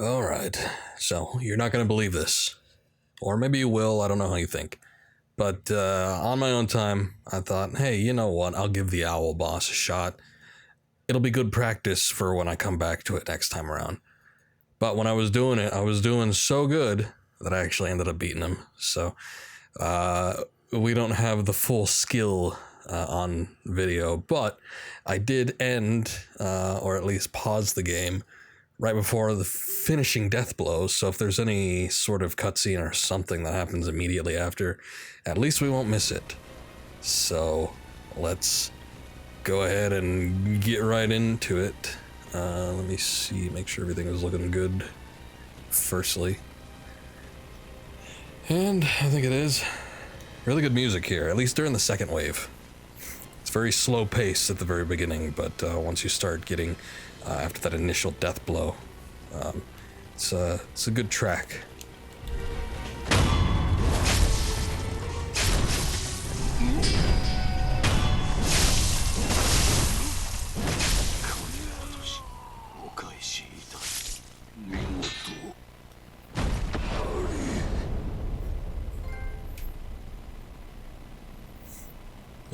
Alright, so you're not going to believe this. Or maybe you will, I don't know how you think. But on my own time, I thought, hey, you know what, I'll give the owl boss a shot. It'll be good practice for when I come back to it next time around. But when I was doing it, I was doing so good that I actually ended up beating him. So we don't have the full skill on video, but I did end, or at least pause the game right before the finishing death blows, so if there's any sort of cutscene or something that happens immediately after, at least we won't miss it. So let's go ahead and get right into it. Let me see, make sure everything is looking good firstly. And I think it is. Really good music here, at least during the second wave. It's very slow paced at the very beginning, but once you start getting after that initial death blow, it's a good track.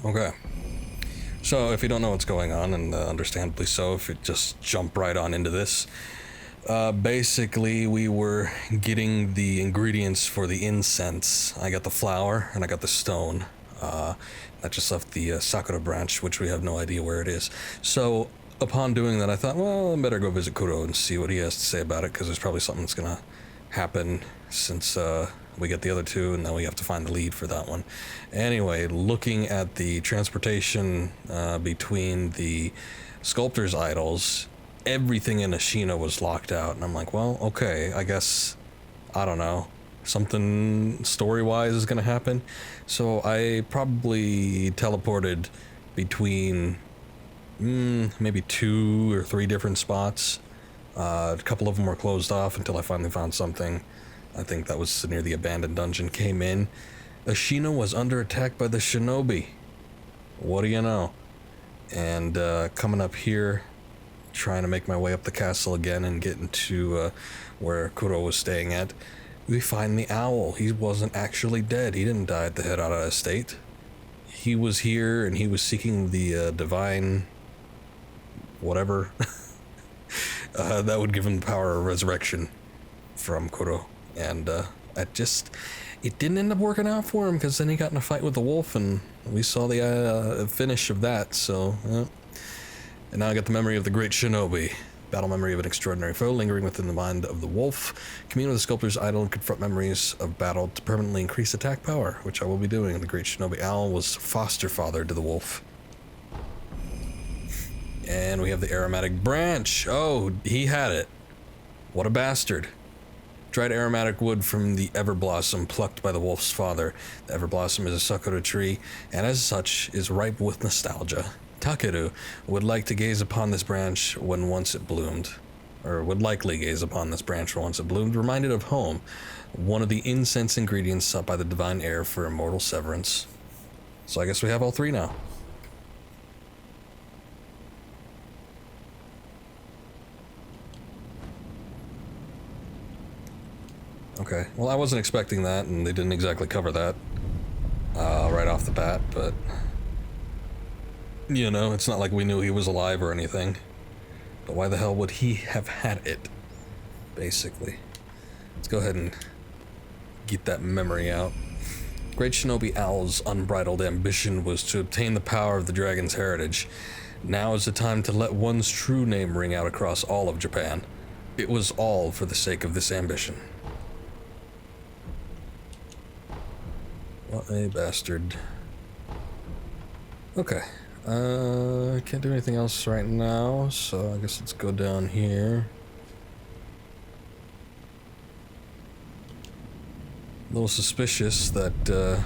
Okay. So, if you don't know what's going on, and understandably so, if you just jump right on into this, basically we were getting the ingredients for the incense. I got the flower, and I got the stone. That just left the Sakura branch, which we have no idea where it is. So, upon doing that, I thought, well, I better go visit Kuro and see what he has to say about it, because there's probably something that's gonna happen since we get the other two, and then we have to find the lead for that one. Anyway, looking at the transportation between the sculptor's idols, everything in Ashina was locked out, and I'm like, well, okay, I guess, I don't know, something story-wise is gonna happen. So I probably teleported between maybe 2 or 3 different spots. A couple of them were closed off until I finally found something. I think that was near the abandoned dungeon. Came in. Ashina was under attack by the shinobi. What do you know? And coming up here, trying to make my way up the castle again and get into where Kuro was staying at, we find the owl. He wasn't actually dead. He didn't die at the Hirata estate. He was here and he was seeking the divine whatever that would give him the power of resurrection from Kuro. And it didn't end up working out for him, because then he got in a fight with the wolf, and we saw the finish of that, so... And now I got the memory of the great shinobi. Battle memory of an extraordinary foe lingering within the mind of the wolf. Commune with the sculptor's idol and confront memories of battle to permanently increase attack power, which I will be doing. The great shinobi owl was foster father to the wolf. And we have the aromatic branch. Oh, he had it. What a bastard. Dried aromatic wood from the Everblossom plucked by the wolf's father. The Everblossom is a sakura tree, and as such is ripe with nostalgia. Takeru would like to gaze upon this branch when once it bloomed, or would likely gaze upon this branch when once it bloomed, reminded of home, one of the incense ingredients sought by the divine heir for immortal severance. So I guess we have all 3 now. Okay, well, I wasn't expecting that, and they didn't exactly cover that right off the bat, but, you know, it's not like we knew he was alive or anything. But why the hell would he have had it, basically? Let's go ahead and get that memory out. Great Shinobi Owl's unbridled ambition was to obtain the power of the dragon's heritage. Now is the time to let one's true name ring out across all of Japan. It was all for the sake of this ambition. What a bastard. Okay. I can't do anything else right now, so I guess let's go down here. A little suspicious that,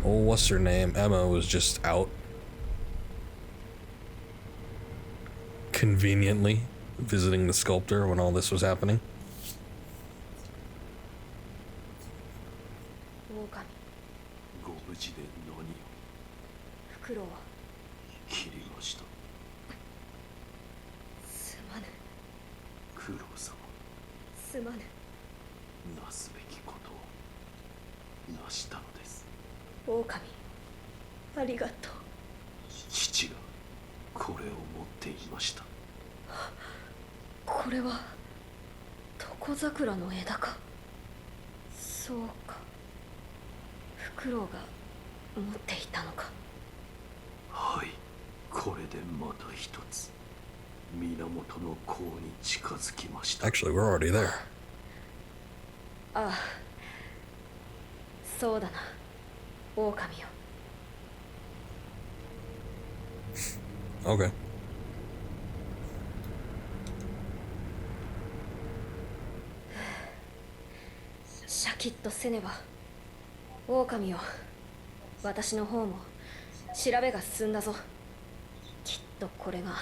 old what's-her-name, Emma, was just out. Conveniently visiting the sculptor when all this was happening. すまぬ。なすべきことをなしたのです。狼、ありがとう。父がこれを持っていました。これは床桜の枝か。そうか、フクロウが持っていたのか。はい、これでまた一つ源の甲に近づきました。 Actually, we're already there. ああ、そうだな、狼よ。Okay. シャキッとせねば。狼よ、私の方も調べが進んだぞ。きっとこれが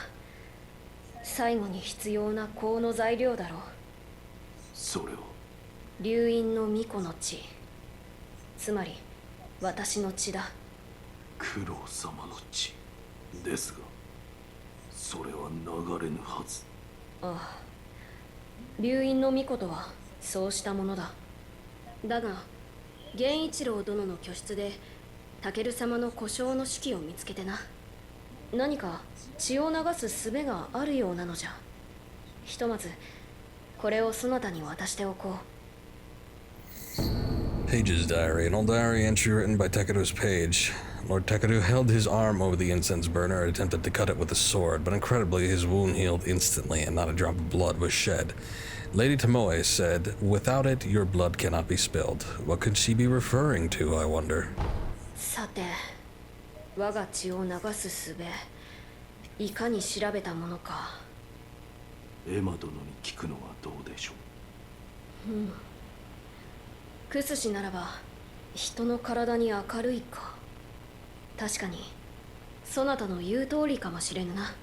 最後に必要な香の材料だろう。それを流因の巫女の血、つまり私の血だ。九郎様の血ですが、それは流れぬはず。ああ、流因の巫女とはそうしたものだ。だが源一郎殿の居室でタケル様の故障の手記を見つけてな。何か血を流す術があるようなのじゃ。ひとまずこれをそなたに渡しておこう。Page's diary, an old diary entry written by Tekeru's page. Lord Tekeru held his arm over the incense burner and attempted to cut it with a sword, but incredibly his wound healed instantly and not a drop of blood was shed. Lady Tomoe said, "Without it, your blood cannot be spilled." What could she be referring to, I wonder? さて、我が血を流す術、いかに調べたものか。エマ殿に聞くのはどうでしょう。クスシならば人の体に明るいか。確かにそなたの言う通りかもしれぬな。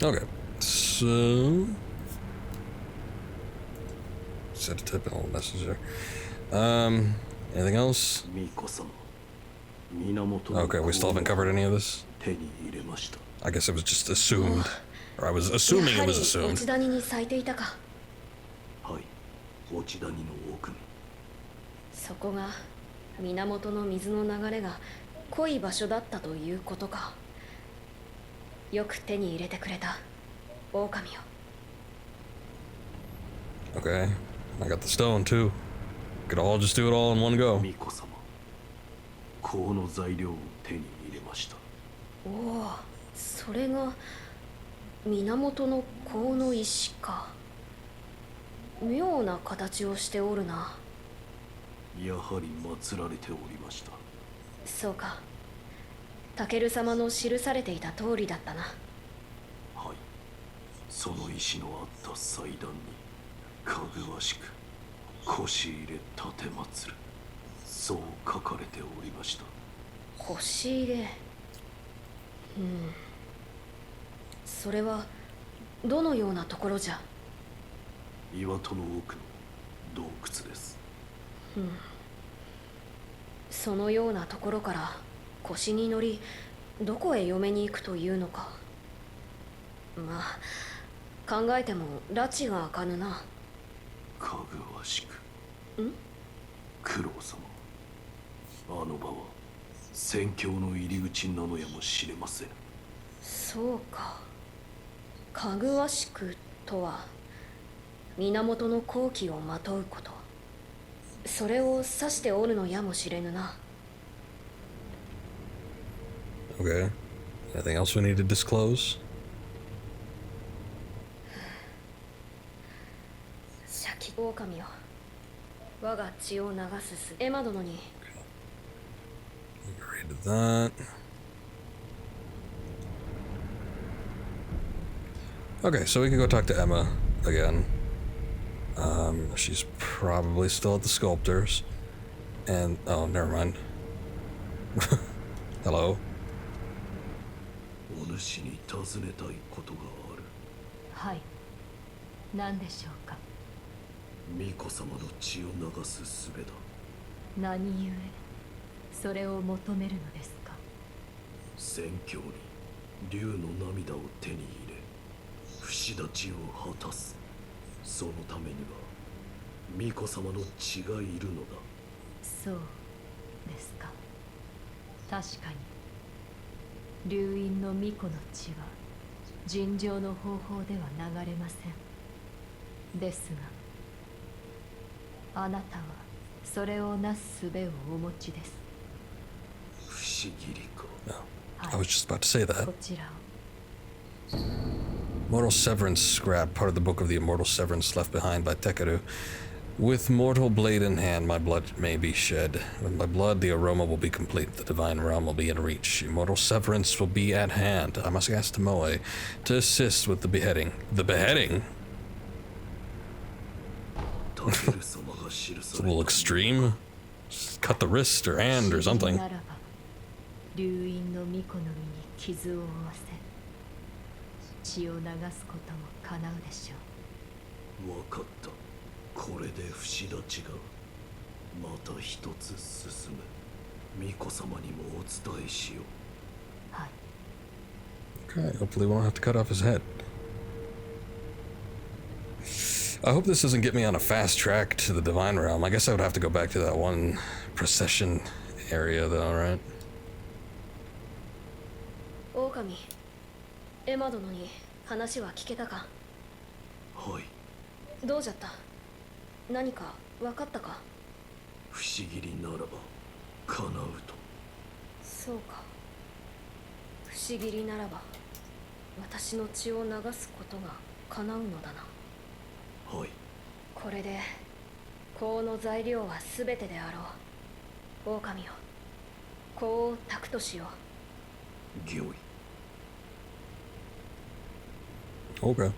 Okay, so set a tip and a little messenger. Anything else? 巫女様、源の Okay, we still haven't covered any of this. 手に入れました。 I guess it was just assumed, or I was assuming it was やはり assumed. 落ち谷に咲いていたか。はい、落ち谷の奥に。そこが源の水の流れが濃い場所だったということか。よく手に入れてくれた、狼よ。 Okay, I got the stone too. Could all just do it all in one go. 巫女様、香の材料を手に入れました。おお、それが源の香の石か。妙な形をしておるな。やはり祀られておりました。そうか、タケル様の記されていた通りだったな。はい、その石のあった祭壇にかぐわしく腰入れ立て祀る、そう書かれておりました。腰入れ。それはどのようなところじゃ。岩戸の奥の洞窟です。そのようなところから腰に乗りどこへ嫁に行くというのか。まあ考えても拉致が開かぬな。かぐわしく。九郎様、あの場は宣教の入り口なのやもしれません。そうか、かぐわしくとは源の好機をまとうこと、それを指しておるのやもしれぬな。 Okay, anything else we need to disclose? シャキ狼よ、我が血を流すすエマ殿に。 Agree to that. Okay, so we can go talk to Emma again. She's probably still at the sculptor's. And, oh, never mind. Hello. 主に尋ねたいことがある。はい。何でしょうか。巫女様の血を流す術だ。何故それを求めるのですか。宣教に竜の涙を手に入れ、不死立ちを果たす。そのためには巫女様の血がいるのだ。そうですか。確かに流院の巫女の血は尋常の方法では流れません。ですがあなたはそれをなす術をお持ちです。不思議りか。I was just about to say that. こちらを。 Mortal Severance scrap, part of the Book of the Immortal Severance left behind by Sekiro. With mortal blade in hand, my blood may be shed. With my blood, the aroma will be complete. The divine realm will be in reach. Immortal Severance will be at hand. I must ask Tomoe to assist with the beheading. The beheading? タケル様が記 It's さ a れ little た extreme. Just cut the wrist or hand or something. ならば流院の巫女の身に傷を負わせ血を流すことも叶うでしょう。わかった。これで不死立ちがまた一つ進む。巫女様にもお伝えしよう。はい。 Okay, hopefully we won't have to cut off his head. I hope this doesn't get me on a fast track to the Divine Realm. I guess I would have to go back to that one procession area though, right? 狼、エマ殿に話は聞けたか。はい。どうじゃった。何か分かったか。不思議りならば叶うと。そうか。不思議りならば私の血を流すことが叶うのだな。はい。これで香の材料は全てであろう。狼よ、香を炊くとしよう。御意。Okay.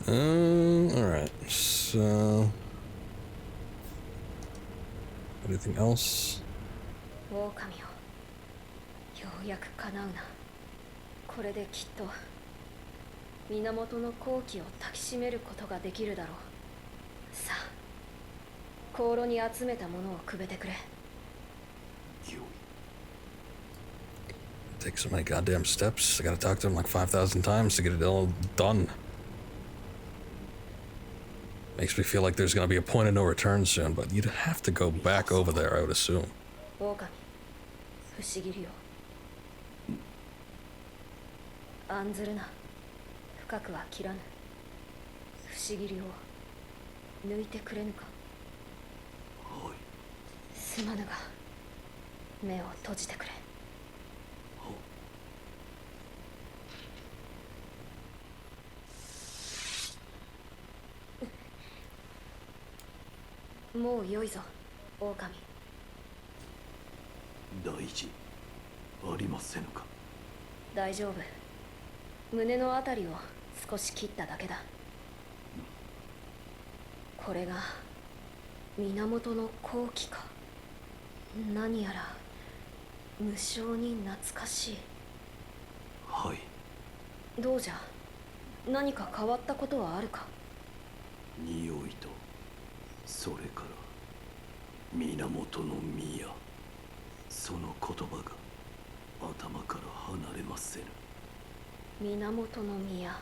Alright, so... Anything else? 狼よ、ようやく叶うな。これできっと源の好機を抱きしめることができるだろう。さあ、香炉に集めたものをくべてくれ。御意。 Take so many goddamn steps. I gotta talk to him like 5,000 times to get it all done. Makes me feel like there's gonna be a point of no return soon, but you'd have to go back over there, I would assume. 狼、不思議りよ。案ずるな。深くは切らぬ。不思議りを抜いてくれぬか。はい。すまぬが目を閉じてくれ。もう良いぞ、狼。大事ありませぬか。大丈夫。胸のあたりを少し切っただけだ。これが源の好機か。何やら無性に懐かしい。はい。どうじゃ、何か変わったことはあるか。匂いとそれから源の宮、その言葉が頭から離れませぬ。源の宮、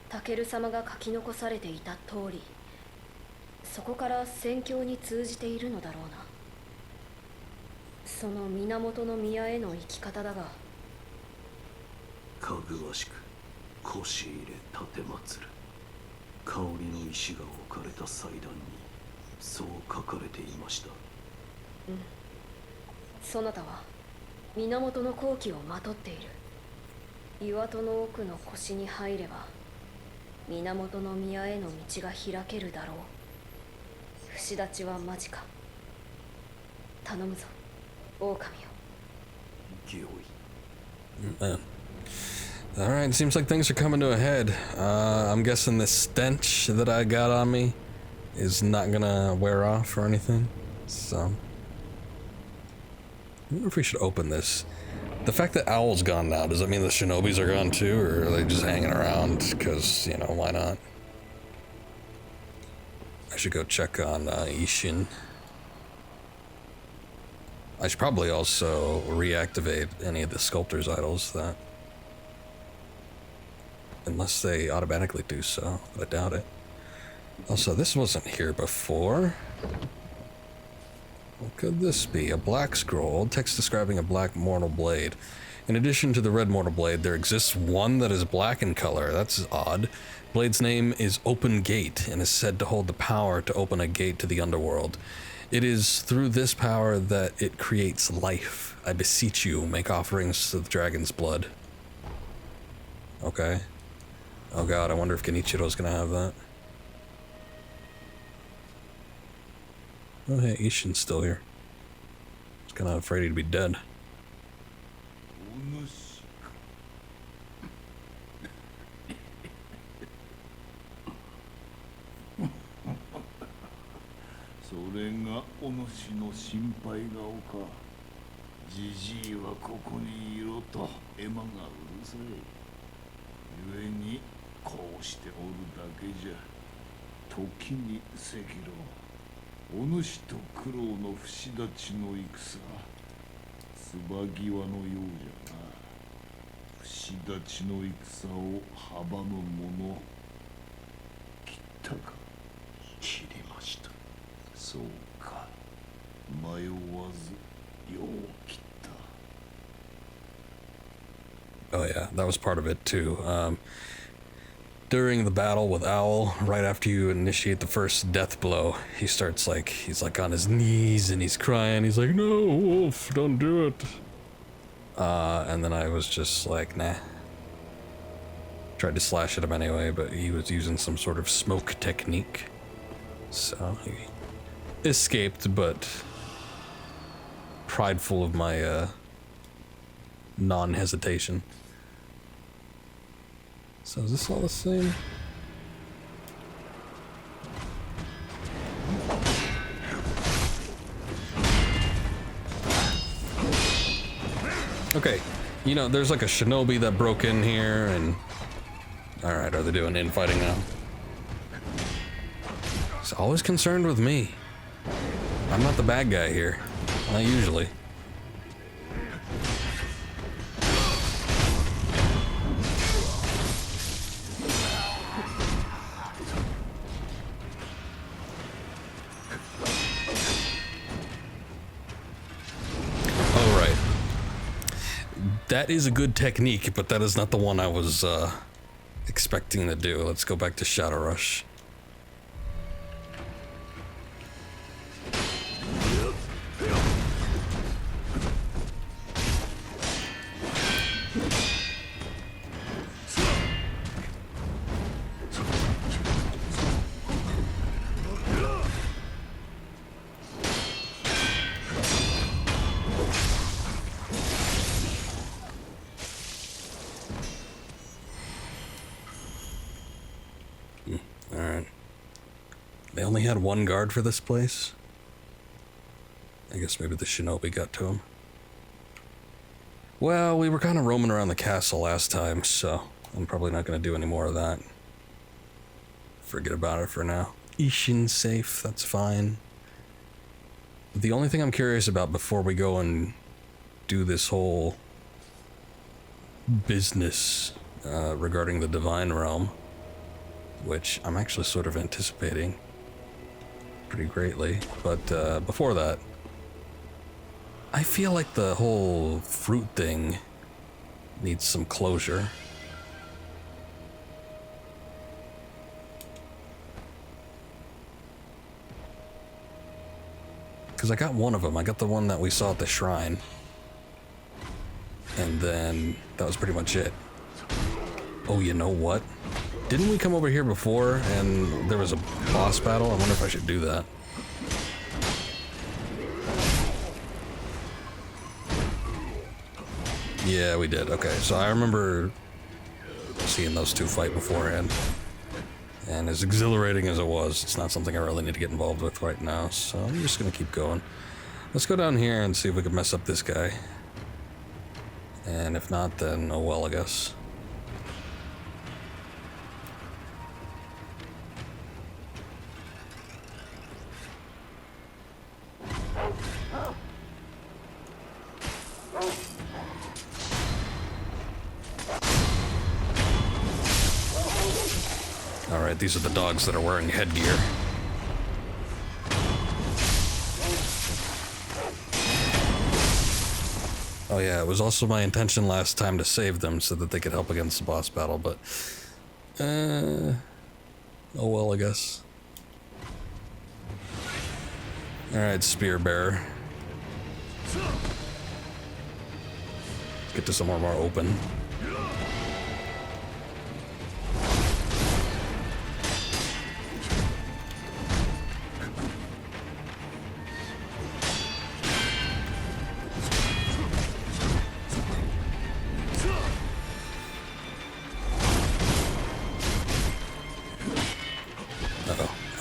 タケル様が書き残されていた通り、そこから宣教に通じているのだろうな。その源の宮への生き方だが、かぐわしく腰入れ奉る。香りの石が置かれた祭壇にそう書かれていました。そなたは源の好機をまとっている。岩戸の奥の腰に入れば源の宮への道が開けるだろう。不死立ちは間近。頼むぞ、狼よ。御意。Man. Alright, seems like things are coming to a head. I'm guessing this stench that I got on me is not gonna wear off or anything. So, I wonder if we should open this. The fact that Owl's gone now, does that mean the Shinobis are gone too, or are they just hanging around? Because, you know, why not? I should go check on Ishin. I should probably also reactivate any of the sculptor's idols that... Unless they automatically do so, but I doubt it. Also, this wasn't here before. What could this be? A black scroll, text describing a black mortal blade. In addition to the red mortal blade, there exists one that is black in color. That's odd. Blade's name is Open Gate, and is said to hold the power to open a gate to the underworld. It is through this power that it creates life. I beseech you, make offerings to the dragon's blood. Okay. Oh god, I wonder if Genichiro's gonna have that. Oh hey, Ishin's still here. I was kinda afraid he'd be dead. Oh yeah, that was part of it too. During the battle with Owl, right after you initiate the first death blow, he's like on his knees and he's crying. He's like, "No, Wolf, don't do it." And then I was just like, nah. Tried to slash at him anyway, but he was using some sort of smoke technique. So he escaped, but prideful of my non-hesitation. So is this all the same? Okay, you know, there's like a shinobi that broke in here and... Alright, are they doing infighting now? He's always concerned with me. I'm not the bad guy here. Not usually. That is a good technique, but that is not the one I was expecting to do. Let's go back to Shadow Rush. They only had one guard for this place? I guess maybe the shinobi got to him. Well, we were kind of roaming around the castle last time, so I'm probably not going to do any more of that. Forget about it for now. Ishin's safe, that's fine. The only thing I'm curious about before we go and do this whole business regarding the Divine Realm, which I'm actually sort of anticipating pretty greatly, but before that, I feel like the whole fruit thing needs some closure. Because I got one of them. I got the one that we saw at the shrine. And then that was pretty much it. Oh, you know what? Didn't we come over here before and there was a boss battle? I wonder if I should do that. Yeah, we did. Okay, so I remember seeing those two fight beforehand. And as exhilarating as it was, it's not something I really need to get involved with right now, so I'm just gonna keep going. Let's go down here and see if we can mess up this guy. And if not, then oh well, I guess. Alright, these are the dogs that are wearing headgear. Oh yeah, it was also my intention last time to save them so that they could help against the boss battle, but... oh well, I guess. Alright, Spear Bearer. Let's get to somewhere more open.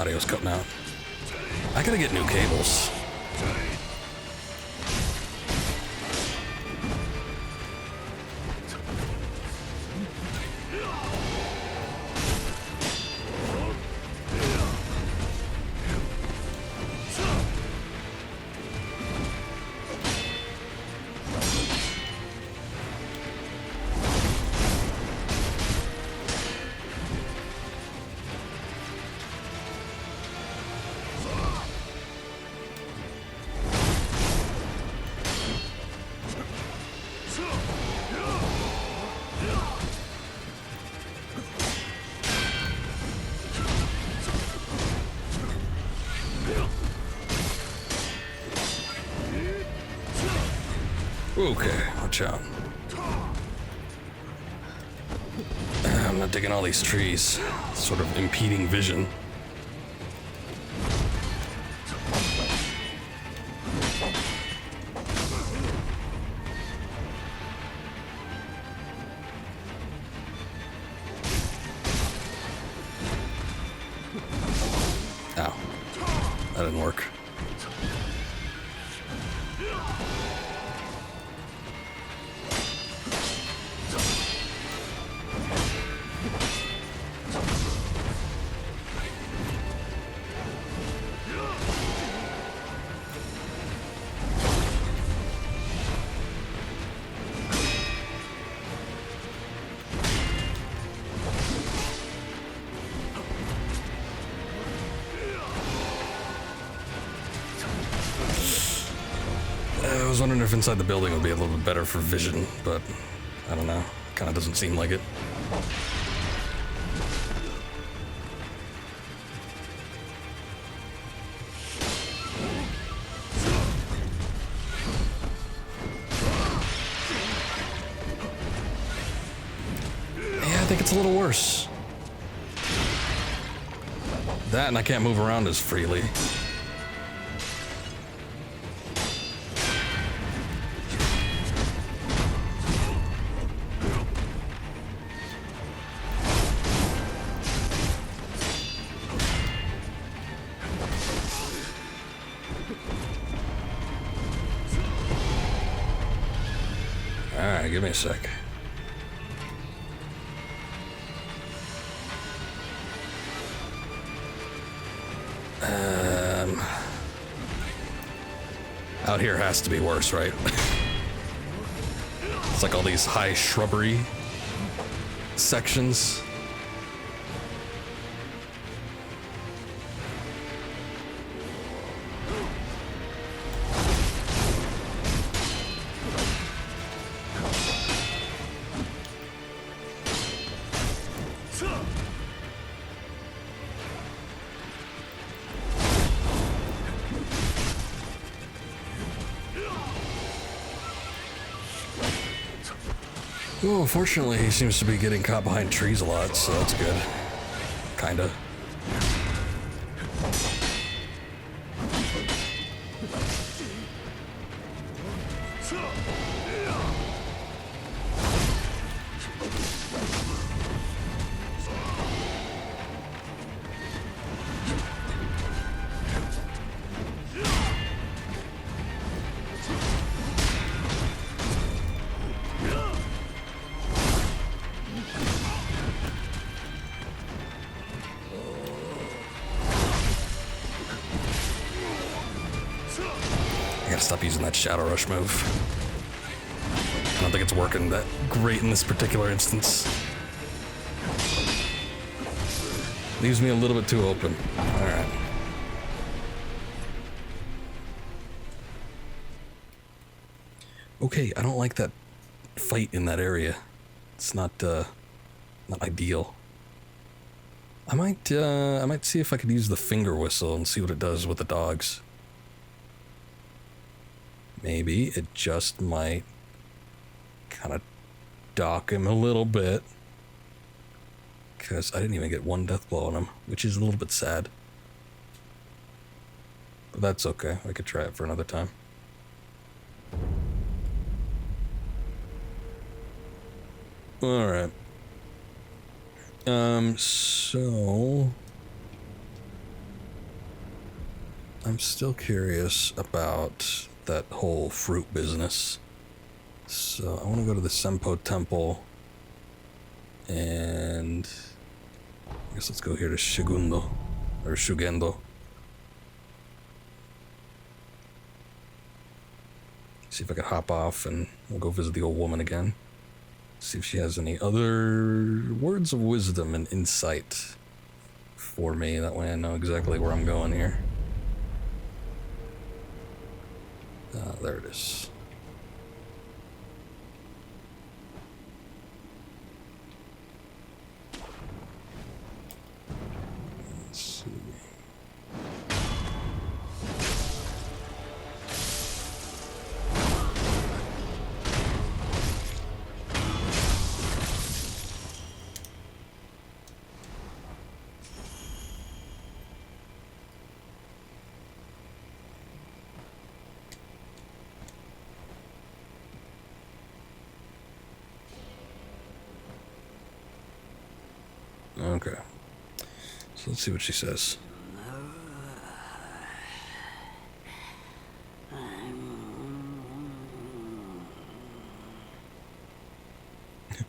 Audio's cutting out. I gotta get new cables. Okay, watch out. I'm not digging all these trees. Sort of impeding vision. Ow. That didn't work. I was wondering if inside the building would be a little bit better for vision, but I don't know. Kind of doesn't seem like it. Yeah, I think it's a little worse. That and I can't move around as freely. Alright, give me a sec. Out here has to be worse, right? It's like all these high shrubbery sections. Well, unfortunately, he seems to be getting caught behind trees a lot, so that's good. Kinda. stop using that Shadow Rush move. I don't think it's working that great in this particular instance. Leaves me a little bit too open. Alright. Okay, I don't like that fight in that area. It's not ideal. I might see if I could use the finger whistle and see what it does with the dogs. Maybe it just might kind of dock him a little bit. Because I didn't even get one death blow on him, which is a little bit sad. But that's okay. I could try it for another time. Alright. So I'm still curious about that whole fruit business. So I want to go to the Senpo Temple, and I guess let's go here to Shigundo, or Shugendo. See if I could hop off and we'll go visit the old woman again. See if she has any other words of wisdom and insight for me. That way I know exactly where I'm going here. There it is. Let's see. Okay. So let's see what she says.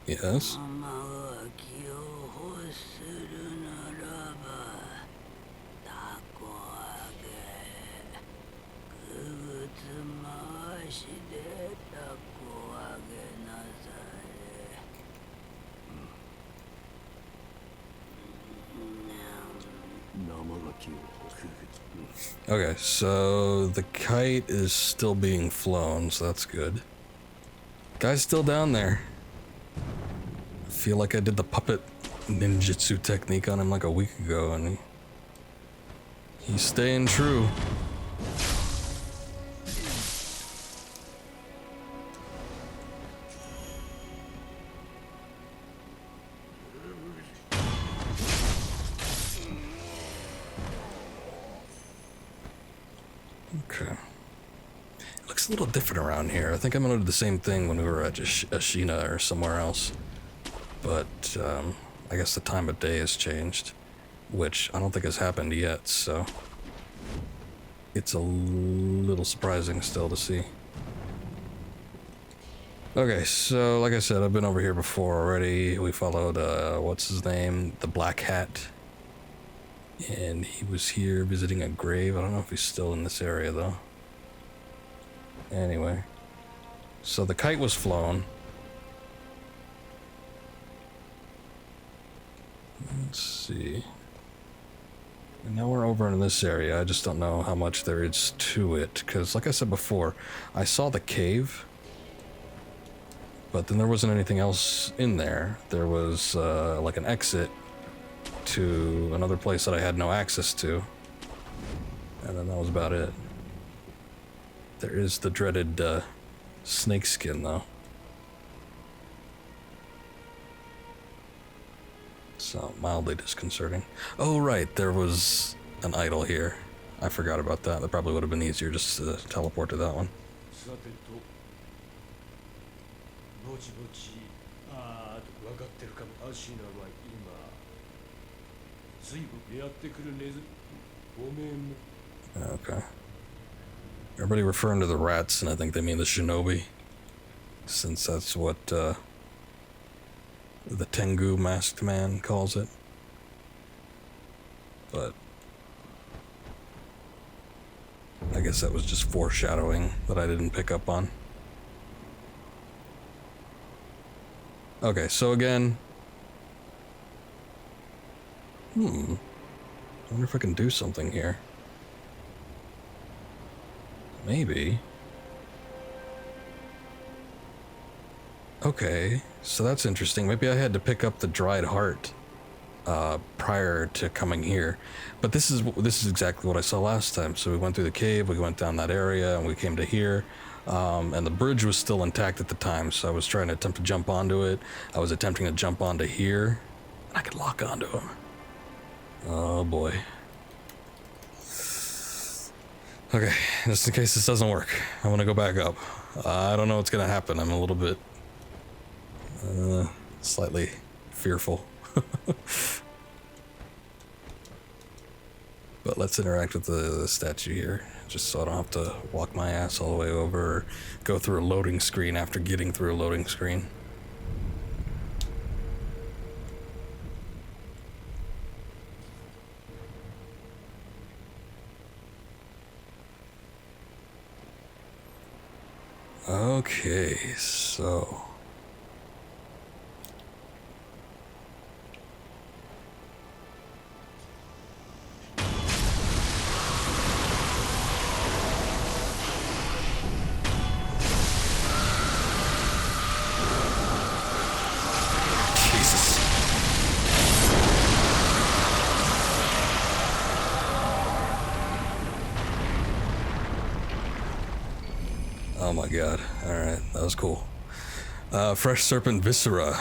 Yes. Okay, so the kite is still being flown, so that's good. Guy's still down there. I feel like I did the puppet ninjutsu technique on him like a week ago, and he's staying true. Okay. It looks a little different around here. I think I'm gonna do the same thing when we were at Ashina or somewhere else. But, I guess the time of day has changed, which I don't think has happened yet, so it's a little surprising still to see. Okay, so like I said, I've been over here before already. We followed, what's his name? The Black Hat. And he was here visiting a grave. I don't know if he's still in this area, though. Anyway. So the kite was flown. Let's see. And now we're over in this area. I just don't know how much there is to it. Because, like I said before, I saw the cave. But then there wasn't anything else in there. There was, like an exit to another place that I had no access to. And then that was about it. There is the dreaded snake skin, though. So, mildly disconcerting. Oh, right, there was an idol here. I forgot about that. That probably would have been easier just to teleport to that one. Okay. Everybody referring to the rats, and I think they mean the shinobi, since that's what the Tengu masked man calls it. But I guess that was just foreshadowing that I didn't pick up on. Okay, so again... I wonder if I can do something here. Maybe. Okay, so that's interesting. Maybe I had to pick up the dried heart prior to coming here. But this is exactly what I saw last time. So we went through the cave, we went down that area, and we came to here. And the bridge was still intact at the time, so I was trying to attempt to jump onto it. I was attempting to jump onto here, and I could lock onto him. Oh boy. Okay, just in case this doesn't work, I want to go back up. I don't know what's gonna happen. I'm a little bit slightly fearful. But let's interact with the statue here, just so I don't have to walk my ass all the way over or go through a loading screen after getting through a loading screen. Okay, so... Oh my god. Alright, that was cool. Fresh serpent viscera.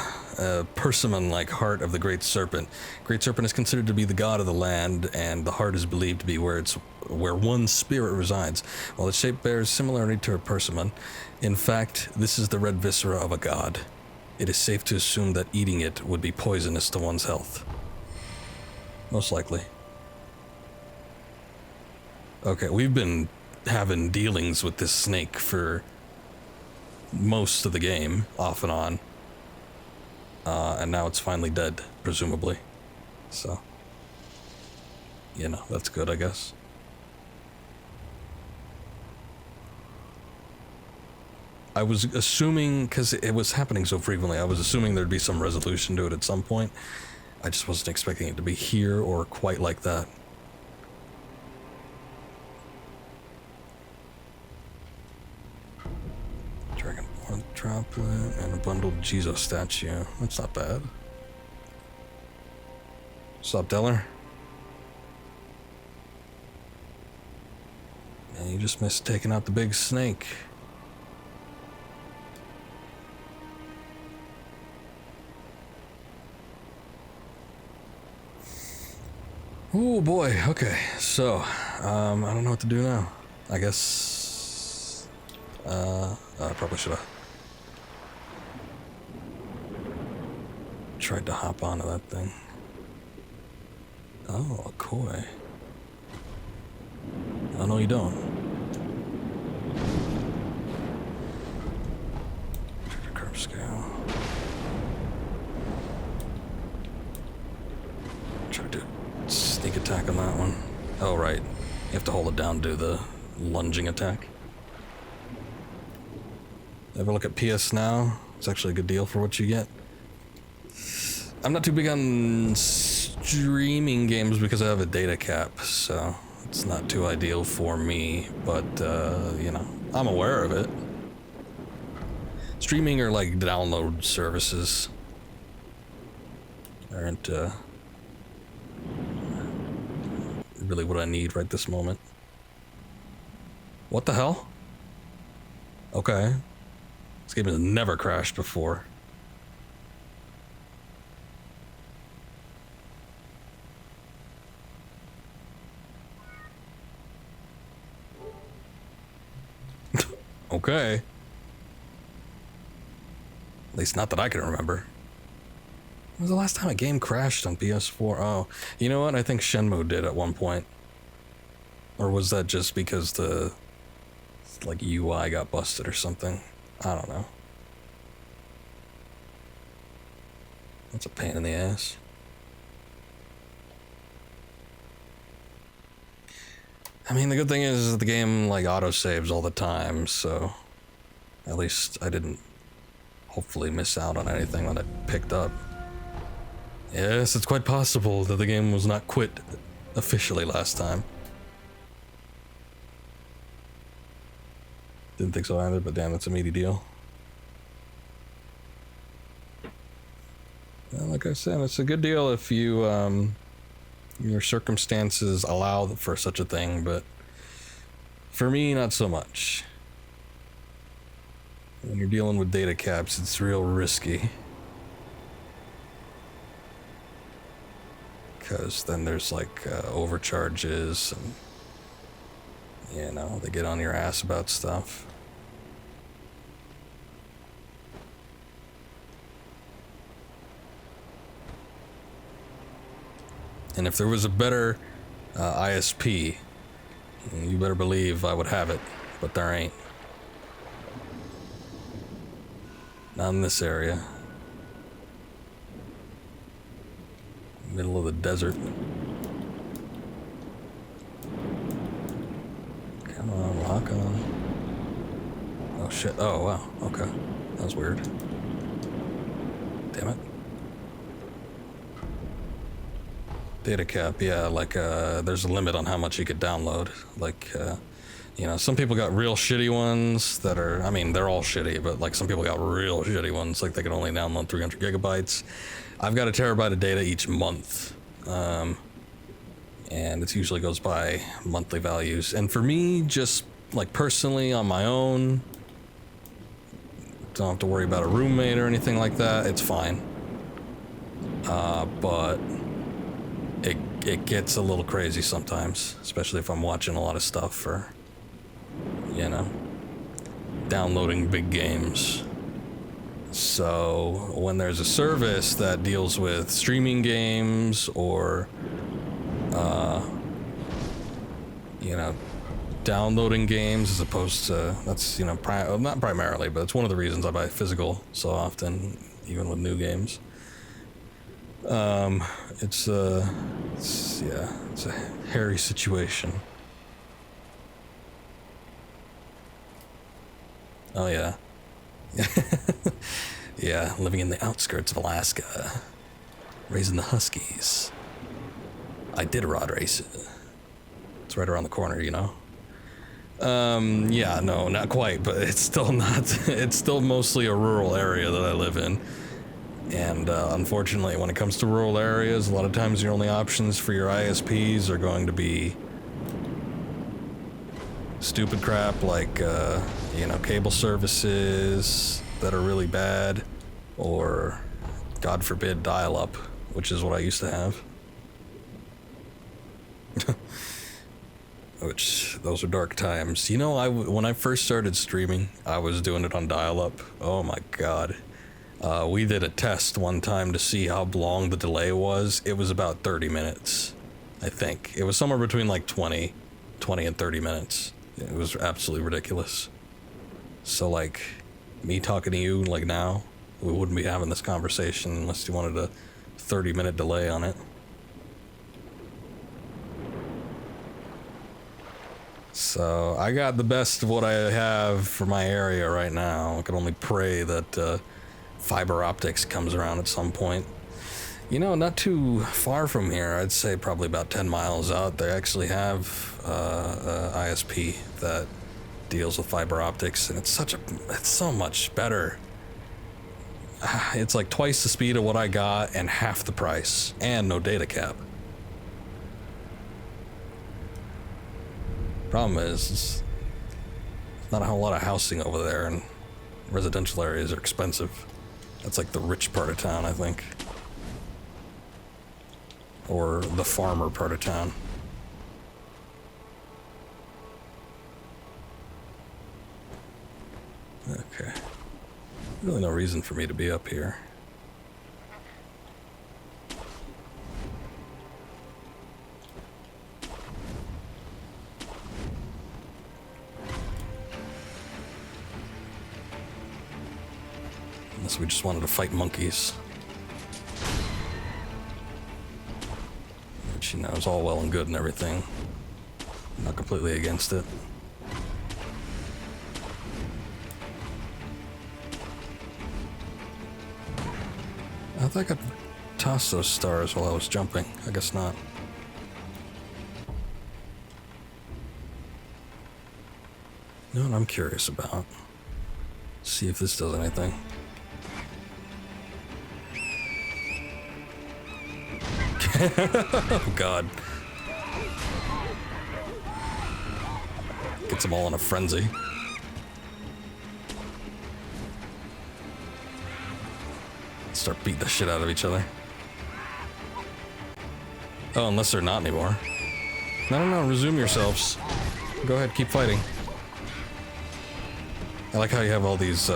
Persimmon-like heart of the great serpent. Great serpent is considered to be the god of the land, and the heart is believed to be where one spirit resides. While its shape bears similarity to a persimmon, in fact, this is the red viscera of a god. It is safe to assume that eating it would be poisonous to one's health. Most likely. Okay, we've been having dealings with this snake for most of the game, off and on. And now it's finally dead, presumably. So, you know, that's good, I guess. I was assuming, because it was happening so frequently, I was assuming there'd be some resolution to it at some point. I just wasn't expecting it to be here or quite like that. Dragonborn droplet and a bundled Jizo statue. That's not bad. What's up, Deller? Man, you just missed taking out the big snake. Oh boy, okay, so, I don't know what to do now. I guess, I probably should have tried to hop onto that thing. Oh, a koi. Oh, no you don't. Treasure curve scale. Try to do sneak attack on that one. Oh, right. You have to hold it down to do the lunging attack. Ever look at PS Now? It's actually a good deal for what you get. I'm not too big on streaming games because I have a data cap, so it's not too ideal for me, but, you know, I'm aware of it. Streaming or, like, download services aren't, really what I need right this moment. What the hell? Okay. This game has never crashed before. Okay. At least not that I can remember. When was the last time a game crashed on PS4? Oh, you know what? I think Shenmue did at one point. Or was that just because the, like, UI got busted or something? I don't know. That's a pain in the ass. I mean, the good thing is that the game, like, auto-saves all the time, so at least I didn't hopefully miss out on anything that I picked up. Yes, it's quite possible that the game was not quit officially last time. Didn't think so either, but damn, that's a meaty deal. Well, like I said, it's a good deal if you, your circumstances allow for such a thing, but for me, not so much. When you're dealing with data caps, it's real risky. Because then there's like overcharges and, you know, they get on your ass about stuff. And if there was a better ISP, you better believe I would have it, but there ain't. Not in this area. Middle of the desert. Come on, lock on. Oh shit, oh wow, okay. That was weird. Damn it. Data cap, yeah, like, there's a limit on how much you could download. Like, you know, some people got real shitty ones that are, I mean, they're all shitty, but like some people got real shitty ones, like they can only download 300 gigabytes. I've got a terabyte of data each month, and it usually goes by monthly values. And for me, just like personally on my own, don't have to worry about a roommate or anything like that, it's fine. But it gets a little crazy sometimes, especially if I'm watching a lot of stuff or, you know, downloading big games. So when there's a service that deals with streaming games or, you know, downloading games as opposed to, that's, you know, not primarily, but it's one of the reasons I buy physical so often, even with new games. It's a hairy situation. Oh yeah. Yeah, living in the outskirts of Alaska, raising the huskies. I did rod race it. It's right around the corner, you know. Yeah, no, not quite, but it's still not, it's still mostly a rural area that I live in. And unfortunately, when it comes to rural areas, a lot of times your only options for your ISPs are going to be stupid crap like, you know, cable services that are really bad, or, God forbid, dial-up, which is what I used to have. Which, those are dark times. You know, when I first started streaming, I was doing it on dial-up. Oh my God. We did a test one time to see how long the delay was. It was about 30 minutes, I think. It was somewhere between like 20 and 30 minutes. It was absolutely ridiculous. So like, me talking to you like now, we wouldn't be having this conversation unless you wanted a 30-minute delay on it. So I got the best of what I have for my area right now. I can only pray that fiber optics comes around at some point. You know, not too far from here, I'd say probably about 10 miles out, they actually have ISP that deals with fiber optics, and it's so much better. It's like twice the speed of what I got and half the price, and no data cap. Problem is, there's not a whole lot of housing over there, and residential areas are expensive. That's like the rich part of town, I think. Or the farmer part of town. Okay. Really no reason for me to be up here. Unless we just wanted to fight monkeys. Which, you know, is all well and good and everything. Not completely against it. I thought I could toss those stars while I was jumping. I guess not. You know what I'm curious about? See if this does anything. Oh god. Gets them all in a frenzy. Start beating the shit out of each other. Oh, unless they're not anymore. No, resume yourselves. Go ahead, keep fighting. I like how you have all these,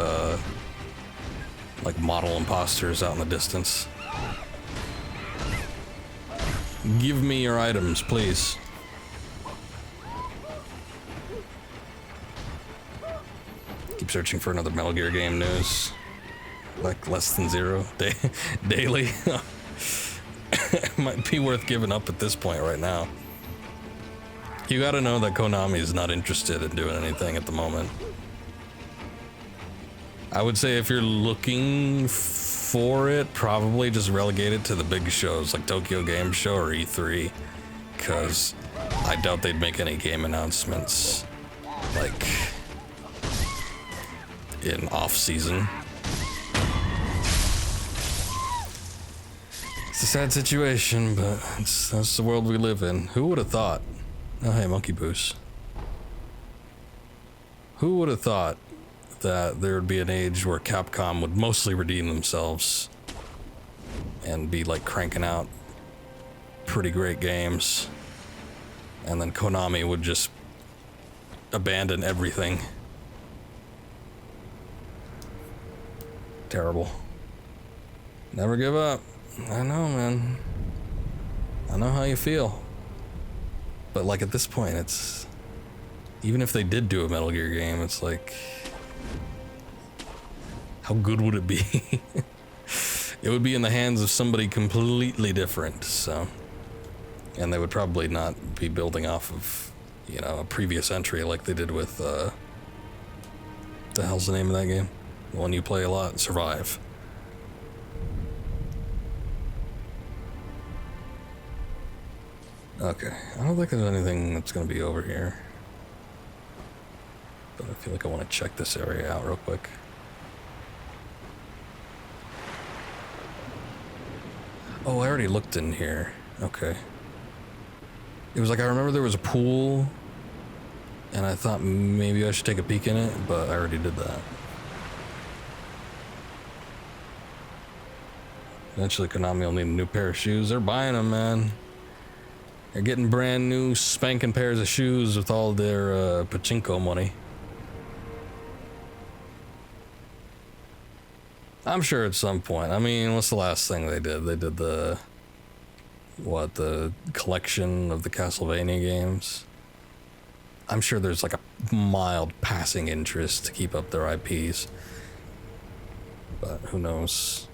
like model imposters out in the distance. Give me your items, please. Keep searching for another Metal Gear game news. Like less than 0 daily. Might be worth giving up at this point right now. You gotta know that Konami is not interested in doing anything at the moment. I would say if you're looking for it, probably just relegate it to the big shows like Tokyo Game Show or E3, because I doubt they'd make any game announcements like in off-season. It's a sad situation, but that's the world we live in. Who would have thought? Oh, hey, Monkey Boost. Who would have thought that there would be an age where Capcom would mostly redeem themselves and be like cranking out pretty great games, and then Konami would just abandon everything. Terrible. Never give up. I know, man. I know how you feel. But like at this point, it's... Even if they did do a Metal Gear game, it's like... How good would it be? It would be in the hands of somebody completely different, so... And they would probably not be building off of, you know, a previous entry like they did with, the hell's the name of that game? The one you play a lot, Survive. Okay, I don't think there's anything that's gonna be over here. But I feel like I want to check this area out real quick. Oh, I already looked in here. Okay. It was like, I remember there was a pool, and I thought maybe I should take a peek in it, but I already did that. Eventually Konami will need a new pair of shoes. They're buying them, man. They're getting brand new spanking pairs of shoes with all their pachinko money. I'm sure at some point. I mean, what's the last thing they did? They did the... What, the collection of the Castlevania games? I'm sure there's like a mild passing interest to keep up their IPs. But who knows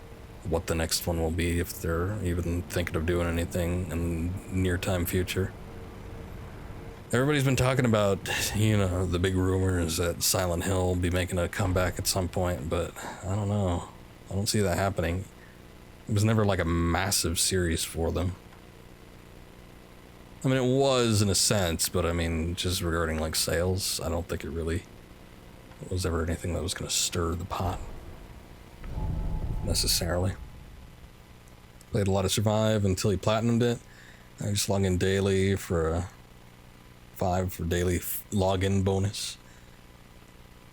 what the next one will be, if they're even thinking of doing anything in the near time future. Everybody's been talking about, you know, the big rumors that Silent Hill will be making a comeback at some point, but I don't know. I don't see that happening. It was never like a massive series for them. I mean, it was in a sense, but I mean, just regarding like sales, I don't think it really was ever anything that was going to stir the pot necessarily. Played a lot of Survive until he platinumed it. I just log in daily for a 5 for daily login bonus.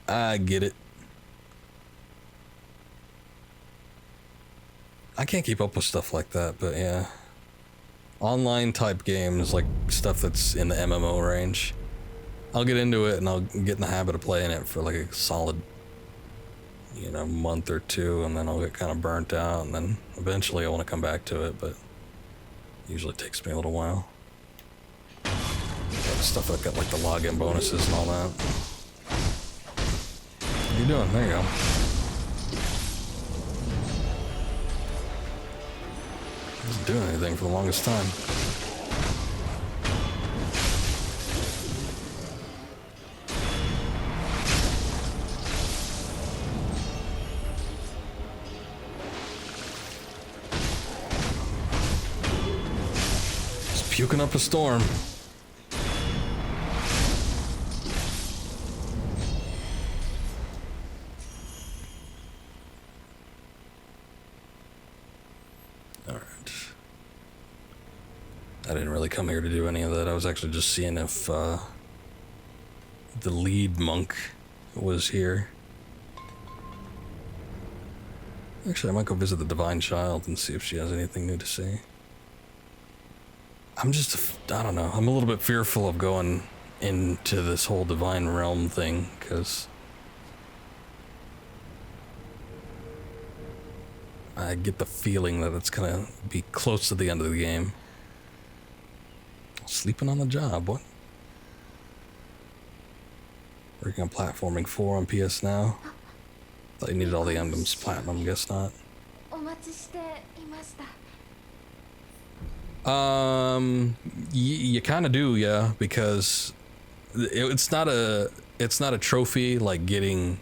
I get it. I can't keep up with stuff like that, but yeah. Online type games, like stuff that's in the MMO range, I'll get into it and I'll get in the habit of playing it for like a solid, you know, month or two, and then I'll get kind of burnt out, and then eventually I want to come back to it, but it usually takes me a little while. Stuff that got like the login bonuses and all that. What are you doing? There you go. Wasn't doing anything for the longest time. puking up a storm. Alright. I didn't really come here to do any of that. I was actually just seeing if the lead monk was here. Actually, I might go visit the Divine Child and see if she has anything new to say. I don't know, I'm a little bit fearful of going into this whole Divine Realm thing, because I get the feeling that it's gonna be close to the end of the game. Sleeping on the job, what? Working on Platforming 4 on PS Now. Thought you needed all the emblems platinum, guess not. You kind of do, yeah, because it's not a trophy like getting,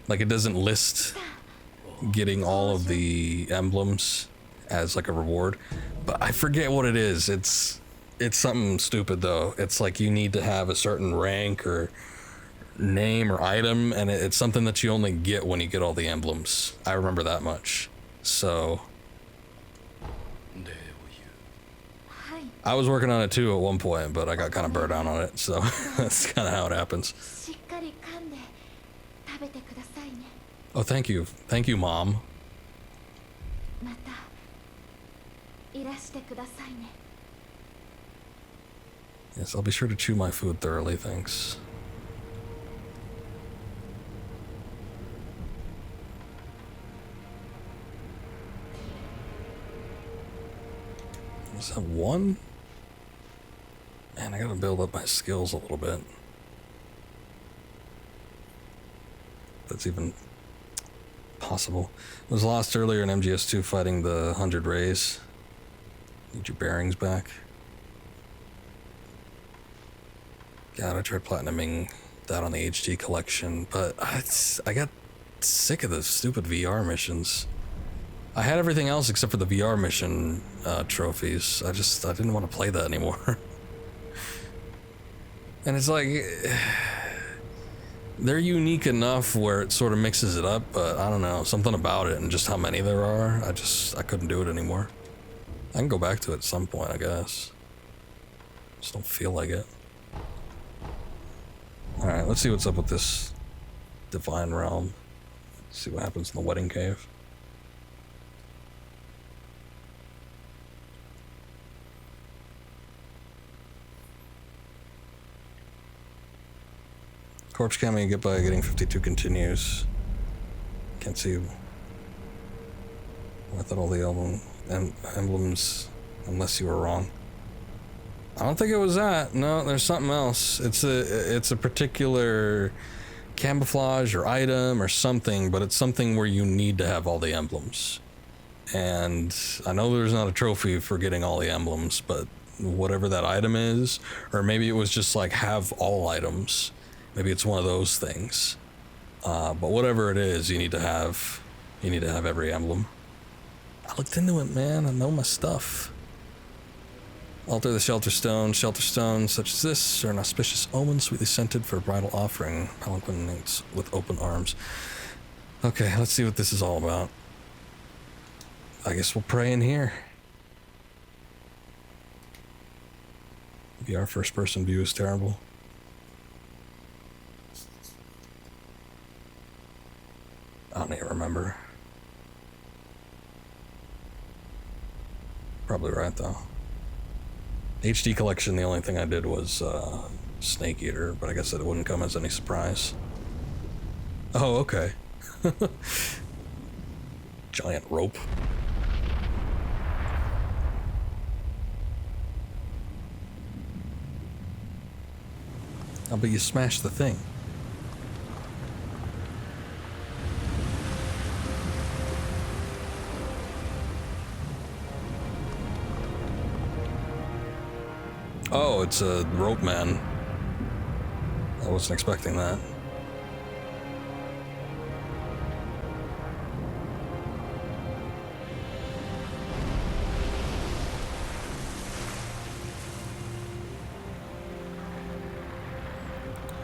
like it doesn't list getting all of the emblems as like a reward, but I forget what it is. It's something stupid though. It's like you need to have a certain rank or name or item, and it's something that you only get when you get all the emblems. I remember that much. So I was working on it too at one point, but I got kind of burnt out on it, so that's kind of how it happens. Oh, thank you, Mom. Yes, I'll be sure to chew my food thoroughly, thanks. Is that one? Man, I gotta build up my skills a little bit. That's even possible. I was lost earlier in MGS2 fighting the 100 rays. Need your bearings back. God, I tried platinuming that on the HD collection, but I got sick of the stupid VR missions. I had everything else except for the VR mission trophies. I didn't want to play that anymore. And it's like, they're unique enough where it sort of mixes it up, but I don't know, something about it and just how many there are, I couldn't do it anymore. I can go back to it at some point, I guess. Just don't feel like it. Alright, let's see what's up with this Divine Realm. Let's see what happens in the Wedding Cave. Corpse cam you get by getting 52 continues. Can't see. I thought all the emblems, unless you were wrong. I don't think it was that. No, there's something else. It's a particular camouflage or item or something, but it's something where you need to have all the emblems. And I know there's not a trophy for getting all the emblems, but whatever that item is, or maybe it was just like have all items. Maybe it's one of those things. But whatever it is, you need to have every emblem. I looked into it, man. I know my stuff. Alter the shelter stone. Shelter stones such as this are an auspicious omen, sweetly scented for a bridal offering. Palanquins with open arms. Okay, let's see what this is all about. I guess we'll pray in here. Maybe our first person view is terrible. I don't even remember. Probably right though. HD collection, the only thing I did was Snake Eater, but I guess that wouldn't come as any surprise. Oh, okay. Giant rope. Oh, but you smashed the thing. Oh, it's a rope man. I wasn't expecting that.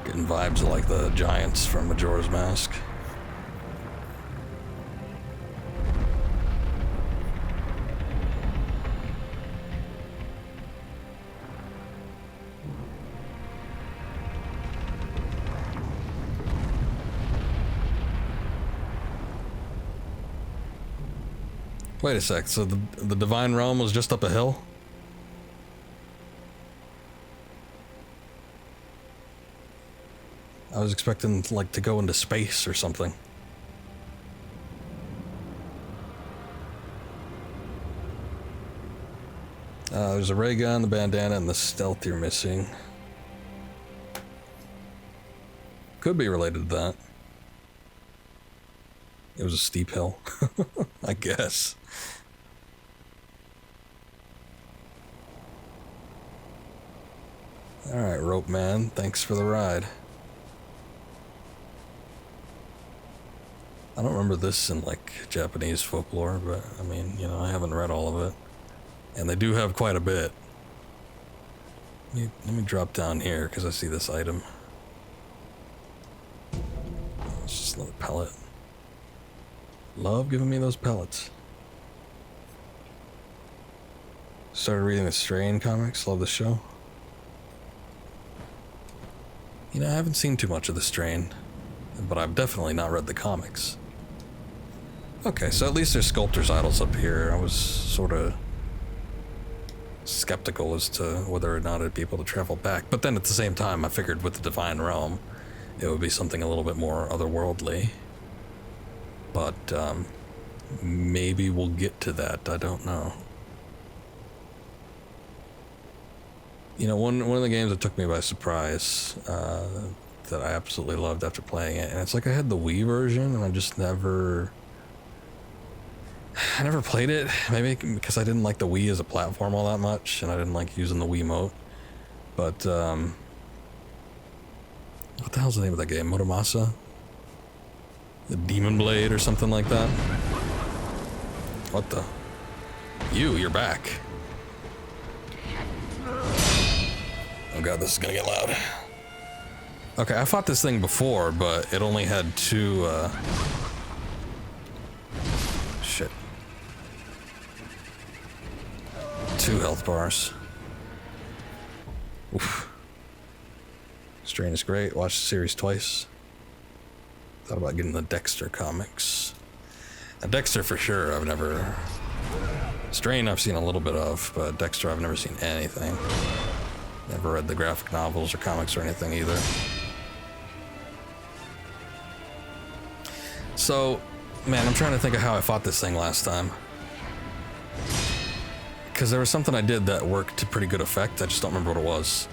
Getting vibes like the giants from Majora's Mask. Wait a sec, so the Divine Realm was just up a hill? I was expecting, like, to go into space or something. There's a ray gun, the bandana, and the stealth you're missing. Could be related to that. It was a steep hill, I guess. Alright, Rope Man, thanks for the ride. I don't remember this in, like, Japanese folklore, but, I mean, you know, I haven't read all of it. And they do have quite a bit. Let me drop down here, because I see this item. It's just another pellet. Love giving me those pellets. Started reading the Strain comics, love the show. You know, I haven't seen too much of the Strain, but I've definitely not read the comics. Okay, so at least there's sculptor's idols up here. I was sort of skeptical as to whether or not I'd be able to travel back, but then at the same time I figured with the Divine Realm it would be something a little bit more otherworldly. But maybe we'll get to that, I don't know. You know, one of the games that took me by surprise, that I absolutely loved after playing it, and it's like I had the Wii version and I just never played it, maybe because I didn't like the Wii as a platform all that much, and I didn't like using the Wiimote. But, what the hell's the name of that game? Motomasa? The Demon Blade or something like that? What the? You're back. Oh god, this is gonna get loud. Okay, I fought this thing before, but it only had two, shit. 2 health bars. Oof. Strain is great. Watched the series twice. Thought about getting the Dexter comics. Now, Dexter for sure, I've never... Strain I've seen a little bit of, but Dexter I've never seen anything. Never read the graphic novels or comics or anything either. So, man, I'm trying to think of how I fought this thing last time. Because there was something I did that worked to pretty good effect. I just don't remember what it was.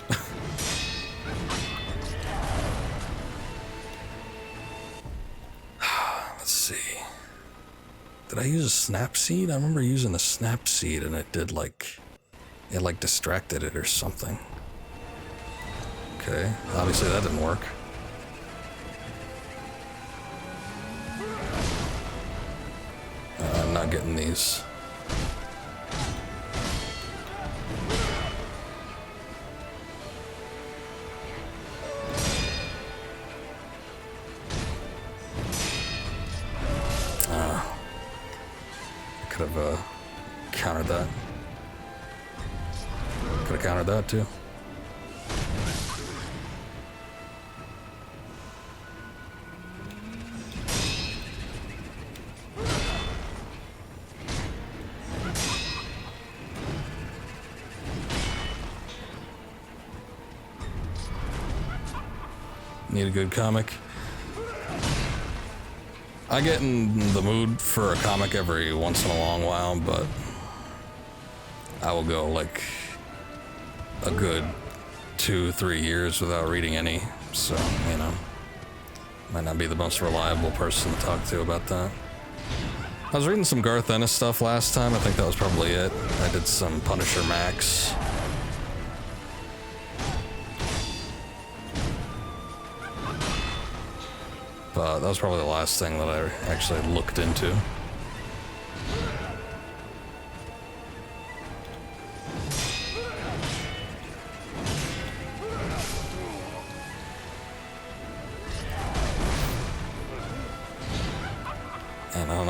Let's see. Did I use a snap seed? I remember using a snap seed and it did like... It like distracted it or something. Okay, obviously that didn't work. I'm not getting these. Could have countered that. Could have countered that too. Need a good comic. I get in the mood for a comic every once in a long while, but I will go like a good 2-3 years without reading any, so, you know, might not be the most reliable person to talk to about that. I was reading some Garth Ennis stuff last time. I think that was probably it. I did some Punisher Max. But that was probably the last thing that I actually looked into.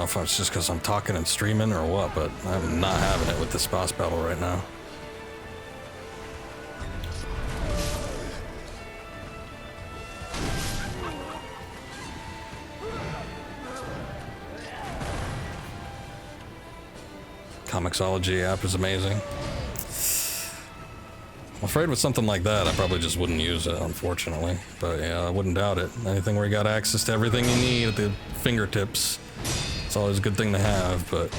if it's just because I'm talking and streaming or what, but I'm not having it with this boss battle right now. Comixology app is amazing. I'm afraid with something like that, I probably just wouldn't use it, unfortunately. But yeah, I wouldn't doubt it. Anything where you got access to everything you need at the fingertips, it's always a good thing to have, but...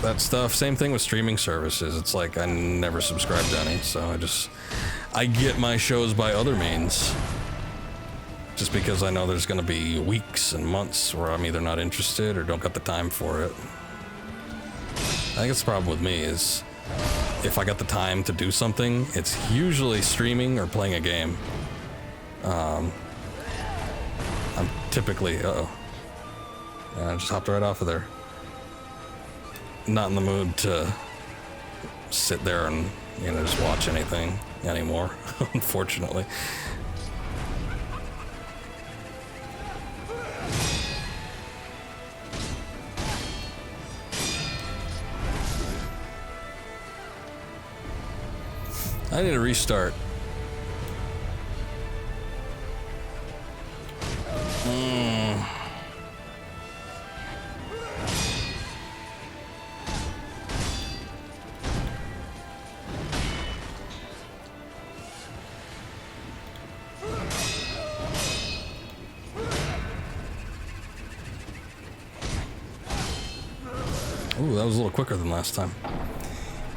that stuff, same thing with streaming services. It's like I never subscribe to any, so I get my shows by other means. Just because I know there's gonna be weeks and months where I'm either not interested or don't got the time for it. I think it's the problem with me is if I got the time to do something, it's usually streaming or playing a game. I'm typically, yeah, I just hopped right off of there. Not in the mood to sit there and, you know, just watch anything anymore, unfortunately. I need to restart. Ooh, that was a little quicker than last time.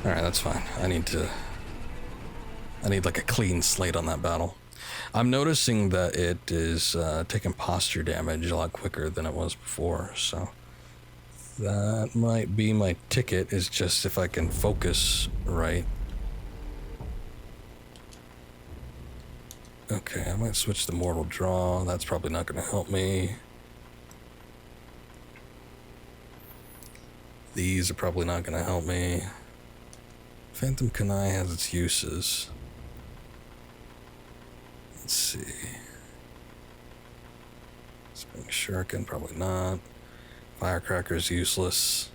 Alright, that's fine. I need like a clean slate on that battle. I'm noticing that it is taking posture damage a lot quicker than it was before, so that might be my ticket, is just if I can focus right. Okay, I might switch to Mortal Draw. That's probably not going to help me. These are probably not going to help me. Phantom Kunai has its uses. Let's see. Spring Shuriken, probably not. Firecracker's useless.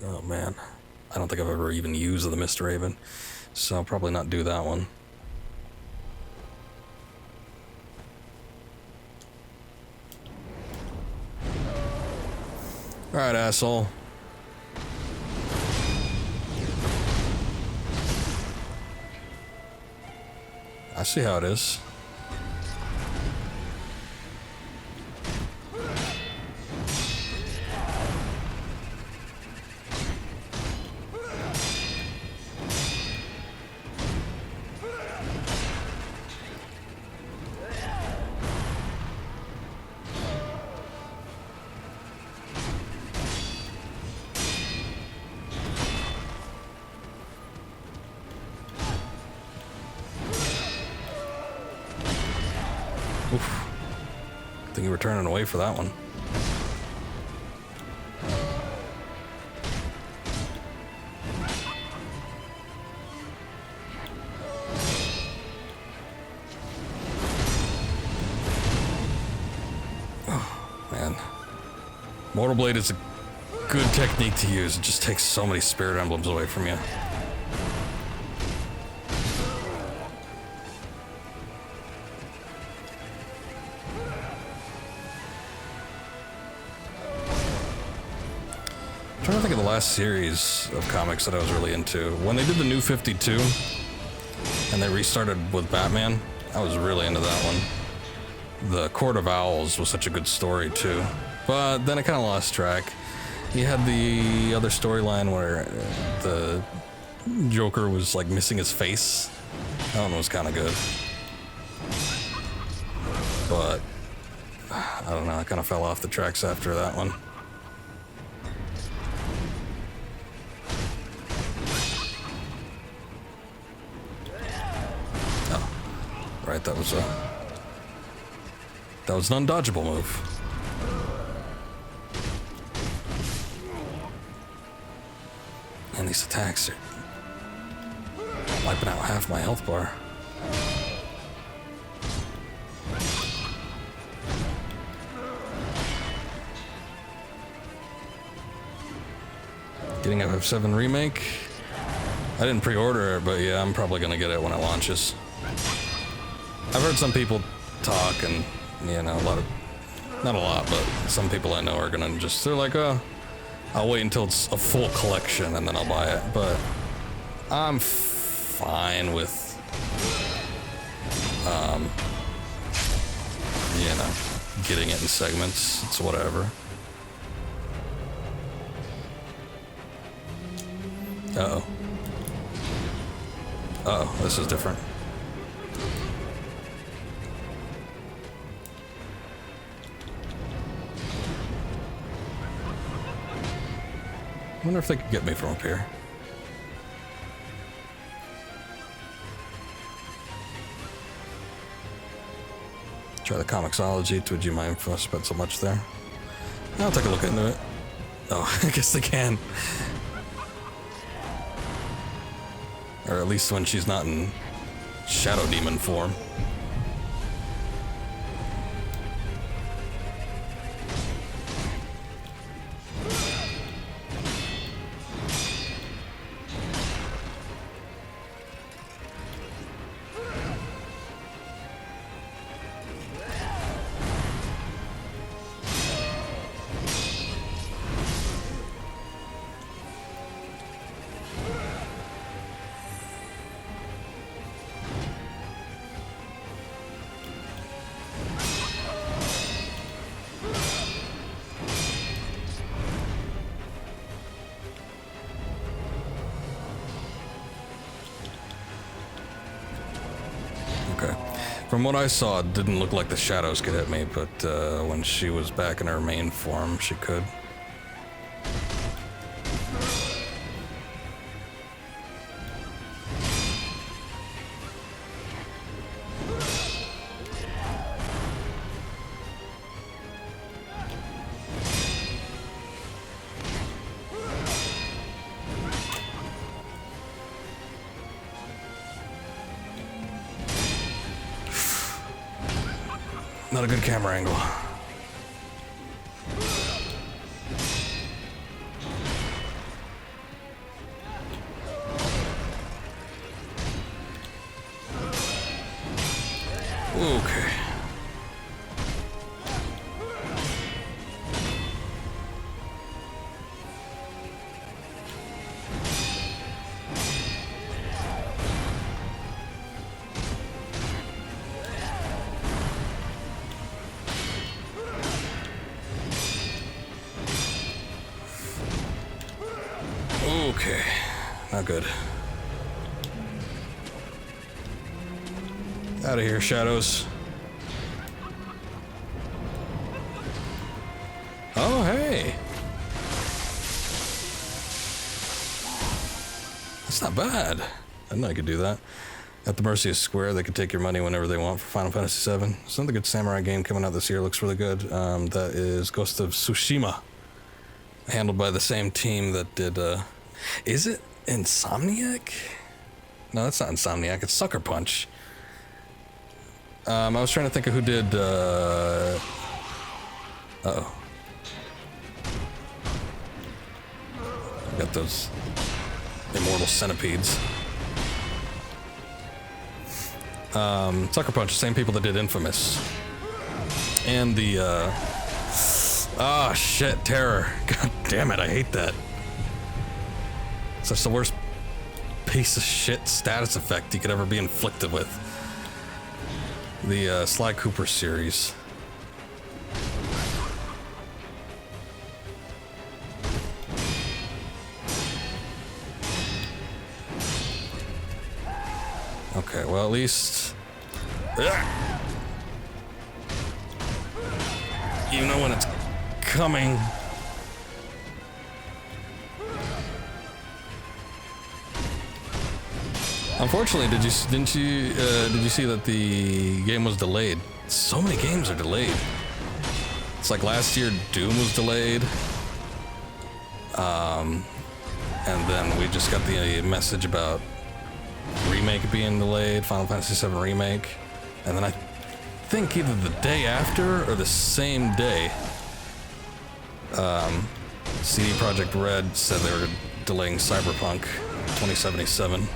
Oh man. I don't think I've ever even used the Mist Raven, so I'll probably not do that one. Alright, asshole. I see how it is. Oof. I think you were turning away for that one. Oh, man. Mortal Blade is a good technique to use. It just takes so many spirit emblems away from you. I'm trying to think of the last series of comics that I was really into. When they did the New 52 and they restarted with Batman, I was really into that one. The Court of Owls was such a good story too, but then it kind of lost track. You had the other storyline where the Joker was like missing his face. That one was kind of good, but I don't know, I kind of fell off the tracks after that one. Right, that was an undodgeable move. And these attacks are wiping out half my health bar. Getting a FF7 remake. I didn't pre-order it, but yeah, I'm probably gonna get it when it launches. I've heard some people talk, and you know, not a lot, but some people I know are gonna they're like, oh, I'll wait until it's a full collection and then I'll buy it. But I'm fine with, you know, getting it in segments. It's whatever. Uh-oh. Uh-oh, this is different. I wonder if they could get me from up here. Try the Comixology. Would you mind if I spent so much there? I'll take a look into it. Oh, I guess they can. Or at least when she's not in Shadow Demon form. From what I saw, it didn't look like the shadows could hit me, but when she was back in her main form, she could. Not a good camera angle. Okay. Okay, not good. Out of here, shadows. Oh, hey. That's not bad. I didn't know I could do that. At the mercy of Square, they could take your money whenever they want for Final Fantasy VII. It's another good samurai game coming out this year. Looks really good. That is Ghost of Tsushima. Handled by the same team that did, is it Insomniac? No, that's not Insomniac. It's Sucker Punch. I was trying to think of who did, uh-oh. Got those immortal centipedes. Sucker Punch, the same people that did Infamous. And the, ah, shit, Terror. God damn it, I hate that. Such the worst piece of shit status effect you could ever be inflicted with. The Sly Cooper series. Okay, well at least... You know when it's coming. Unfortunately, did you see that the game was delayed? So many games are delayed. It's like last year Doom was delayed. And then we just got the message about remake being delayed, Final Fantasy VII remake, and then I think either the day after or the same day, CD Projekt Red said they were delaying Cyberpunk 2077.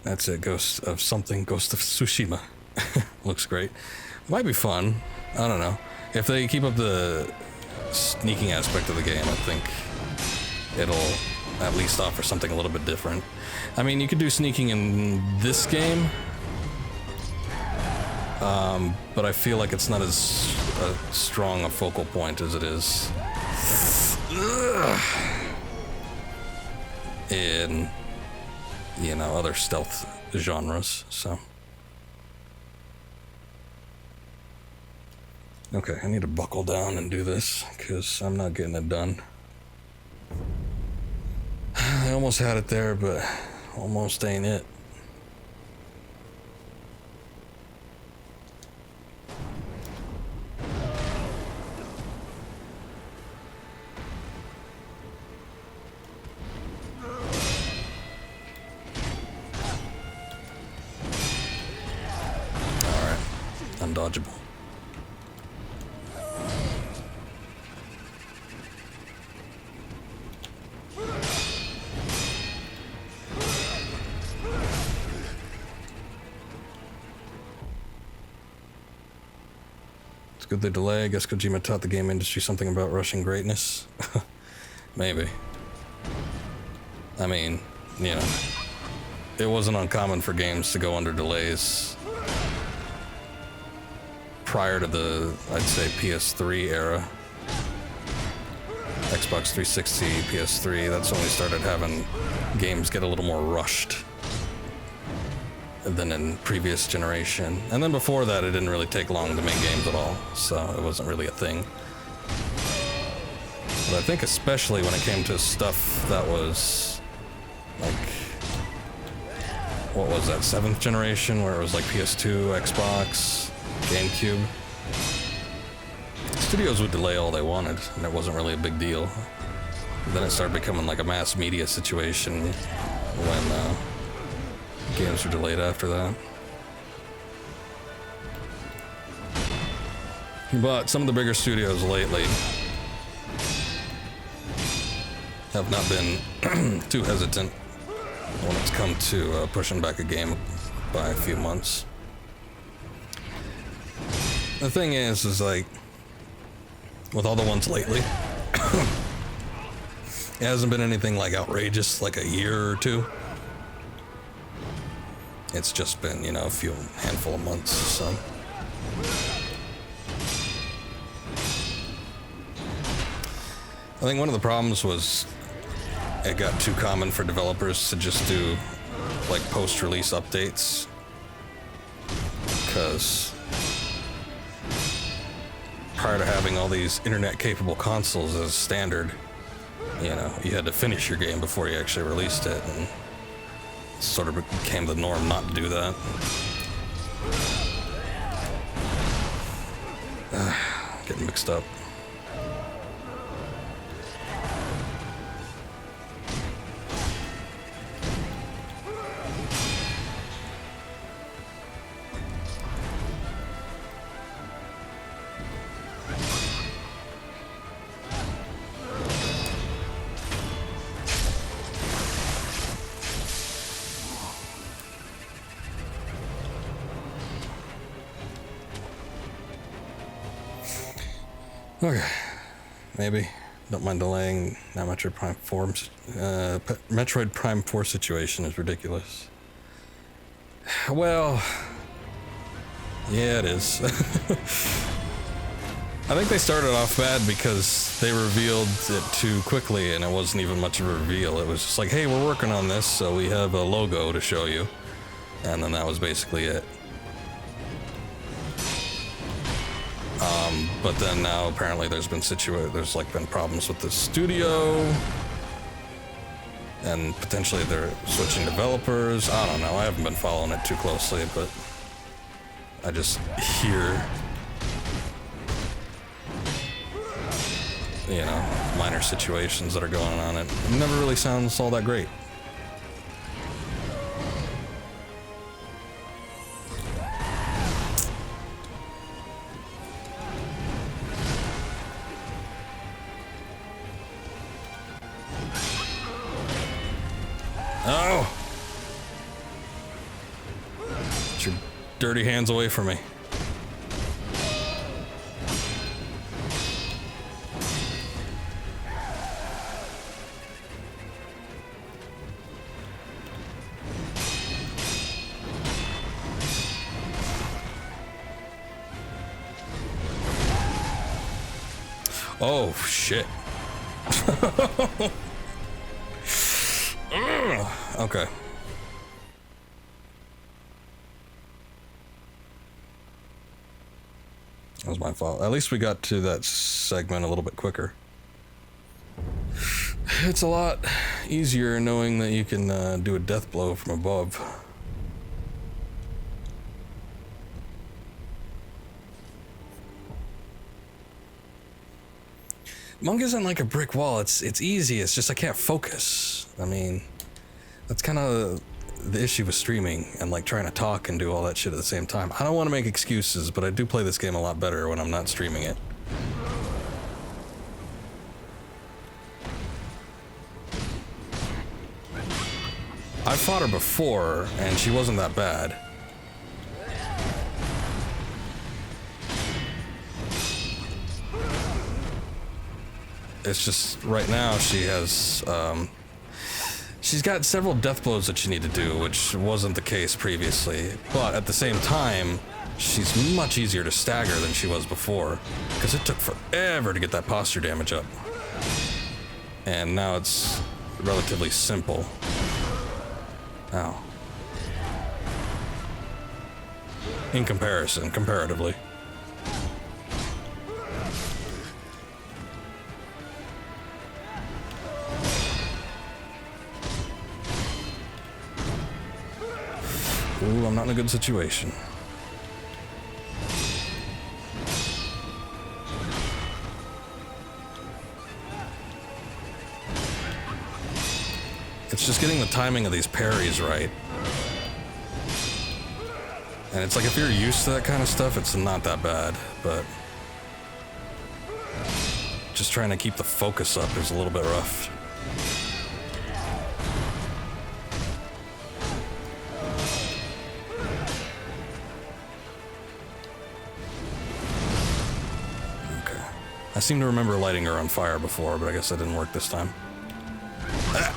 That's it, Ghost of Tsushima. Looks great. Might be fun. I don't know. If they keep up the sneaking aspect of the game, I think it'll at least offer something a little bit different. I mean, you could do sneaking in this game, but I feel like it's not as strong a focal point as it is in, you know, other stealth genres, so. Okay, I need to buckle down and do this, because I'm not getting it done. I almost had it there, but almost ain't it. Undodgeable. It's good they delay. I guess Kojima taught the game industry something about rushing greatness. Maybe. I mean, you know, it wasn't uncommon for games to go under delays prior to the, I'd say, PS3 era. Xbox 360, PS3, that's when we started having games get a little more rushed than in previous generation. And then before that, it didn't really take long to make games at all, so it wasn't really a thing. But I think especially when it came to stuff that was, like, what was that, 7th generation, where it was like PS2, Xbox, GameCube. Studios would delay all they wanted, and it wasn't really a big deal. Then it started becoming like a mass media situation when games were delayed after that. But some of the bigger studios lately have not been too hesitant when it's come to pushing back a game by a few months. The thing is like, with all the ones lately, it hasn't been anything like outrageous, like a year or two. It's just been, you know, a handful of months, so. I think one of the problems was it got too common for developers to just do, like, post-release updates. Because prior to having all these internet-capable consoles as standard, you know, you had to finish your game before you actually released it, and it sort of became the norm not to do that. Getting mixed up. Okay, maybe. Don't mind delaying. Now Metroid Prime 4, Metroid Prime 4 situation is ridiculous. Well, yeah, it is. I think they started off bad because they revealed it too quickly, and it wasn't even much of a reveal. It was just like, hey, we're working on this, so we have a logo to show you. And then that was basically it. But then now apparently there's been problems with the studio, and potentially they're switching developers. I don't know. I haven't been following it too closely, but I just hear, you know, minor situations that are going on. It never really sounds all that great. Oh! Get your dirty hands away from me. Oh, shit. Okay. That was my fault. At least we got to that segment a little bit quicker. It's a lot easier knowing that you can do a death blow from above. Monk isn't like a brick wall. It's easy. It's just I can't focus. I mean, that's kind of the issue with streaming and like trying to talk and do all that shit at the same time. I don't want to make excuses, but I do play this game a lot better when I'm not streaming it. I fought her before, and she wasn't that bad. It's just right now she has she's got several death blows that you need to do, which wasn't the case previously, but at the same time she's much easier to stagger than she was before, because it took forever to get that posture damage up, and now it's relatively simple. Ow. In comparison, comparatively. Ooh, I'm not in a good situation. It's just getting the timing of these parries right. And it's like if you're used to that kind of stuff, it's not that bad, but just trying to keep the focus up is a little bit rough. I seem to remember lighting her on fire before, but I guess that didn't work this time. Ah.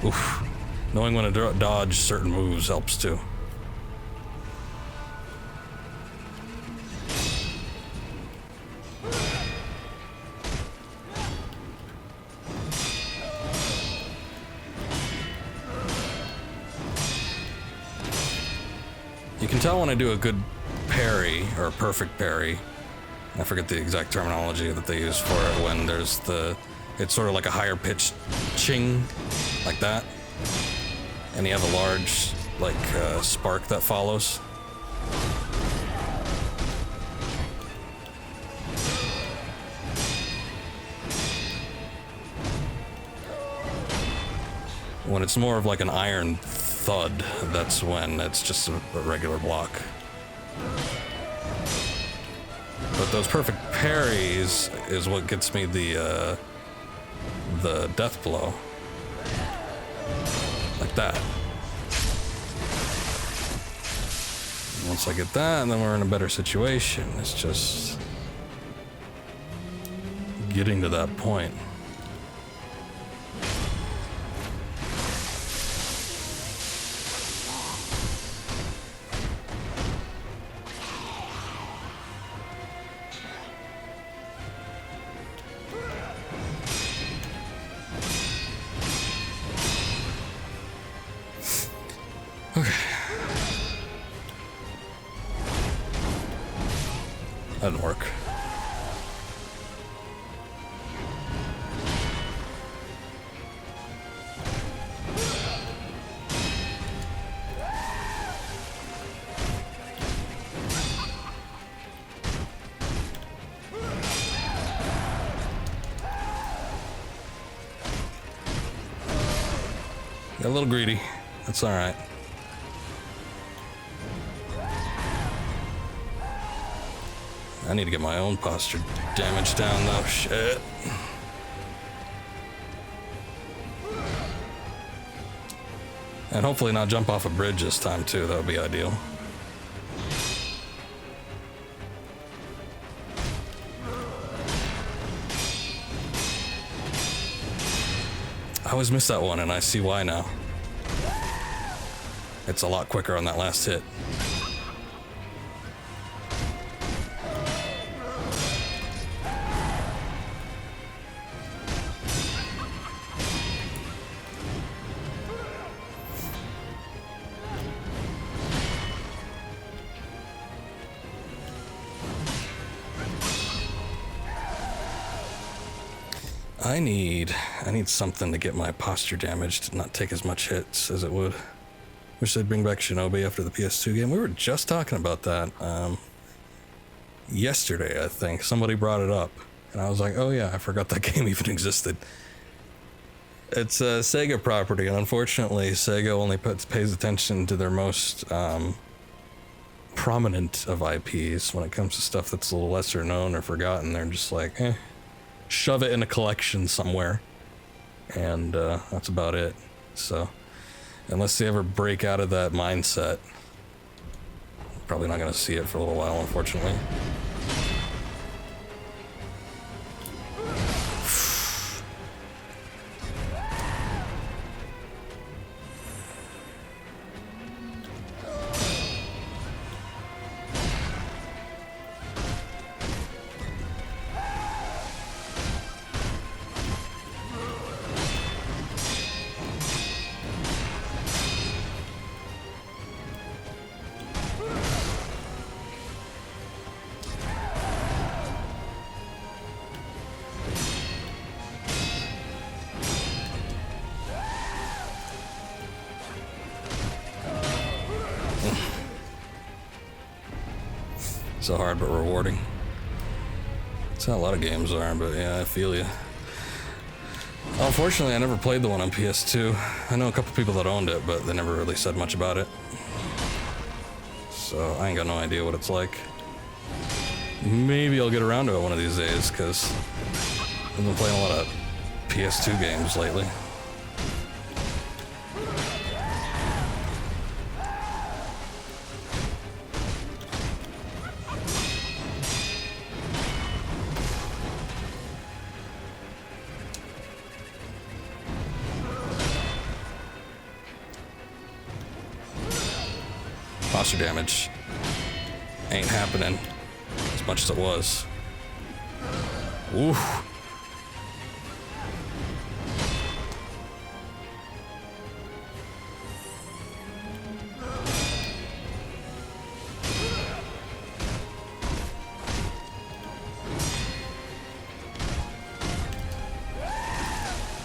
Oof. Knowing when to dodge certain moves helps too. You can tell when I do a good parry, or a perfect parry. I forget the exact terminology that they use for it, when there's it's sort of like a higher pitched ching, like that. And you have a large, like, spark that follows. When it's more of like an iron thud, that's when it's just a regular block. But those perfect parries is what gets me the death blow. Like that. Once I get that, then we're in a better situation. It's just getting to that point. Okay. That didn't work. Got a little greedy. That's all right. I need to get my own posture damage down though. Shit. And hopefully not jump off a bridge this time too. That would be ideal. I always miss that one and I see why now. It's a lot quicker on that last hit. I need something to get my posture damage to not take as much hits as it would. Wish they'd bring back Shinobi after the PS2 game. We were just talking about that yesterday, I think. Somebody brought it up. And I was like, oh yeah, I forgot that game even existed. It's a Sega property, and unfortunately, Sega only pays attention to their most prominent of IPs. When it comes to stuff that's a little lesser known or forgotten, they're just like, shove it in a collection somewhere. And that's about it. So, unless they ever break out of that mindset, probably not going to see it for a little while, unfortunately. So hard but rewarding. That's how a lot of games are, but yeah, I feel you. Unfortunately, I never played the one on PS2. I know a couple people that owned it, but they never really said much about it. So I ain't got no idea what it's like. Maybe I'll get around to it one of these days, because I've been playing a lot of PS2 games lately. Posture damage ain't happening as much as it was. Ooh.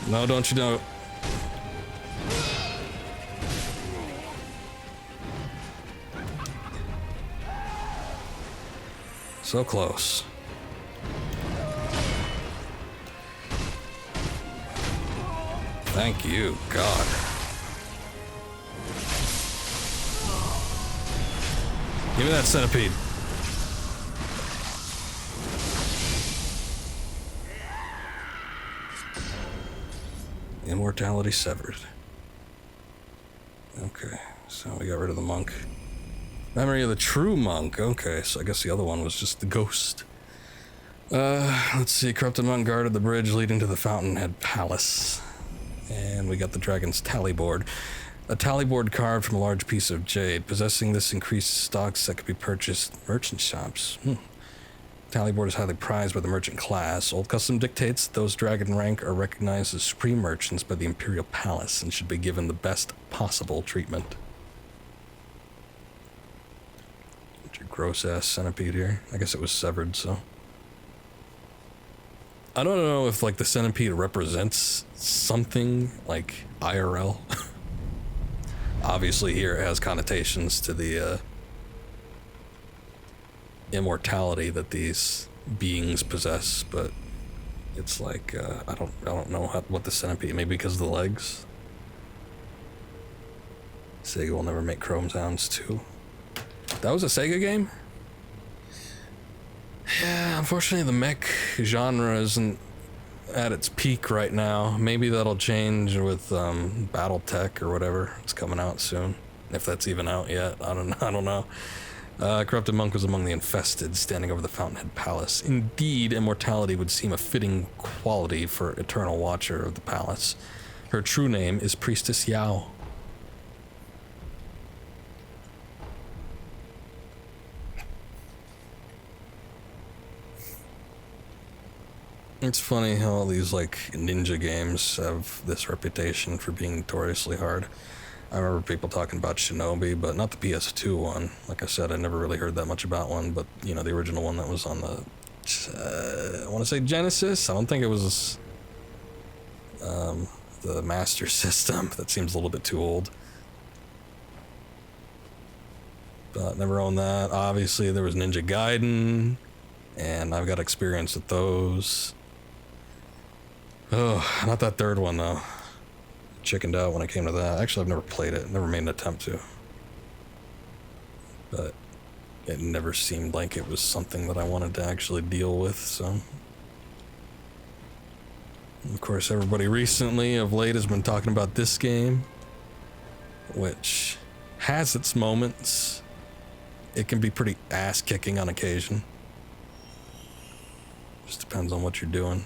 No, don't you know? So close. Thank you, God. Give me that centipede. Immortality severed. Okay, so we got rid of the monk. Memory of the true monk. Okay, so I guess the other one was just the ghost. Let's see. Corrupted monk guarded the bridge leading to the Fountainhead Palace. And we got the dragon's tally board. A tally board carved from a large piece of jade. Possessing this increased stocks that could be purchased at merchant shops. Tally board is highly prized by the merchant class. Old custom dictates those dragon rank are recognized as supreme merchants by the Imperial Palace and should be given the best possible treatment. What's your gross-ass centipede here? I guess it was severed, so... I don't know if, like, the centipede represents something, like, IRL. Obviously, here it has connotations to the, immortality that these beings possess, but it's like, I don't know what the centipede, maybe because of the legs? Sega will never make Chrome sounds, too. That was a Sega game? Yeah, unfortunately the mech genre isn't at its peak right now. Maybe that'll change with BattleTech or whatever. It's coming out soon. If that's even out yet, I don't know. Corrupted monk was among the infested, standing over the Fountainhead Palace. Indeed, immortality would seem a fitting quality for Eternal Watcher of the Palace. Her true name is Priestess Yao. It's funny how all these, like, ninja games have this reputation for being notoriously hard. I remember people talking about Shinobi, but not the PS2 one. Like I said, I never really heard that much about one, but, you know, the original one that was on the, I want to say Genesis? I don't think it was, the Master System. That seems a little bit too old. But never owned that. Obviously, there was Ninja Gaiden, and I've got experience with those. Oh, not that third one, though. Chickened out when it came to that. Actually, I've never played it. Never made an attempt to. But it never seemed like it was something that I wanted to actually deal with, so... Of course, everybody recently, of late, has been talking about this game, which has its moments. It can be pretty ass-kicking on occasion. Just depends on what you're doing.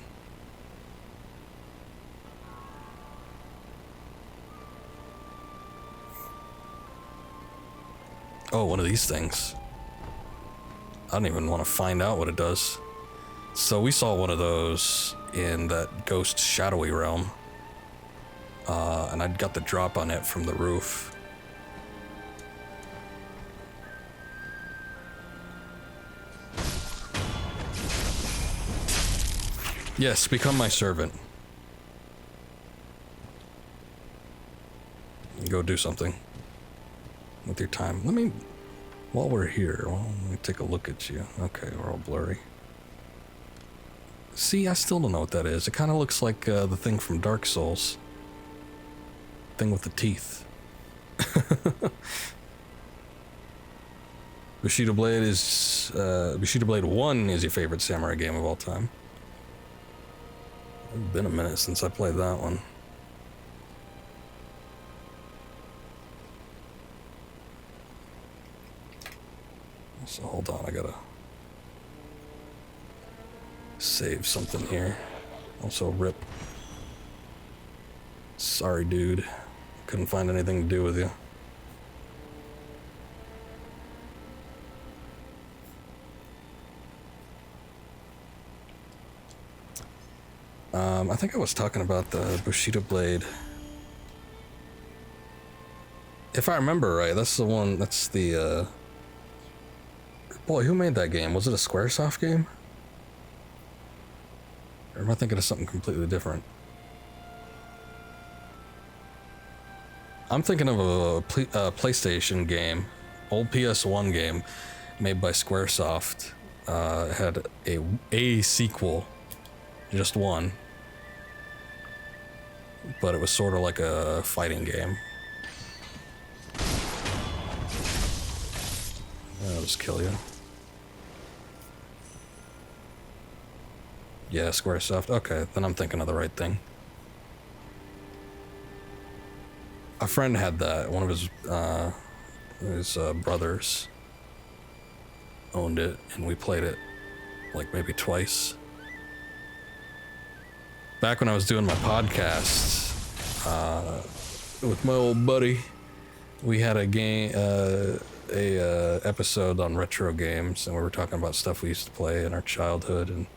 Oh, one of these things. I don't even want to find out what it does. So we saw one of those in that ghost shadowy realm. And I got the drop on it from the roof. Yes, become my servant. Go do something with your time. While we're here, let me take a look at you. Okay, we're all blurry. See, I still don't know what that is. It kind of looks like the thing from Dark Souls. Thing with the teeth. Bushido Blade is... Bushido Blade 1 is your favorite samurai game of all time. It's been a minute since I played that one. So hold on, I gotta save something here. Also rip. Sorry, dude. Couldn't find anything to do with you. I think I was talking about the Bushido Blade. If I remember right, that's the one, that's the, boy, who made that game? Was it a Squaresoft game? Or am I thinking of something completely different? I'm thinking of a PlayStation game, old PS1 game, made by Squaresoft. It had a sequel, just one. But it was sort of like a fighting game. I'll just kill you. Yeah, Squaresoft. Okay, then I'm thinking of the right thing. A friend had that. One of his brothers owned it, and we played it like maybe twice. Back when I was doing my podcast with my old buddy, we had a game, episode on retro games, and we were talking about stuff we used to play in our childhood, and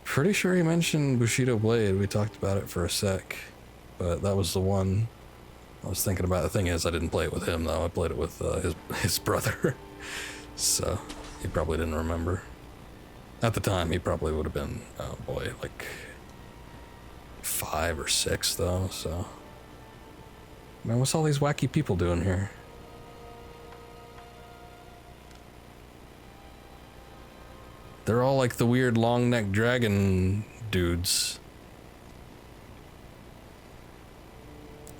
pretty sure he mentioned Bushido Blade. We talked about it for a sec, but that was the one I was thinking about. The thing is, I didn't play it with him though. I played it with his brother, so he probably didn't remember. At the time, he probably would have been, oh boy, like 5 or 6 though. So, man, what's all these wacky people doing here? They're all like the weird long-necked dragon dudes.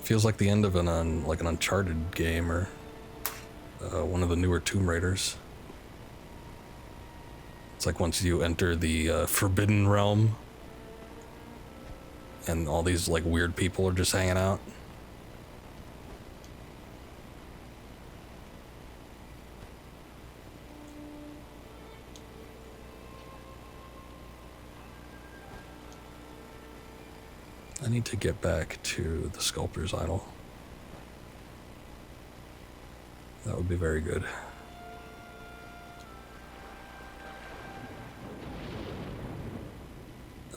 Feels like the end of an Uncharted game or one of the newer Tomb Raiders. It's like once you enter the Forbidden Realm, and all these like weird people are just hanging out. I need to get back to the sculptor's idol. That would be very good.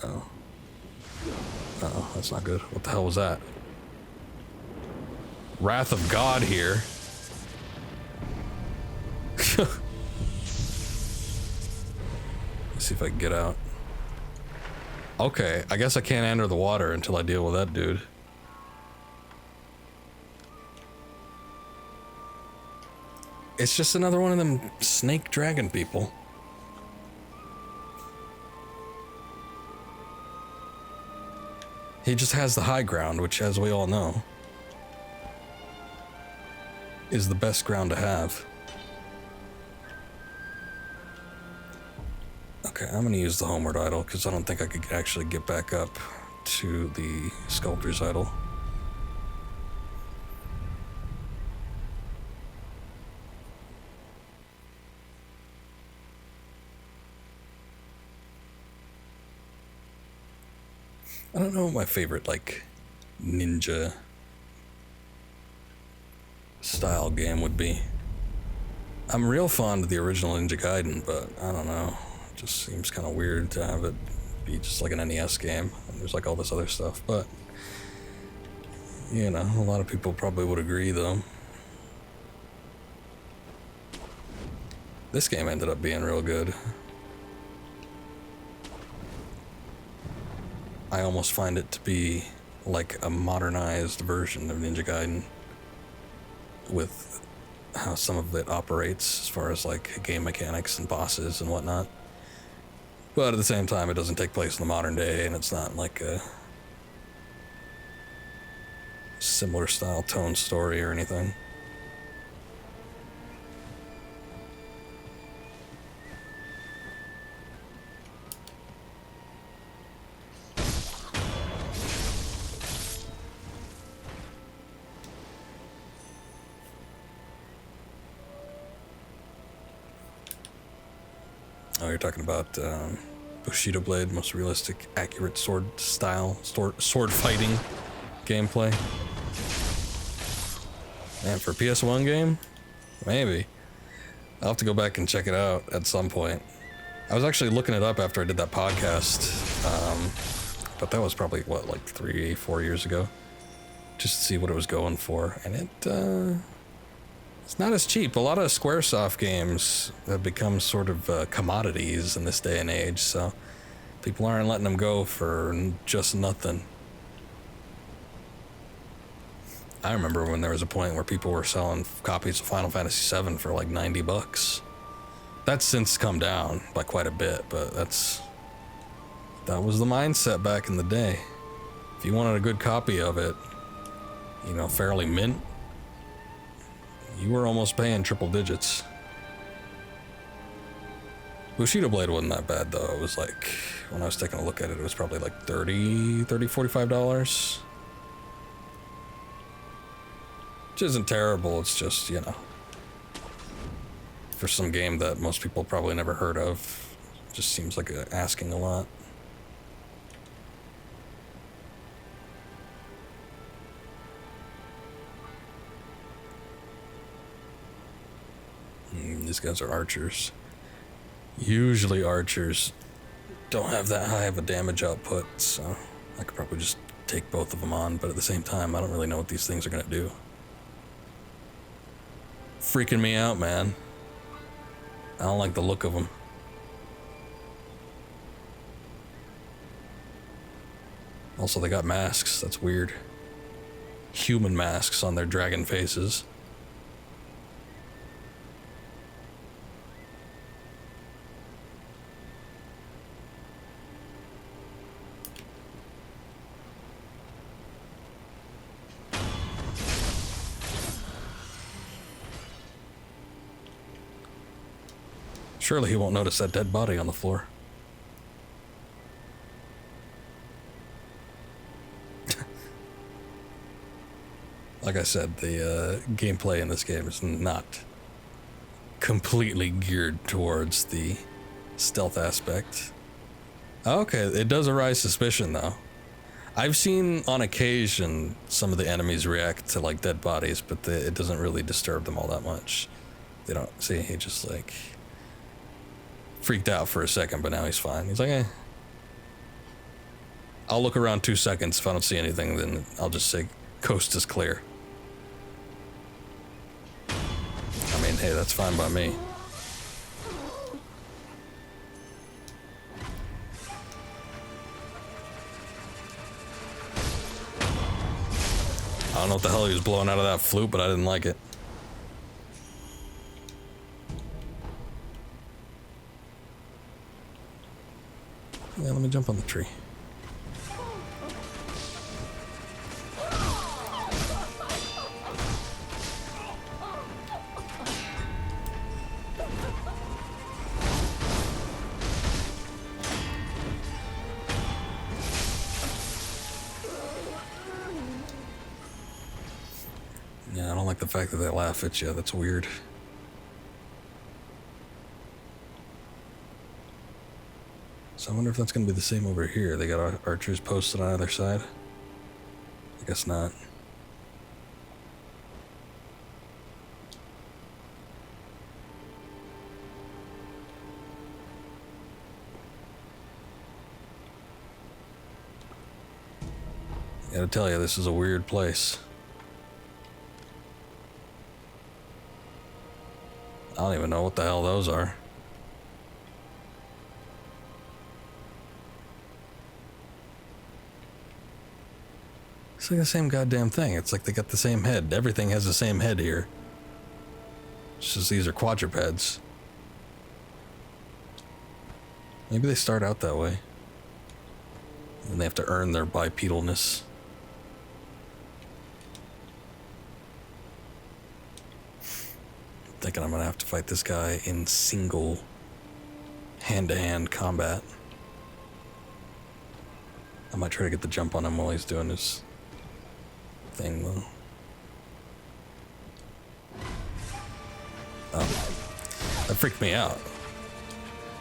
Oh. Uh-oh, that's not good. What the hell was that? Wrath of God here. Let's see if I can get out. Okay, I guess I can't enter the water until I deal with that dude. It's just another one of them snake dragon people. He just has the high ground, which, as we all know, is the best ground to have. Okay, I'm gonna use the homeward idol because I don't think I could actually get back up to the sculptor's idol. I don't know what my favorite, like, ninja style game would be. I'm real fond of the original Ninja Gaiden, but I don't know. It just seems kind of weird to have it be just like an NES game. And there's like all this other stuff, but, you know, a lot of people probably would agree, though. This game ended up being real good. I almost find it to be like a modernized version of Ninja Gaiden with how some of it operates as far as like game mechanics and bosses and whatnot. But at the same time, it doesn't take place in the modern day, and it's not like a similar style tone story or anything. Oh, you're talking about Bushido Blade, most realistic, accurate sword style, sword fighting gameplay. Man, for a PS1 game? Maybe. I'll have to go back and check it out at some point. I was actually looking it up after I did that podcast, but that was probably, what, like 3-4 years ago? Just to see what it was going for, and it's not as cheap. A lot of Squaresoft games have become sort of commodities in this day and age, so people aren't letting them go for just nothing. I remember when there was a point where people were selling copies of Final Fantasy VII for like $90. That's since come down by quite a bit, but that was the mindset back in the day. If you wanted a good copy of it, you know, fairly mint, you were almost paying triple digits. Bushido Blade wasn't that bad though. It was like, when I was taking a look at it, it was probably like $45. Which isn't terrible, it's just, you know, for some game that most people probably never heard of, Just seems like asking a lot. These guys are archers. Usually archers don't have that high of a damage output, so I could probably just take both of them on, but at the same time, I don't really know what these things are gonna do. Freaking me out, man. I don't like the look of them. Also, they got masks. That's weird. Human masks on their dragon faces. Surely he won't notice that dead body on the floor. Like I said, the gameplay in this game is not completely geared towards the stealth aspect. Okay, it does arise suspicion though. I've seen on occasion some of the enemies react to like dead bodies, but it doesn't really disturb them all that much. They don't see, he just like freaked out for a second, but now he's fine. He's like, eh. I'll look around 2 seconds. If I don't see anything, then I'll just say coast is clear. I mean, hey, that's fine by me. I don't know what the hell he was blowing out of that flute, but I didn't like it. Yeah, let me jump on the tree. Yeah, I don't like the fact that they laugh at you. That's weird. So I wonder if that's going to be the same over here. They got archers posted on either side. I guess not. I gotta tell you, this is a weird place. I don't even know what the hell those are. It's like the same goddamn thing. It's like they got the same head. Everything has the same head here. It's just these are quadrupeds. Maybe they start out that way. And they have to earn their bipedalness. Thinking I'm gonna have to fight this guy in single hand-to-hand combat. I might try to get the jump on him while he's doing his thing though. Oh, that freaked me out.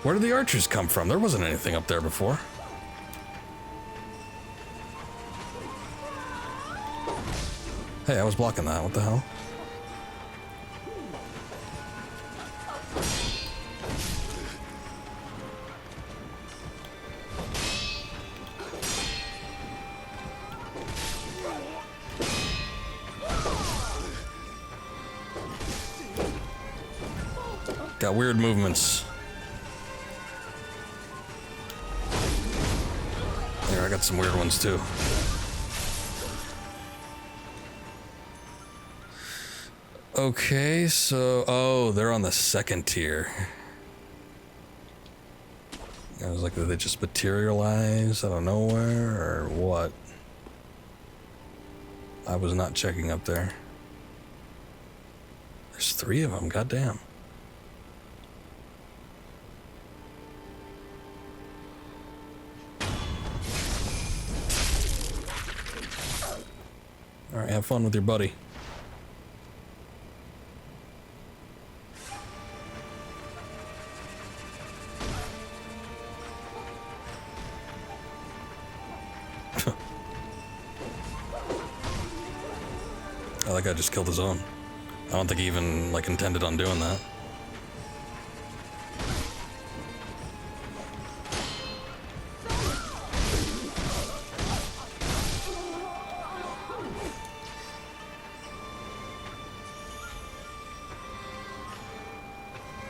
Where did the archers come from? There wasn't anything up there before. Hey, I was blocking that. What the hell? Got weird movements. There, I got some weird ones too. Okay, so... Oh, they're on the second tier. I was like, did they just materialize out of nowhere, or what? I was not checking up there. There's 3 of them, goddamn. Alright, have fun with your buddy. Oh, that guy just killed his own. I don't think he even, like, intended on doing that.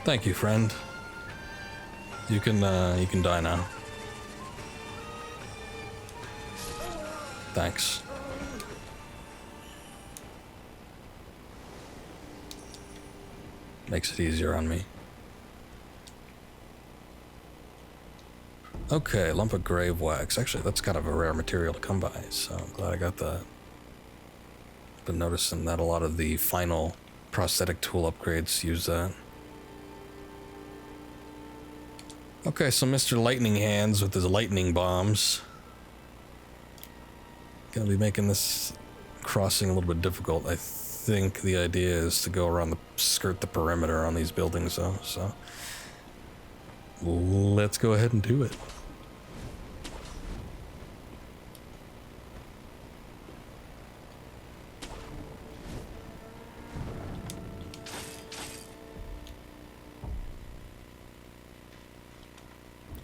Thank you, friend. You can die now. Thanks. Makes it easier on me. Okay, lump of grave wax. Actually, that's kind of a rare material to come by, so I'm glad I got that. Been noticing that a lot of the final prosthetic tool upgrades use that. Okay, so Mr. Lightning Hands with his lightning bombs. Gonna be making this crossing a little bit difficult. I think the idea is to go around skirt the perimeter on these buildings though, so let's go ahead and do it.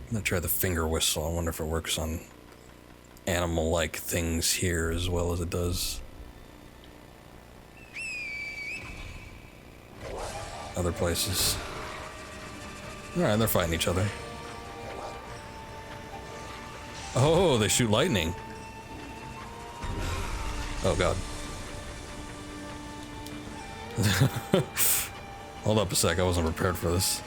I'm gonna try the finger whistle. I wonder if it works on animal-like things here as well as it does other places. Alright, they're fighting each other. Oh, they shoot lightning. Oh god. Hold up a sec, I wasn't prepared for this.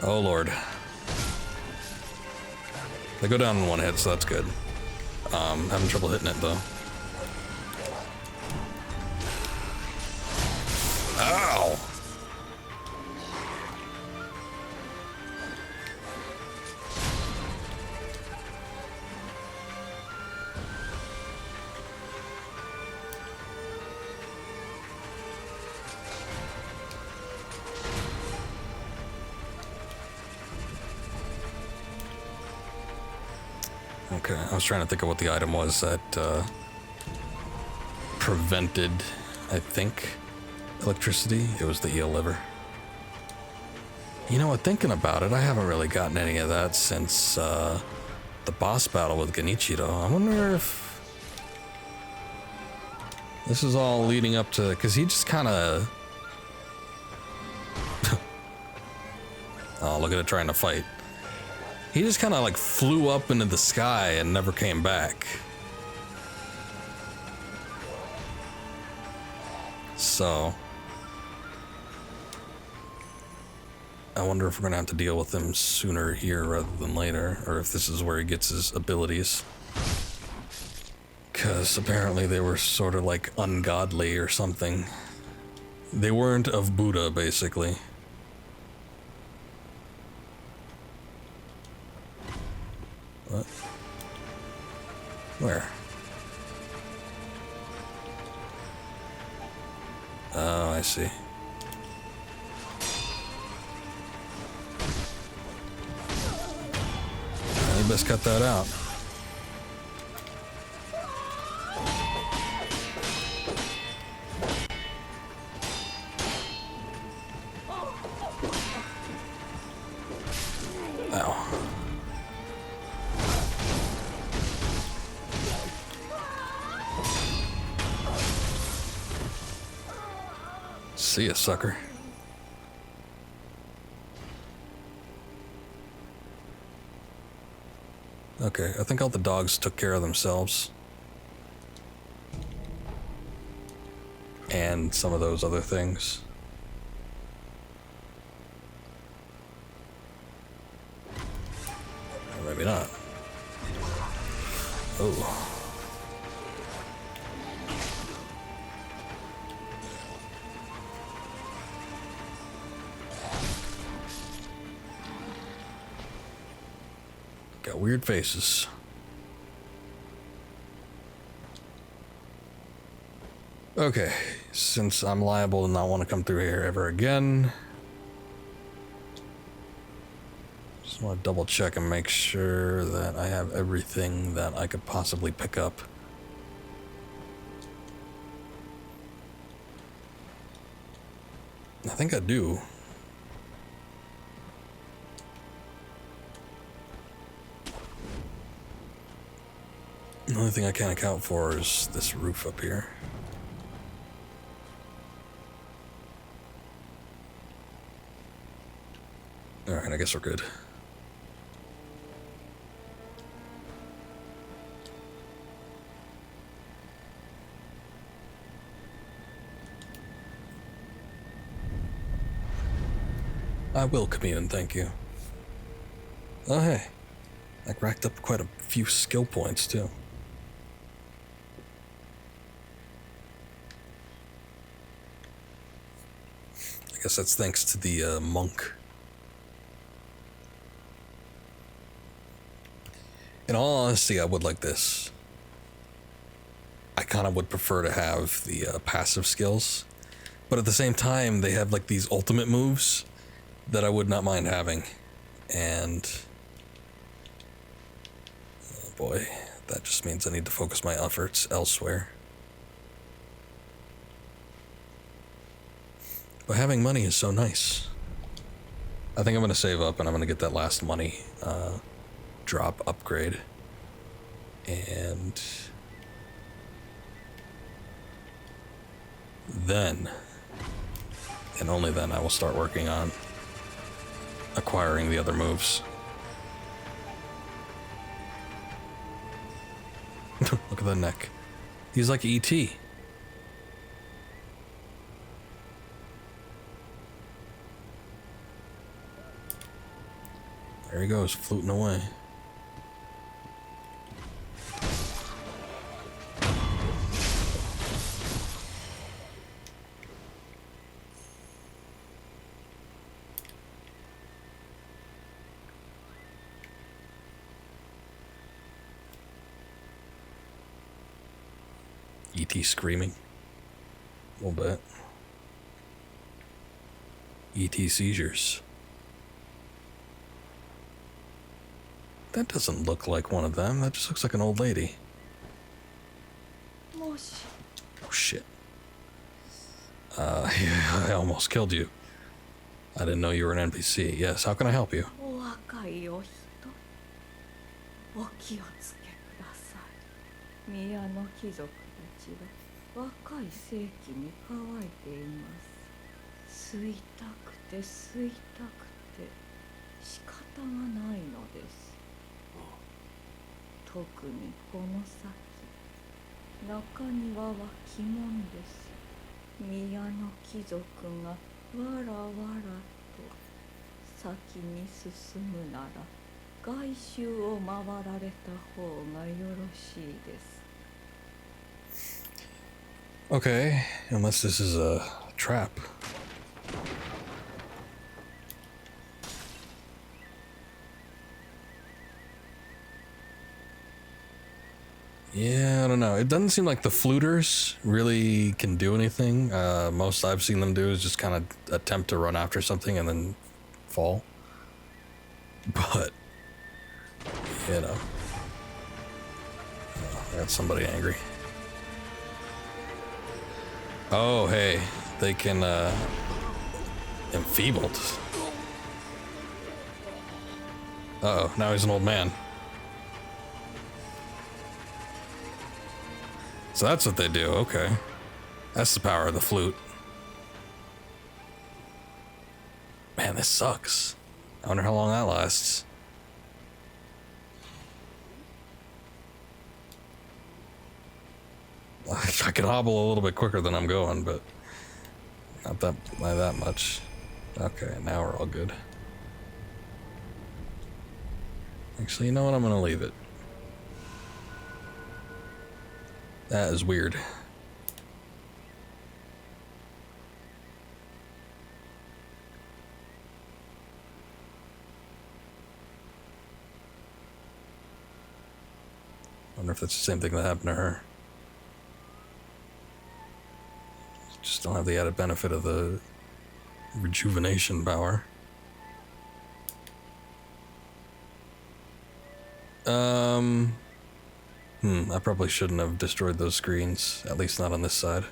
Oh lord. They go down in one hit, so that's good. Having trouble hitting it though. Ow! Okay, I was trying to think of what the item was that prevented, I think, electricity. It was the eel liver. You know what, thinking about it, I haven't really gotten any of that since the boss battle with Genichiro. I wonder if this is all leading up to, because he just kind of... Oh, look at it trying to fight. He just kind of like flew up into the sky and never came back. So I wonder if we're gonna have to deal with him sooner here rather than later, or if this is where he gets his abilities. Because apparently they were sort of like ungodly or something. They weren't of Buddha, basically. What? Where? Oh, I see. Well, you best cut that out. Ow. See ya, sucker. Okay, I think all the dogs took care of themselves. And some of those other things. Or maybe not. Oh. Got weird faces. Okay, since I'm liable to not want to come through here ever again, just want to double check and make sure that I have everything that I could possibly pick up. I think I do. The only thing I can't account for is this roof up here. Alright, I guess we're good. I will commune, thank you. Oh hey, I racked up quite a few skill points too. I guess that's thanks to the monk. In all honesty, I would like this. I kind of would prefer to have the passive skills, but at the same time, they have like these ultimate moves that I would not mind having. And oh boy, that just means I need to focus my efforts elsewhere. But having money is so nice. I think I'm gonna save up and I'm gonna get that last money drop upgrade. And then, and only then, I will start working on acquiring the other moves. Look at the neck. He's like E.T. There he goes, fluting away. E.T. screaming. A little bit. E.T. seizures. That doesn't look like one of them. That just looks like an old lady. Oh shit. Yeah, I almost killed you. I didn't know you were an NPC. Yes, how can I help you? お若いお人、お気をつけください。宮の貴族たちは若い世紀に乾いています。吸いたくて吸いたくて仕方がないのです。特にこの先、中庭は鬼門です。宮の貴族がわらわらと先に進むなら外周を回られた方がよろしいです。 Okay, unless this is a trap. Yeah, I don't know. It doesn't seem like the fluters really can do anything. Most I've seen them do is just kind of attempt to run after something and then fall. But, you know. Oh, I got somebody angry. Oh, hey. They can, enfeebled. Uh-oh, now he's an old man. So that's what they do, okay. That's the power of the flute. Man, this sucks. I wonder how long that lasts. I could hobble a little bit quicker than I'm going, but not that much. Okay, now we're all good. Actually, you know what? I'm gonna leave it. That is weird. Wonder if that's the same thing that happened to her. Just don't have the added benefit of the rejuvenation power. I probably shouldn't have destroyed those screens, at least not on this side.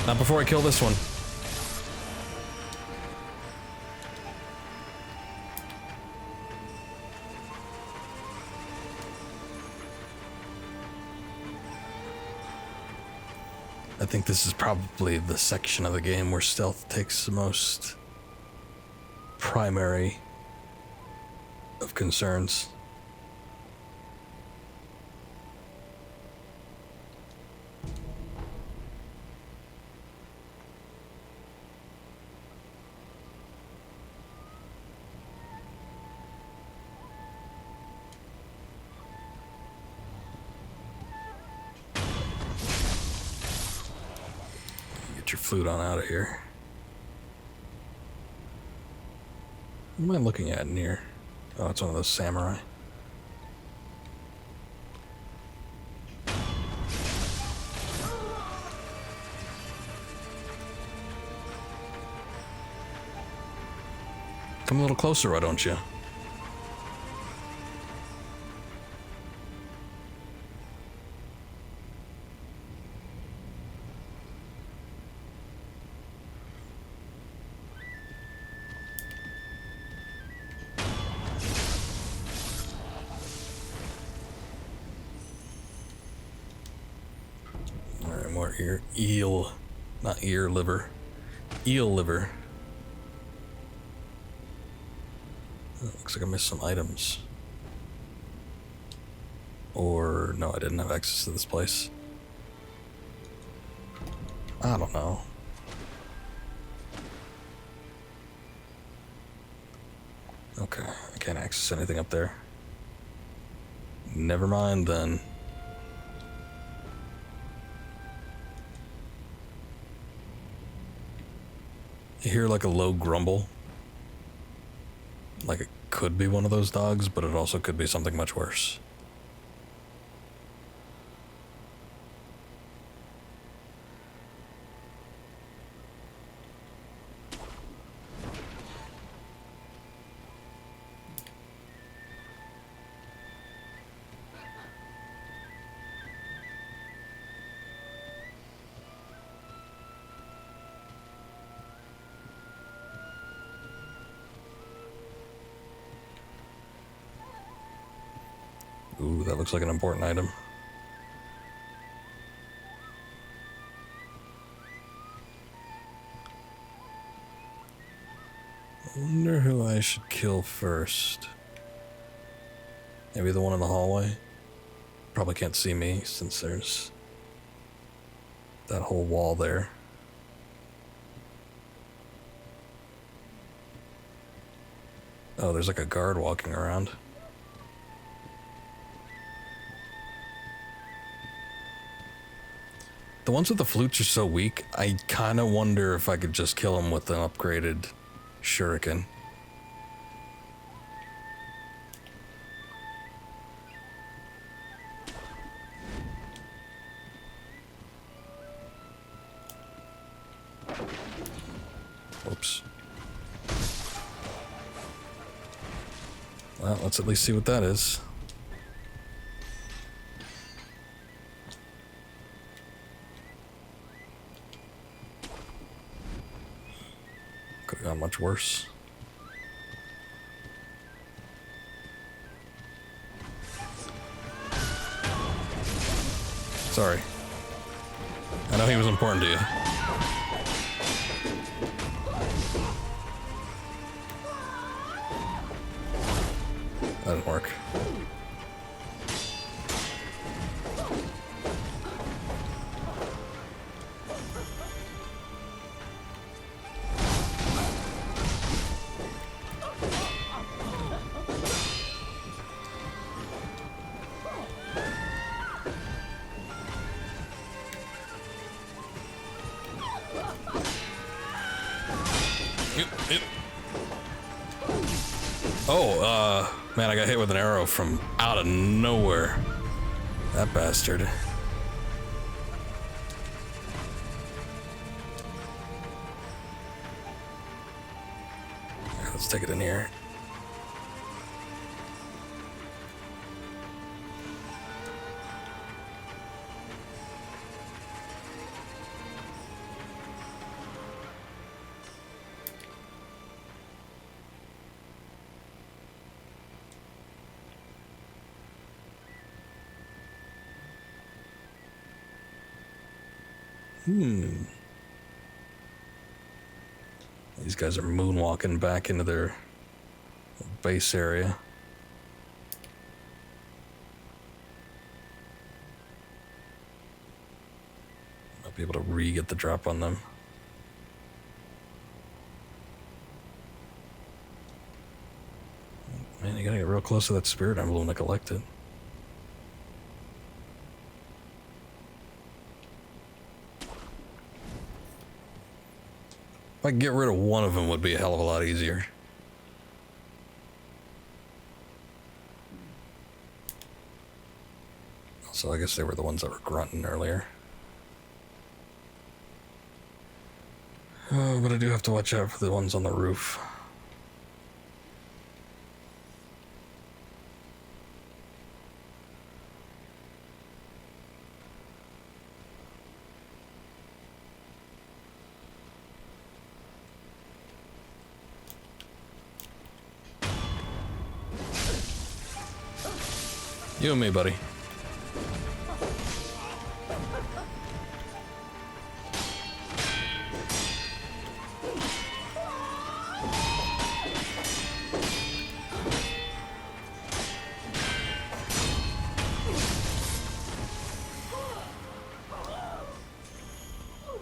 Not before I kill this one. I think this is probably the section of the game where stealth takes the most primary of concerns. Get your flute on out of here. What am I looking at in here? Oh, it's one of those samurai. Come a little closer, why don't you? Alright, more eel, not ear liver. Eel liver. Oh, looks like I missed some items. Or, no, I didn't have access to this place. I don't know. Okay, I can't access anything up there. Never mind then. You hear like a low grumble. Like it could be one of those dogs, but it also could be something much worse. Ooh, that looks like an important item. I wonder who I should kill first. Maybe the one in the hallway? Probably can't see me since there's that whole wall there. Oh, there's like a guard walking around. The ones with the flutes are so weak, I kind of wonder if I could just kill them with an upgraded shuriken. Whoops. Well, let's at least see what that is. Could have gone much worse. Sorry. I know he was important to you. That didn't work. Oh, man, I got hit with an arrow from out of nowhere. That bastard. Let's take it in here. These guys are moonwalking back into their base area. Might be able to re-get the drop on them. Man, you gotta get real close to that spirit emblem to collect it. If I could get rid of one of them, would be a hell of a lot easier. So I guess they were the ones that were grunting earlier. Oh, but I do have to watch out for the ones on the roof. You and me, buddy.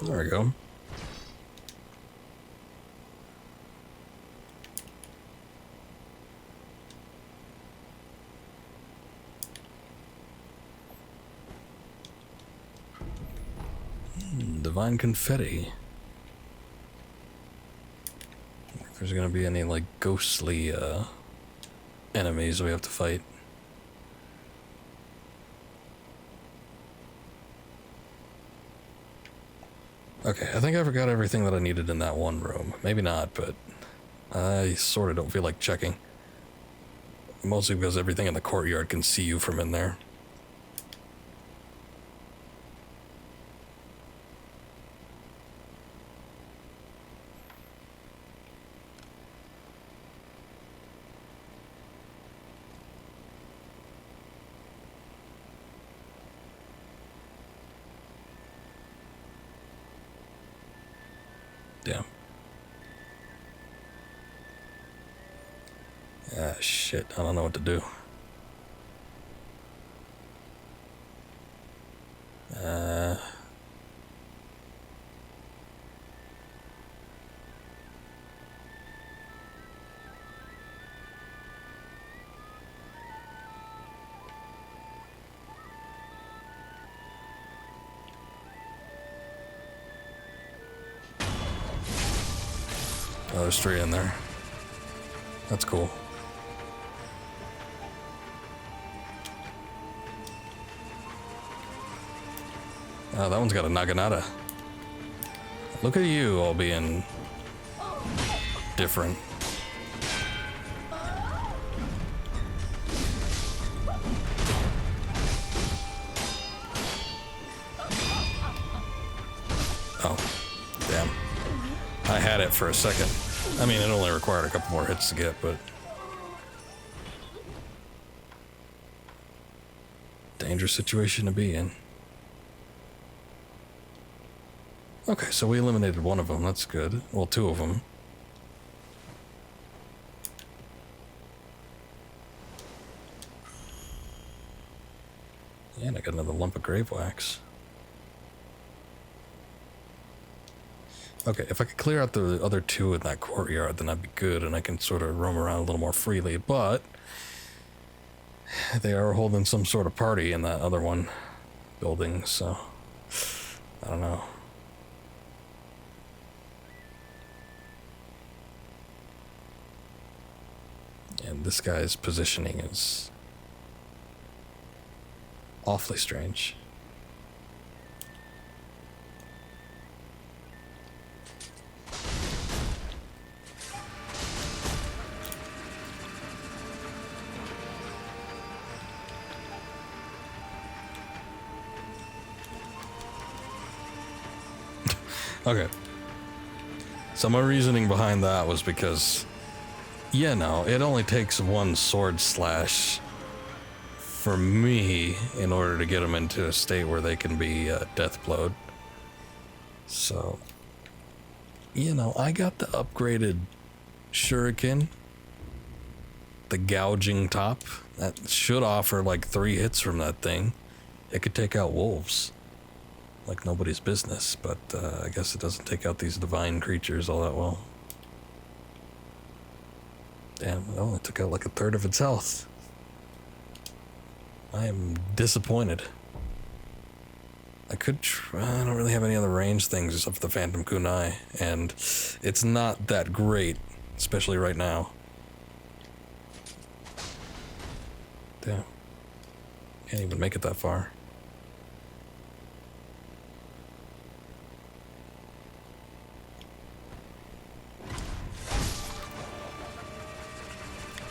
There we go. Divine confetti. If there's gonna be any like ghostly enemies we have to fight. Okay, I think I forgot everything that I needed in that one room. Maybe not, but I sort of don't feel like checking. Mostly because everything in the courtyard can see you from in there. Damn. Ah, shit. I don't know what to do. Oh, there's 3 in there. That's cool. Oh, that one's got a Naginata. Look at you all being different. Oh, damn. I had it for a second. I mean, it only required a couple more hits to get, but... dangerous situation to be in. Okay, so we eliminated one of them. That's good. Well, 2 of them. And I got another lump of grave wax. Okay, if I could clear out the other 2 in that courtyard, then I'd be good, and I can sort of roam around a little more freely, but... they are holding some sort of party in that other one building, so... I don't know. this guy's positioning is awfully strange. Okay. So my reasoning behind that was because, yeah, no, it only takes one sword slash for me in order to get them into a state where they can be death blowed. So, you know, I got the upgraded shuriken, the gouging top. That should offer like 3 hits from that thing. It could take out wolves like nobody's business, but I guess it doesn't take out these divine creatures all that well. Damn, it only took out like 1/3 of its health. I am disappointed. I could try, I don't really have any other range things except for the Phantom Kunai, and it's not that great, especially right now. Damn. Can't even make it that far.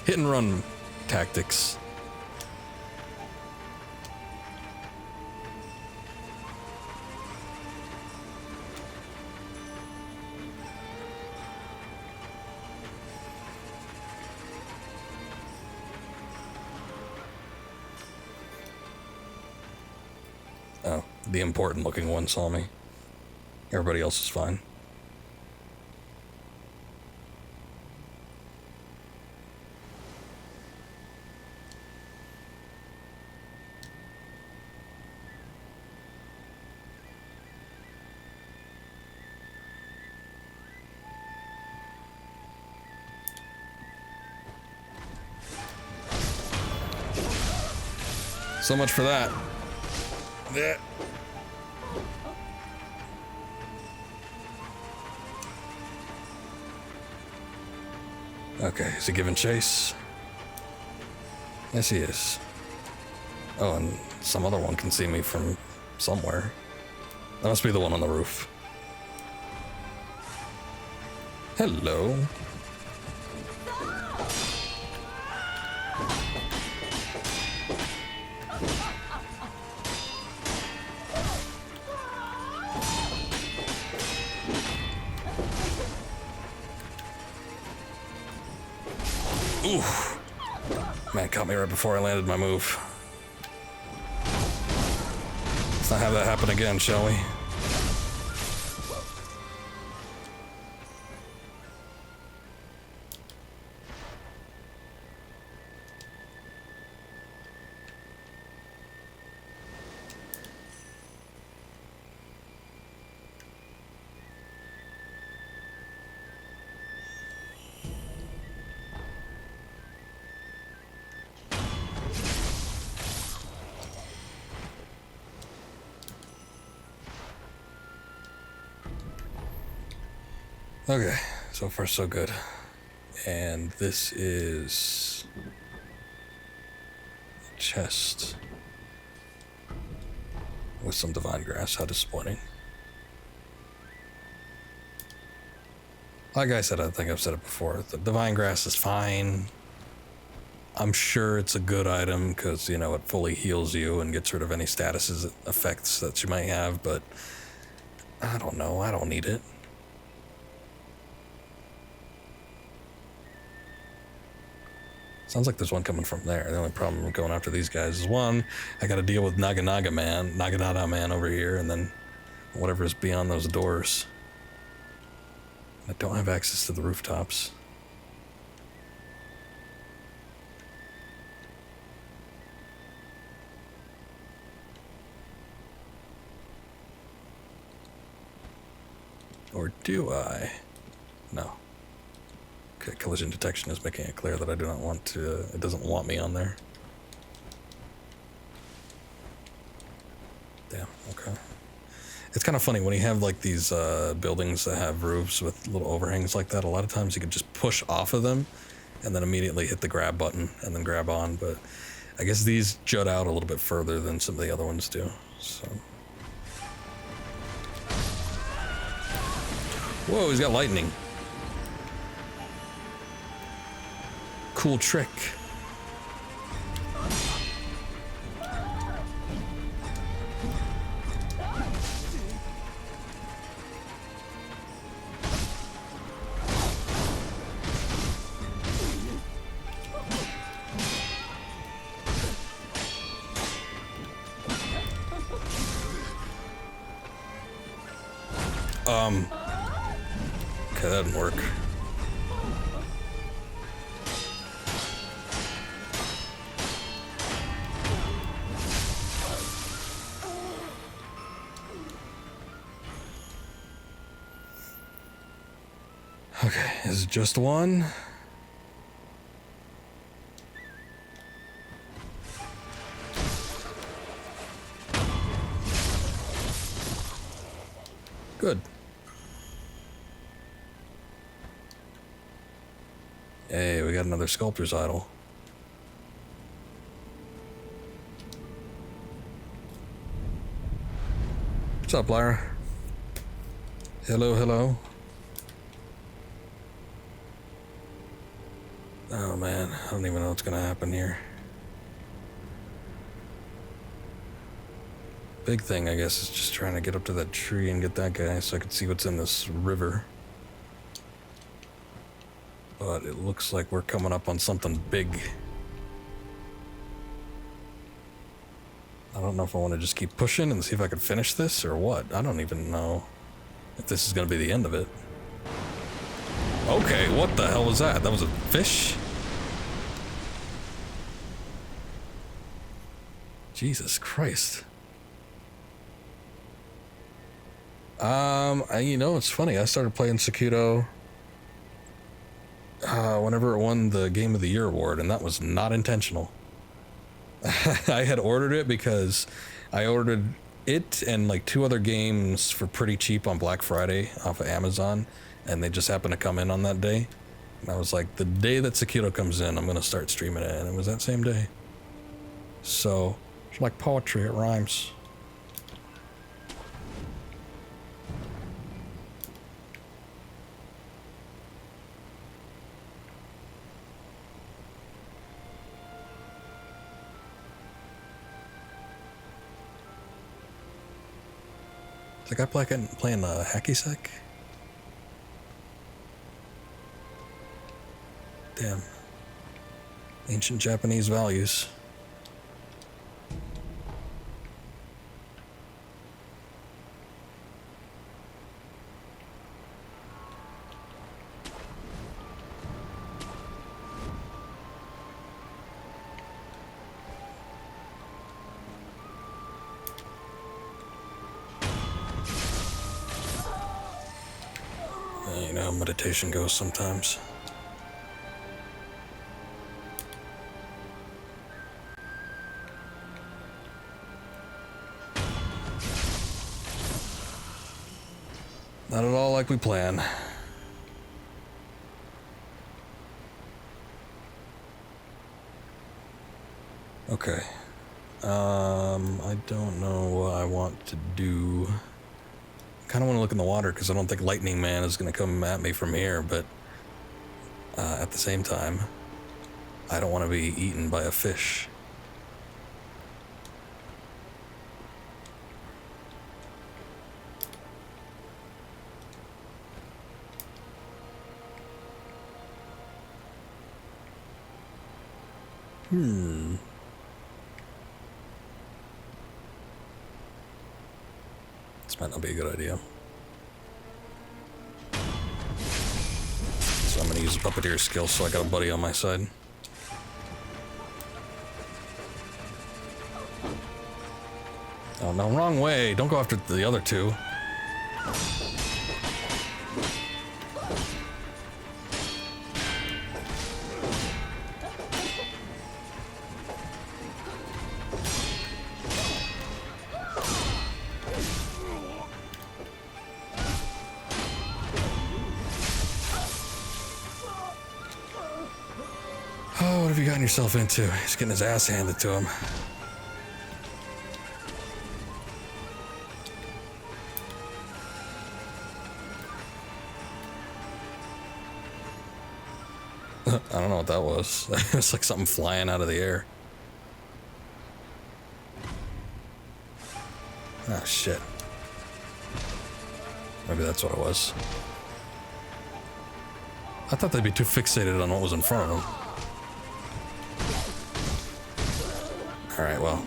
Hit and run tactics. Oh, the important looking one saw me. Everybody else is fine. So much for that. Yeah. Okay, is he giving chase? Yes, he is. Oh, and some other one can see me from somewhere. That must be the one on the roof. Hello. Oof. Man, caught me right before I landed my move. Let's not have that happen again, shall we? Okay, so far so good. And this is a chest with some divine grass. How disappointing. Like I said, I think I've said it before, the divine grass is fine. I'm sure it's a good item because, you know, it fully heals you and gets rid of any statuses effects that you might have, but I don't know, I don't need it. Sounds like there's one coming from there. The only problem with going after these guys is, one, I gotta deal with Naginata Man over here, and then whatever is beyond those doors. I don't have access to the rooftops. Or do I? No. Okay, collision detection is making it clear that I do not want to, it doesn't want me on there. Damn, okay. It's kind of funny when you have like these buildings that have roofs with little overhangs like that, a lot of times you can just push off of them and then immediately hit the grab button and then grab on, but I guess these jut out a little bit further than some of the other ones do, so. Whoa, he's got lightning. Cool trick. Okay, that didn't work. Okay, is it just one? Good. Hey, we got another sculptor's idol. What's up, Lyra? Hello, hello. Oh man, I don't even know what's gonna happen here. Big thing, I guess, is just trying to get up to that tree and get that guy so I can see what's in this river. But it looks like we're coming up on something big. I don't know if I want to just keep pushing and see if I can finish this or what. I don't even know if this is going to be the end of it. Okay, what the hell was that? That was a fish? Jesus Christ. You know, it's funny. I started playing Sekiro whenever it won the Game of the Year award, and that was not intentional. I had ordered it because I ordered it and like 2 other games for pretty cheap on Black Friday off of Amazon, and they just happened to come in on that day. And I was like, the day that Sekiro comes in, I'm gonna start streaming it, and it was that same day. So, it's like poetry, it rhymes. Is the guy playing hacky sack? Damn. Ancient Japanese values. You know how meditation goes sometimes. Not at all like we planned. Okay. I don't know what I want to do. I kind of want to look in the water because I don't think Lightning Man is going to come at me from here, but at the same time, I don't want to be eaten by a fish. This might not be a good idea. So I'm gonna use a puppeteer skill so I got a buddy on my side. Oh no, wrong way. Don't go after the other two. have you gotten yourself into? He's getting his ass handed to him. I don't know what that was. It was like something flying out of the air. Ah, shit. Maybe that's what it was. I thought they'd be too fixated on what was in front of them. Alright, well.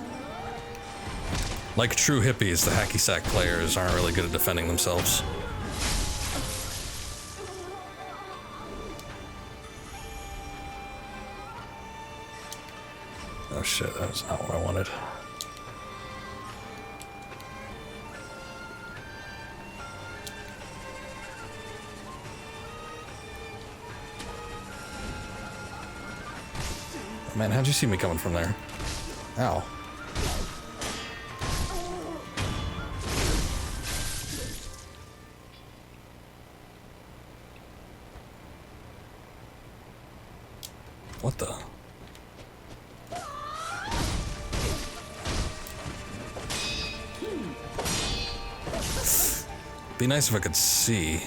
Like true hippies, the hacky sack players aren't really good at defending themselves. Oh shit, that was not what I wanted. Man, how'd you see me coming from there? Ow. What the? Be nice if I could see.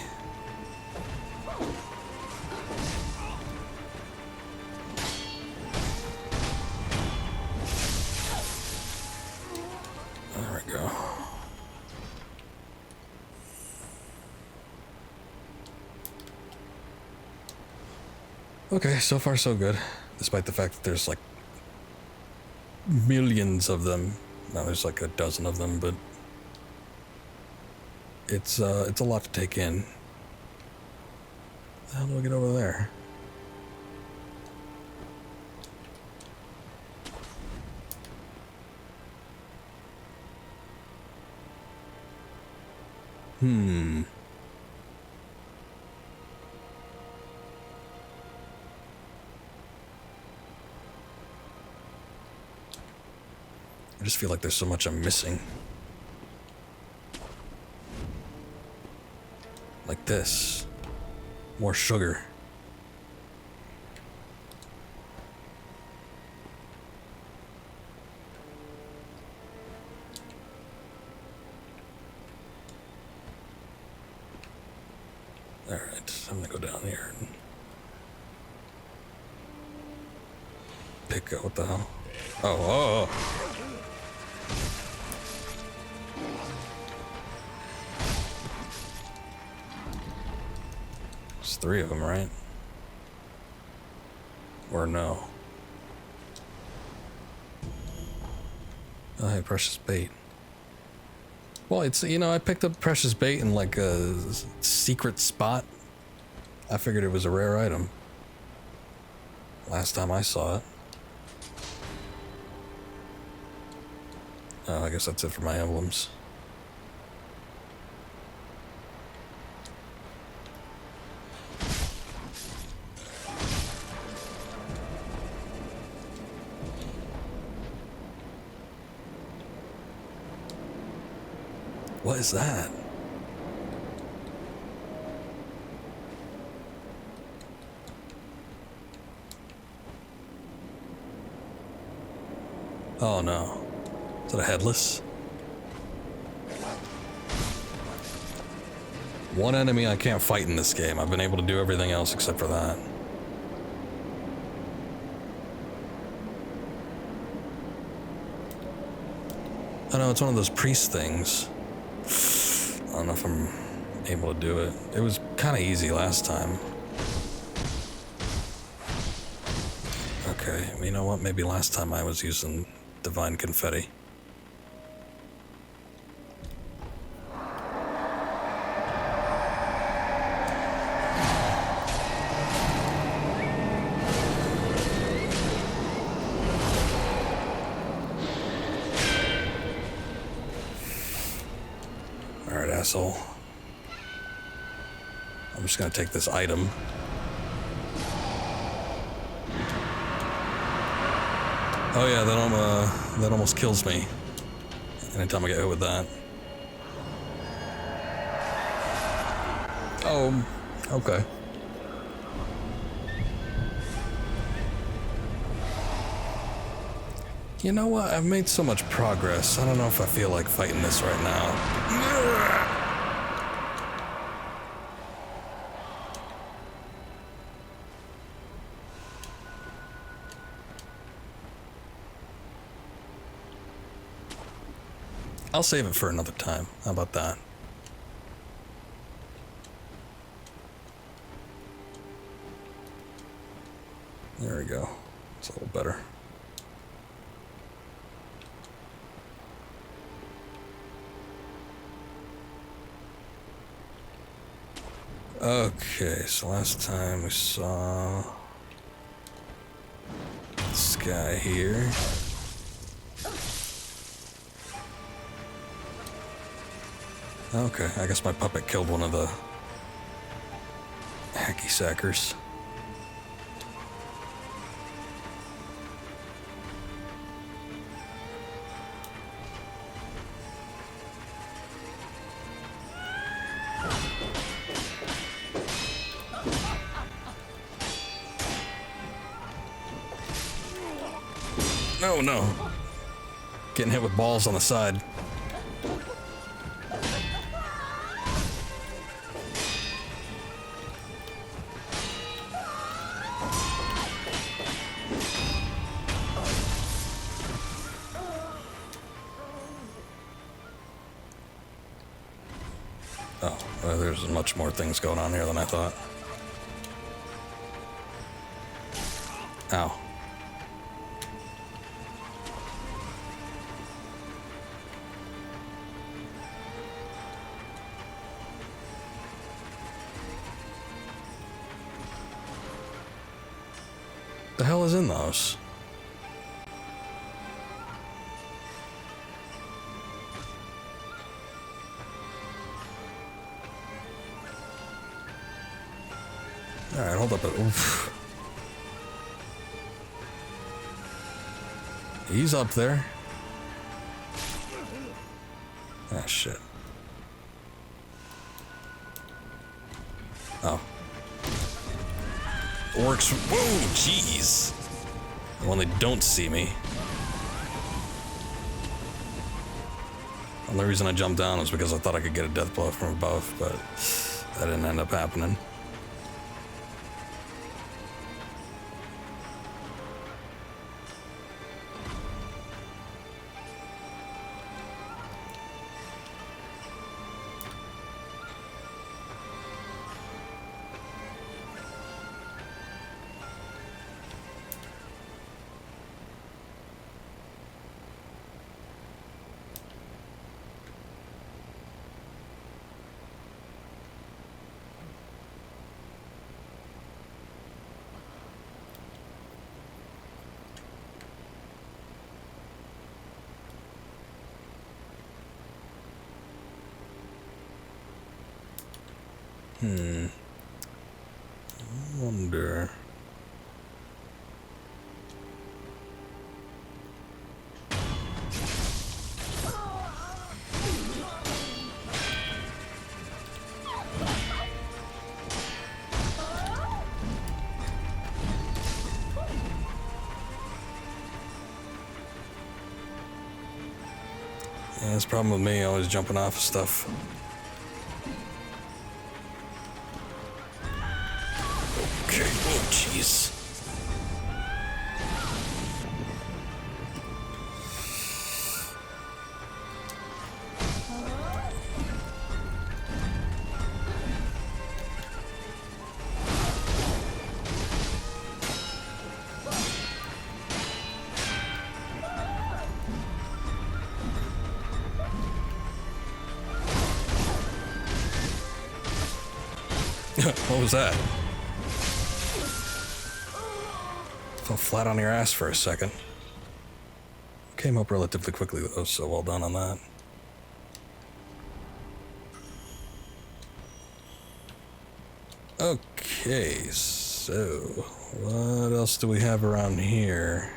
There we go. Okay, so far so good. Despite the fact that there's like millions of them. Now there's like a dozen of them, but it's a lot to take in. How do I get over there? I just feel like there's so much I'm missing. Like this. More sugar. Alright, I'm gonna go down here and pick up what the hell? Oh. There's 3 of them, right? Or no? Oh, hey, precious bait. Well, it's, you know, I picked up precious bait in like a secret spot. I figured it was a rare item. Last time I saw it. Oh, I guess that's it for my emblems. What is that? Oh no. Is that a headless? One enemy I can't fight in this game. I've been able to do everything else except for that. Oh no, it's one of those priest things. I don't know if I'm able to do it. It was kind of easy last time. Okay, you know what? Maybe last time I was using divine confetti. Alright, asshole. I'm just gonna take this item. Oh yeah, that almost kills me. Anytime I get hit with that. Oh, okay. You know what? I've made so much progress. I don't know if I feel like fighting this right now. I'll save it for another time. How about that? There we go. It's a little better. Okay, so last time we saw this guy here. Okay, I guess my puppet killed one of the hacky sackers. No, no. Getting hit with balls on the side. Oh, well, there's much more things going on here than I thought. Ow. The hell is in those? Alright, hold up. Oof. He's up there. Ah, shit. Oh. Works. Whoa, jeez. When they don't see me. The only reason I jumped down was because I thought I could get a death blow from above, but that didn't end up happening. I wonder. Yeah, that's the problem with me, always jumping off of stuff. Okay, oh jeez. What was that? Fell flat on your ass for a second. Came up relatively quickly though, so well done on that. Okay, so what else do we have around here?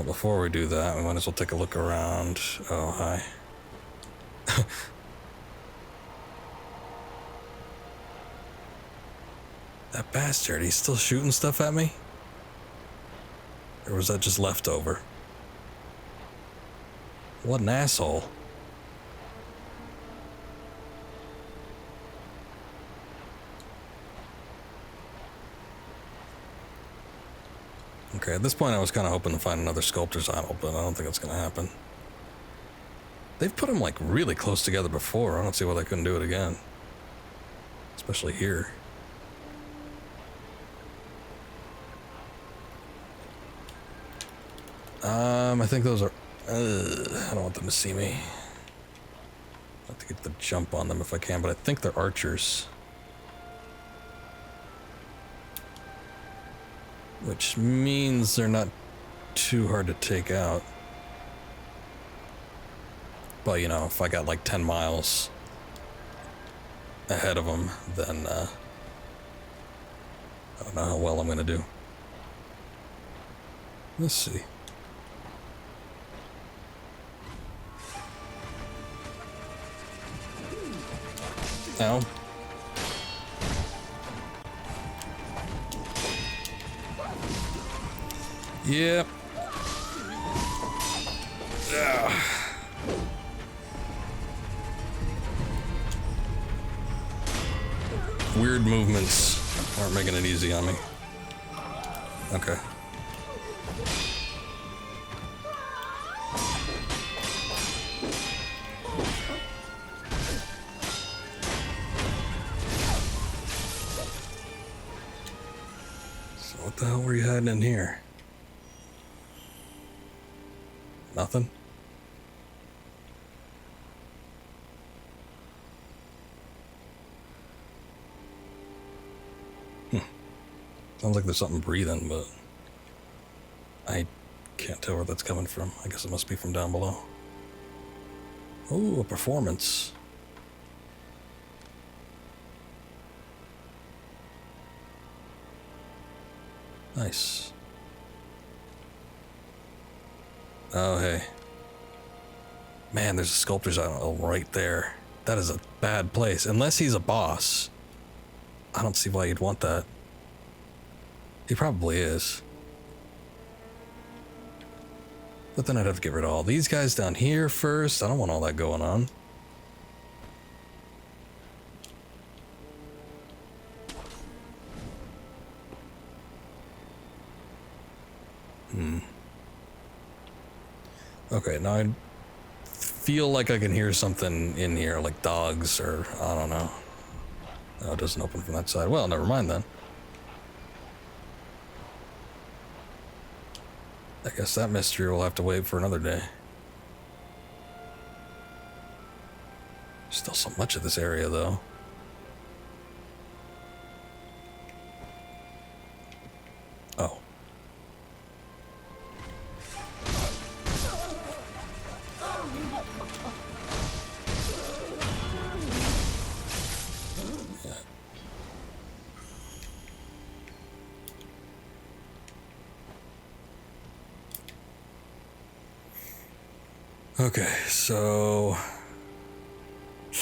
Before we do that, we might as well take a look around. Oh, hi. That bastard, he's still shooting stuff at me? Or was that just leftover? What an asshole. Okay, at this point I was kind of hoping to find another sculptor's idol, but I don't think it's going to happen. They've put them like really close together before. I don't see why they couldn't do it again. Especially here. I think those are... I don't want them to see me. I have to get the jump on them if I can, but I think they're archers. Which means they're not too hard to take out. But, you know, if I got like 10 miles ahead of them, then I don't know how well I'm going to do. Let's see. Ow. Yep. Ugh. Weird movements aren't making it easy on me. Okay. So what the hell were you hiding in here? Nothing? Sounds like there's something breathing, but I can't tell where that's coming from. I guess it must be from down below. Oh, a performance. Nice. Oh, hey. Man, there's a sculptor's idol right there. That is a bad place. Unless he's a boss. I don't see why you'd want that. He probably is. But then I'd have to get rid of all these guys down here first. I don't want all that going on. Okay, now I feel like I can hear something in here, like dogs or I don't know. No, it doesn't open from that side. Well, never mind then. I guess that mystery will have to wait for another day. Still so much of this area, though. Oh. Okay, so I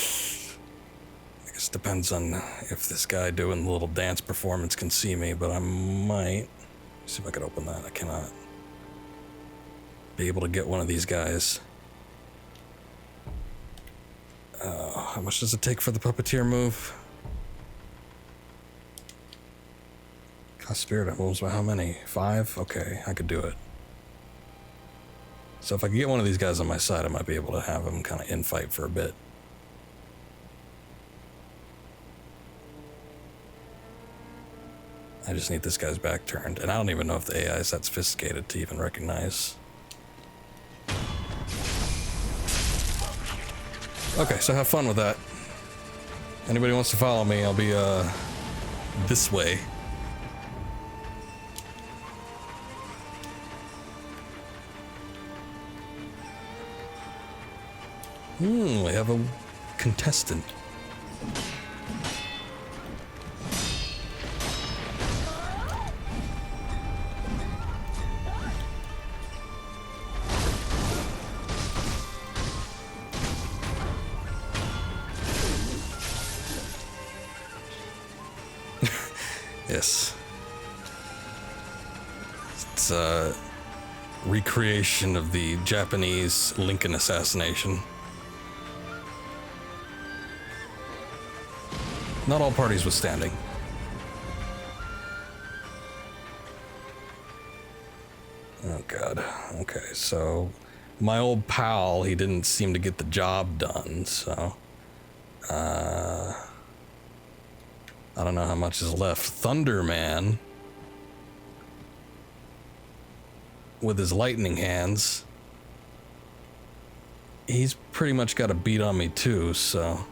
guess it depends on if this guy doing the little dance performance can see me, but I might see if I could open that. I cannot be able to get one of these guys. How much does it take for the puppeteer move? Cost spirit moves by how many? 5? Okay, I could do it. So if I can get one of these guys on my side, I might be able to have him kind of infight for a bit. I just need this guy's back turned, and I don't even know if the AI is that sophisticated to even recognize. Okay, so have fun with that. Anybody wants to follow me, I'll be this way. We have a contestant. Yes. It's a recreation of the Japanese Lincoln assassination. Not all parties withstanding. Oh god. Okay, so my old pal, he didn't seem to get the job done, so I don't know how much is left. Thunderman with his lightning hands, he's pretty much got a beat on me too, so.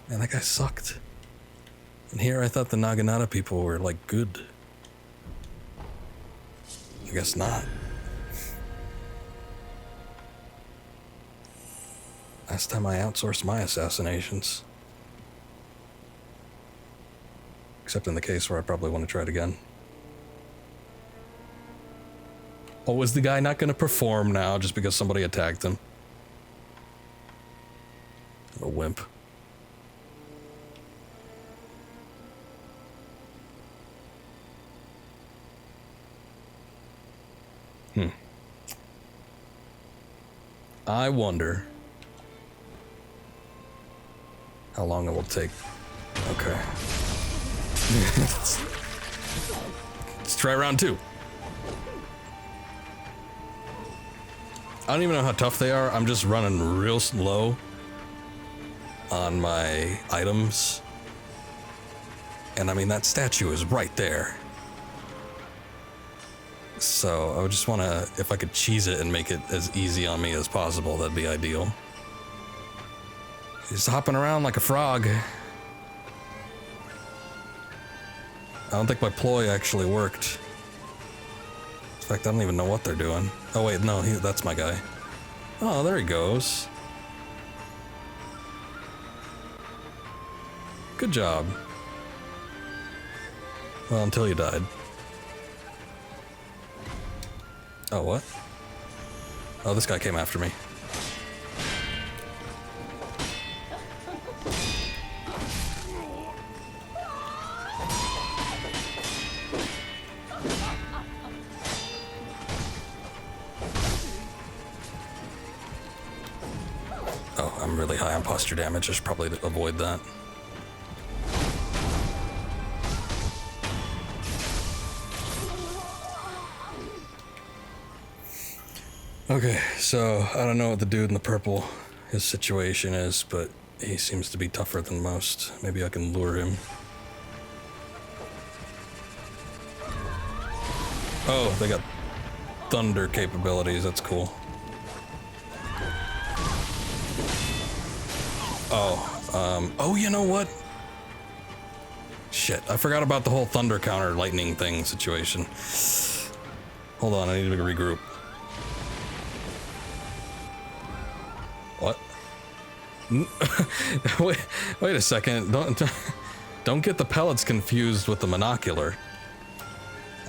Man, that guy sucked. And here I thought the Naginata people were like good. I guess not. Last time I outsourced my assassinations. Except in the case where I probably want to try it again. Oh, is the guy not going to perform now just because somebody attacked him? A wimp. I wonder how long it will take. Okay. Let's try round 2. I don't even know how tough they are. I'm just running real slow on my items. And I mean, that statue is right there. So I would just want to, if I could cheese it and make it as easy on me as possible, that'd be ideal. He's hopping around like a frog. I don't think my ploy actually worked. In fact, I don't even know what they're doing. Oh wait, no, that's my guy. Oh, there he goes. Good job. Well, until you died. Oh, what? Oh, this guy came after me. Oh, I'm really high on posture damage. I should probably avoid that. Okay, so I don't know what the dude in the purple, his situation is, but he seems to be tougher than most. Maybe I can lure him. Oh, they got thunder capabilities. That's cool. Oh, you know what? Shit, I forgot about the whole thunder counter lightning thing situation. Hold on, I need to regroup. What? Wait a second. Don't get the pellets confused with the monocular.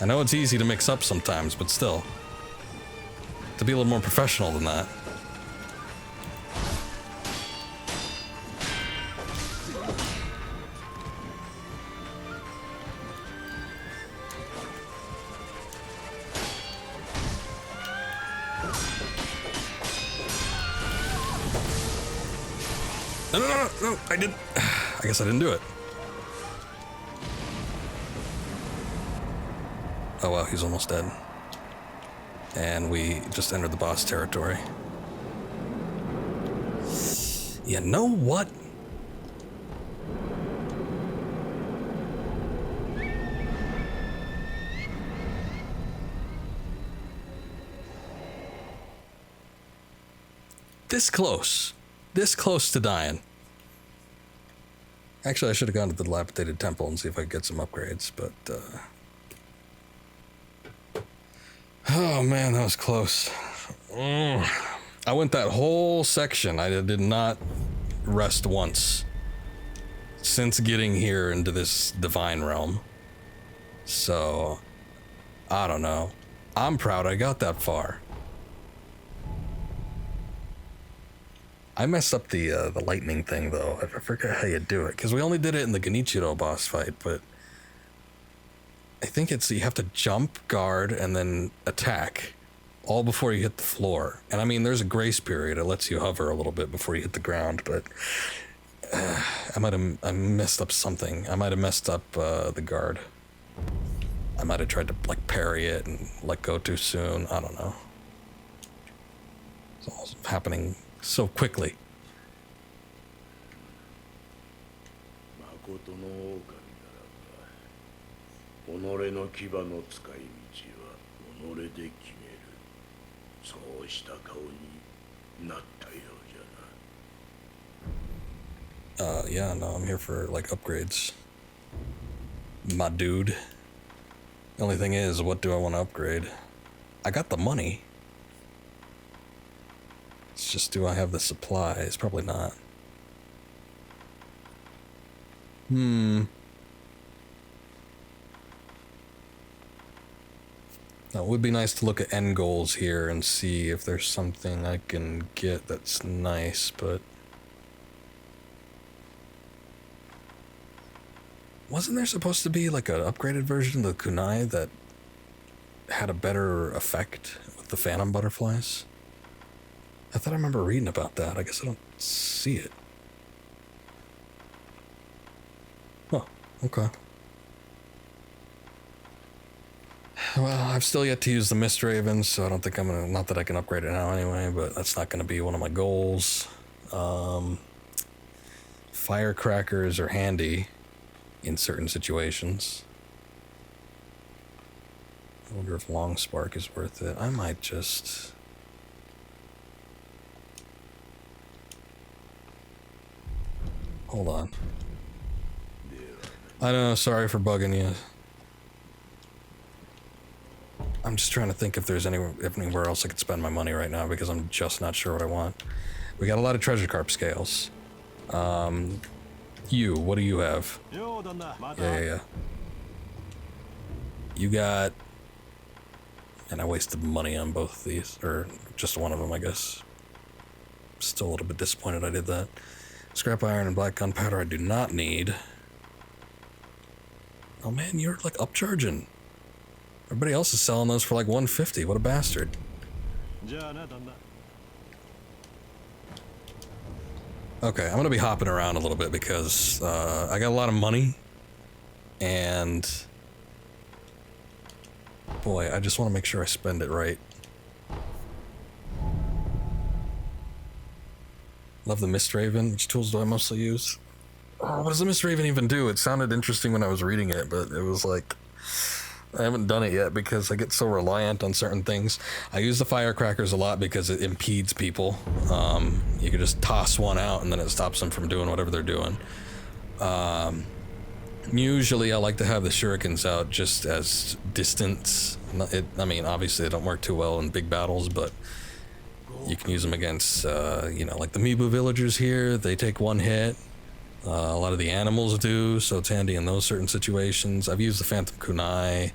I know it's easy to mix up sometimes, but still. To be a little more professional than that. No, I did. I guess I didn't do it. Oh wow, he's almost dead. And we just entered the boss territory. You know what? This close to dying. Actually, I should have gone to the dilapidated temple and see if I could get some upgrades, but oh man, that was close. I went that whole section. I did not rest once since getting here into this divine realm. So, I don't know. I'm proud I got that far. I messed up the lightning thing though. I forget how you do it because we only did it in the Genichiro boss fight, but I think it's you have to jump, guard, and then attack, all before you hit the floor. And I mean, there's a grace period; it lets you hover a little bit before you hit the ground. But I messed up something. I might have messed up the guard. I might have tried to like parry it and let go too soon. I don't know. It's all happening so quickly. 誠の狼ならば己の牙の使い道は己で決める。そうした顔になったようじゃな。Yeah, no, I'm here for like upgrades. My dude. The only thing is, what do I want to upgrade? I got the money. It's just, do I have the supplies? Probably not. Now, it would be nice to look at end goals here and see if there's something I can get that's nice, but... Wasn't there supposed to be like an upgraded version of the kunai that had a better effect with the phantom butterflies? I thought I remember reading about that. I guess I don't see it. Oh, okay. Well, I've still yet to use the Mist Raven, so I don't think I'm gonna, not that I can upgrade it now anyway, but that's not gonna be one of my goals. Firecrackers are handy in certain situations. I wonder if Long Spark is worth it. I might just... Hold on. I know, sorry for bugging you. I'm just trying to think if there's anywhere else I could spend my money right now because I'm just not sure what I want. We got a lot of treasure carp scales. What do you have? Yeah. You got... And I wasted money on both of these, or just one of them, I guess. Still a little bit disappointed I did that. Scrap iron and black gunpowder I do not need. Oh man, you're like upcharging. Everybody else is selling those for like 150. What a bastard. Okay, I'm gonna be hopping around a little bit because I got a lot of money, and boy, I just want to make sure I spend it right. Love the Mist Raven. Which tools do I mostly use? Oh, what does the Mist Raven even do? It sounded interesting when I was reading it, but it was like, I haven't done it yet because I get so reliant on certain things. I use the firecrackers a lot because it impedes people. You can just toss one out and then it stops them from doing whatever they're doing. Usually I like to have the shurikens out just as distance. I mean, obviously they don't work too well in big battles, but you can use them against, like the Mibu villagers here. They take one hit. A lot of the animals do, so it's handy in those certain situations. I've used the Phantom Kunai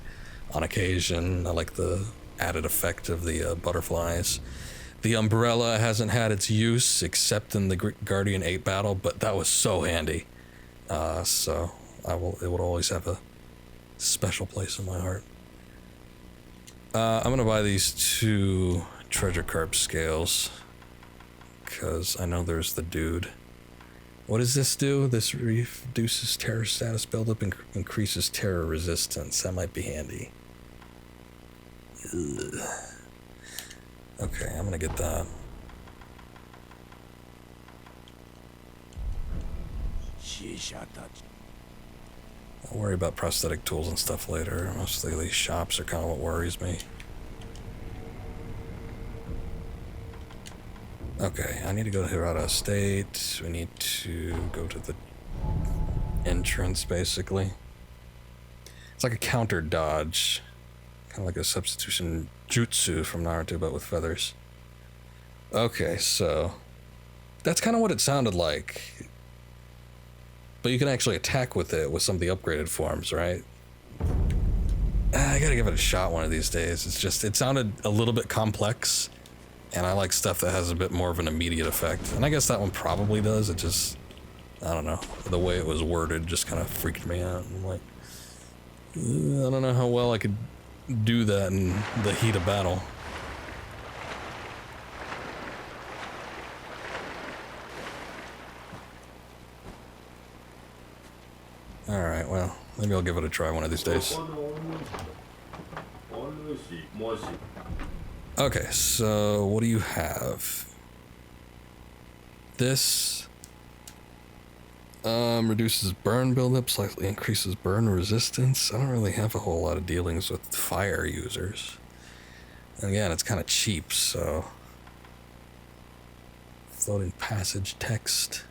on occasion. I like the added effect of the butterflies. The umbrella hasn't had its use except in the Guardian 8 battle, but that was so handy. So it would always have a special place in my heart. I'm gonna buy these 2 treasure carp scales because I know there's the dude. What does this do? This reduces terror status buildup and increases terror resistance. That might be handy. Ugh. Okay, I'm gonna get that. I'll worry about prosthetic tools and stuff later. Mostly these shops are kind of what worries me. Okay, I need to go to Hirata Estate. We need to go to the entrance, basically. It's like a counter dodge. Kind of like a substitution jutsu from Naruto, but with feathers. Okay, so... That's kind of what it sounded like. But you can actually attack with it with some of the upgraded forms, right? I gotta give it a shot one of these days. It's just, it sounded a little bit complex. And I like stuff that has a bit more of an immediate effect. And I guess that one probably does. It just, I don't know. The way it was worded just kind of freaked me out. I'm like, I don't know how well I could do that in the heat of battle. Alright, well, maybe I'll give it a try one of these days. Okay, so what do you have? This reduces burn buildup, slightly increases burn resistance. I don't really have a whole lot of dealings with fire users. And again, it's kind of cheap, so... Floating passage text.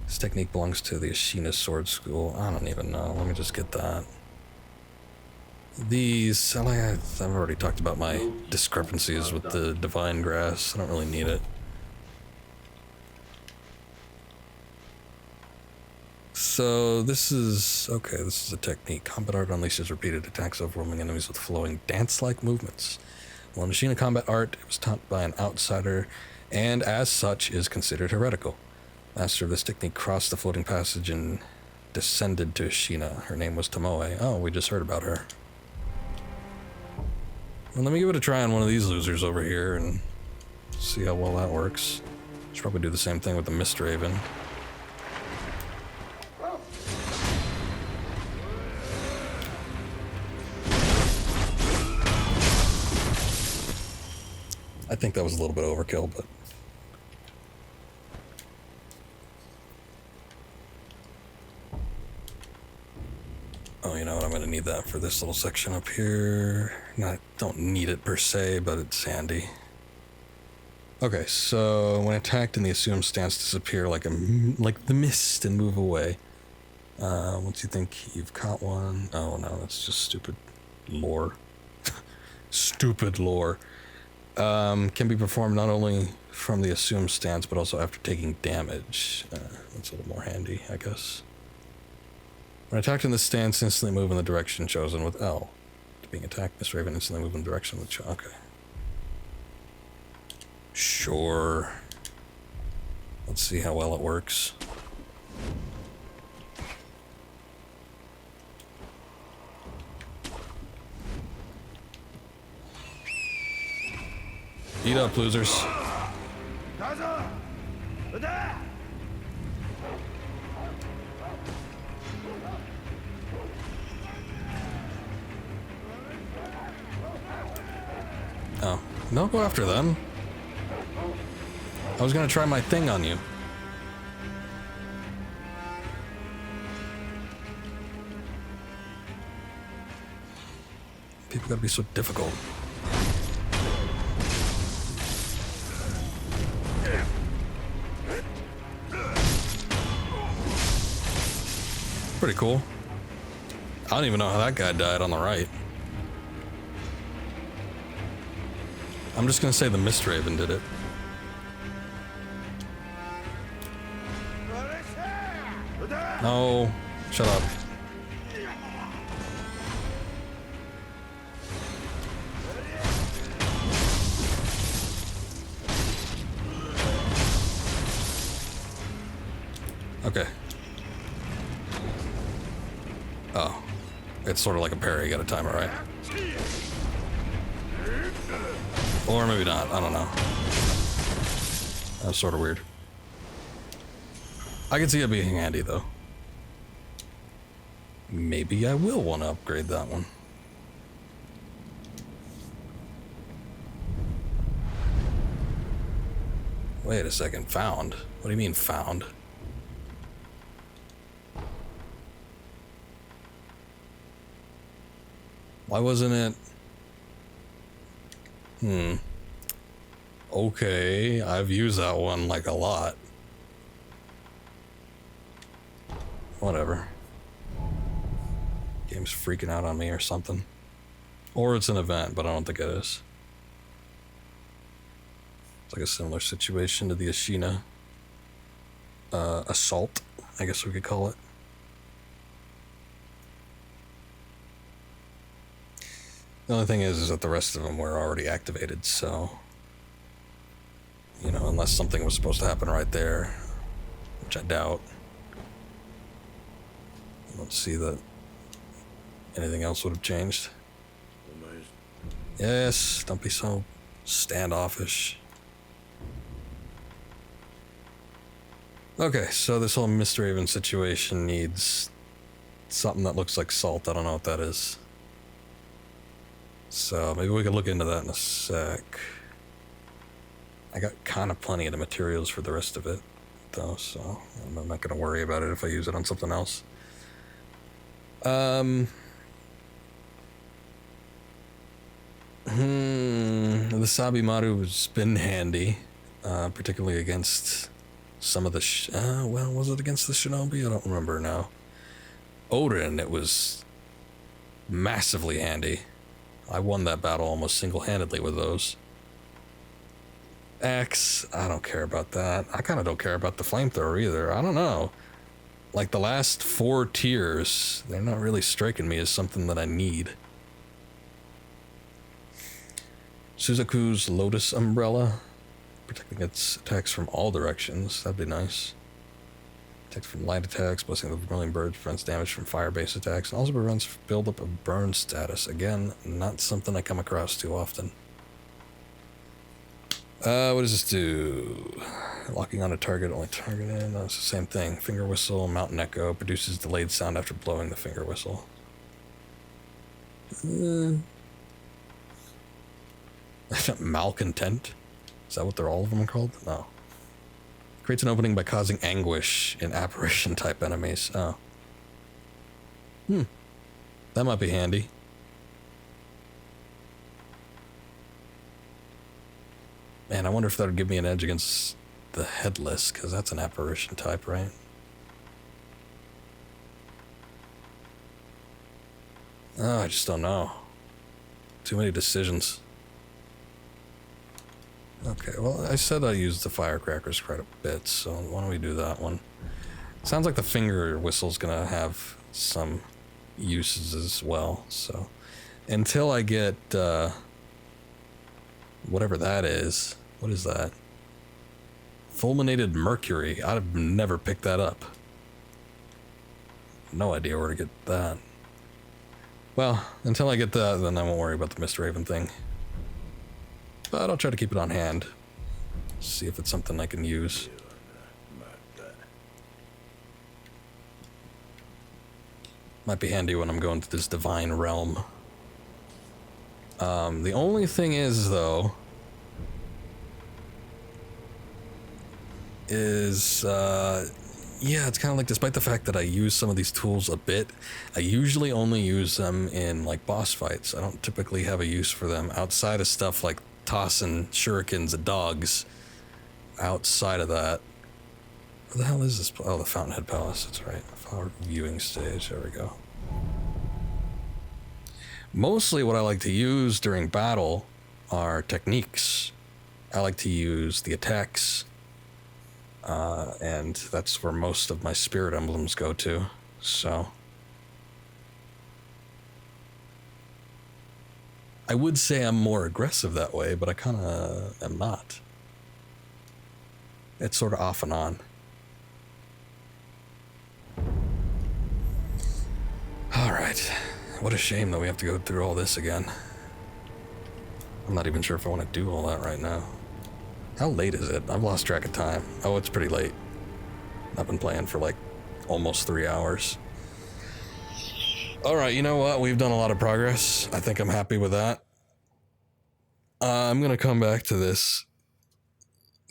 This technique belongs to the Ashina Sword School. I don't even know. Let me just get that. These, I've already talked about my discrepancies with the Divine Grass. I don't really need it. So this is, okay, this is a technique. Combat art unleashes repeated attacks, overwhelming enemies with flowing dance-like movements. While in Ashina combat art, it was taught by an outsider, and as such is considered heretical. Master of this technique crossed the floating passage and descended to Ashina. Her name was Tomoe. Oh, we just heard about her. Well, let me give it a try on one of these losers over here and see how well that works. Should probably do the same thing with the Mist Raven. I think that was a little bit overkill, but... Oh, you know what? I'm going to need that for this little section up here. Don't need it per se, but it's handy. Okay, so when attacked in the assumed stance, disappear like the mist and move away. Once you think you've caught one... Oh, no, that's just stupid lore. Stupid lore. Can be performed not only from the assumed stance, but also after taking damage. That's a little more handy, I guess. When attacked in the stance, instantly move in the direction chosen with L. To being attacked, Miss Raven instantly move in the direction with okay. Sure. Let's see how well it works. Eat up, losers. Oh, no, go after them. I was gonna try my thing on you. People gotta be so difficult. Pretty cool. I don't even know how that guy died on the right. I'm just gonna say the Mist Raven did it. No, shut up. Okay. Oh, it's sort of like a parry. You gotta time it right. Or maybe not. I don't know. That's sort of weird. I can see it being handy, though. Maybe I will want to upgrade that one. Wait a second. Found? What do you mean, found? Why wasn't it... Okay, I've used that one, like, a lot. Whatever. Game's freaking out on me or something. Or it's an event, but I don't think it is. It's like a similar situation to the Ashina assault, I guess we could call it. The only thing is that the rest of them were already activated, so... You know, unless something was supposed to happen right there, which I doubt. I don't see that anything else would have changed. Yes, don't be so standoffish. Okay, so this whole Mr. Raven situation needs something that looks like salt. I don't know what that is. So maybe we could look into that in a sec. I got kind of plenty of the materials for the rest of it, though, so I'm not going to worry about it if I use it on something else. The Sabimaru has been handy, particularly against some of the... well, was it against the Shinobi? I don't remember now. Odin, it was massively handy. I won that battle almost single-handedly with those. Axe, I don't care about that. I kind of don't care about the flamethrower either. I don't know. Like the last 4 tiers, they're not really striking me as something that I need. Suzaku's Lotus Umbrella. Protecting its attacks from all directions. That'd be nice. Attacks from light attacks, blessing the Vermilion Bird, prevents damage from fire-based attacks, and also prevents build-up of burn status. Again, not something I come across too often. What does this do? Locking on a target, only targeted. No, it's the same thing. Finger whistle, mountain echo, produces delayed sound after blowing the finger whistle. Malcontent? Is that what all of them are called? No. Creates an opening by causing anguish in apparition-type enemies. Oh. That might be handy. Man, I wonder if that would give me an edge against the Headless, because that's an apparition type, right? Oh, I just don't know. Too many decisions. Okay, well, I said I used the firecrackers quite a bit, so why don't we do that one? Sounds like the finger whistle's gonna have some uses as well, so... Until I get, whatever that is... What is that? Fulminated Mercury. I've never picked that up. No idea where to get that. Well, until I get that, then I won't worry about the Mr. Raven thing. But I'll try to keep it on hand. See if it's something I can use. Might be handy when I'm going to this divine realm. The only thing is, though... yeah, it's kind of like, despite the fact that I use some of these tools a bit, I usually only use them in, like, boss fights. I don't typically have a use for them outside of stuff like tossing shurikens at dogs. Outside of that... What the hell is this? Oh, the Fountainhead Palace, that's right. Flower viewing stage, there we go. Mostly what I like to use during battle are techniques. I like to use the attacks... and that's where most of my spirit emblems go to, so... I would say I'm more aggressive that way, but I kinda am not. It's sort of off and on. Alright. What a shame that we have to go through all this again. I'm not even sure if I want to do all that right now. How late is it? I've lost track of time. Oh, it's pretty late. I've been playing for like almost 3 hours. Alright, you know what? We've done a lot of progress. I think I'm happy with that. I'm gonna come back to this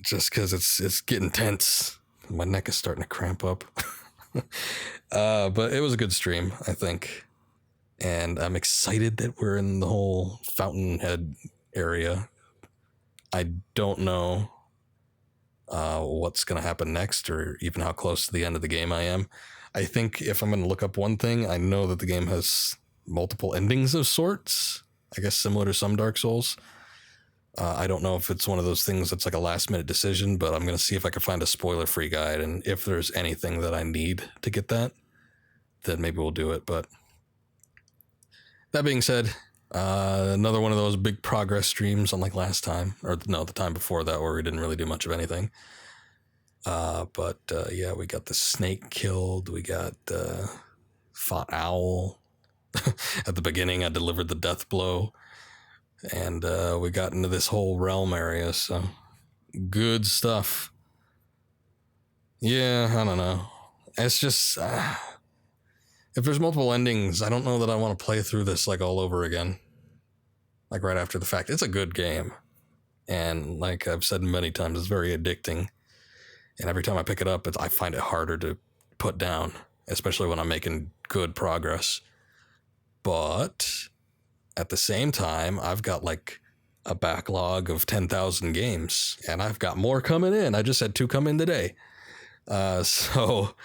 just because it's getting tense. My neck is starting to cramp up. But it was a good stream, I think. And I'm excited that we're in the whole Fountainhead area. I don't know what's going to happen next or even how close to the end of the game I am. I think if I'm going to look up one thing, I know that the game has multiple endings of sorts. I guess similar to some Dark Souls. I don't know if it's one of those things that's like a last-minute decision, but I'm going to see if I can find a spoiler-free guide. And if there's anything that I need to get that, then maybe we'll do it. But that being said, Another one of those big progress streams unlike last time, or no, the time before that where we didn't really do much of anything. But yeah, we got the snake killed. We got fought owl. At the beginning, I delivered the death blow. And we got into this whole realm area, so good stuff. Yeah, I don't know. It's just... if there's multiple endings, I don't know that I want to play through this like all over again. Like right after the fact. It's a good game. And like I've said many times, it's very addicting. And every time I pick it up, I find it harder to put down, especially when I'm making good progress. But at the same time, I've got like a backlog of 10,000 games, and I've got more coming in. I just had 2 come in today. So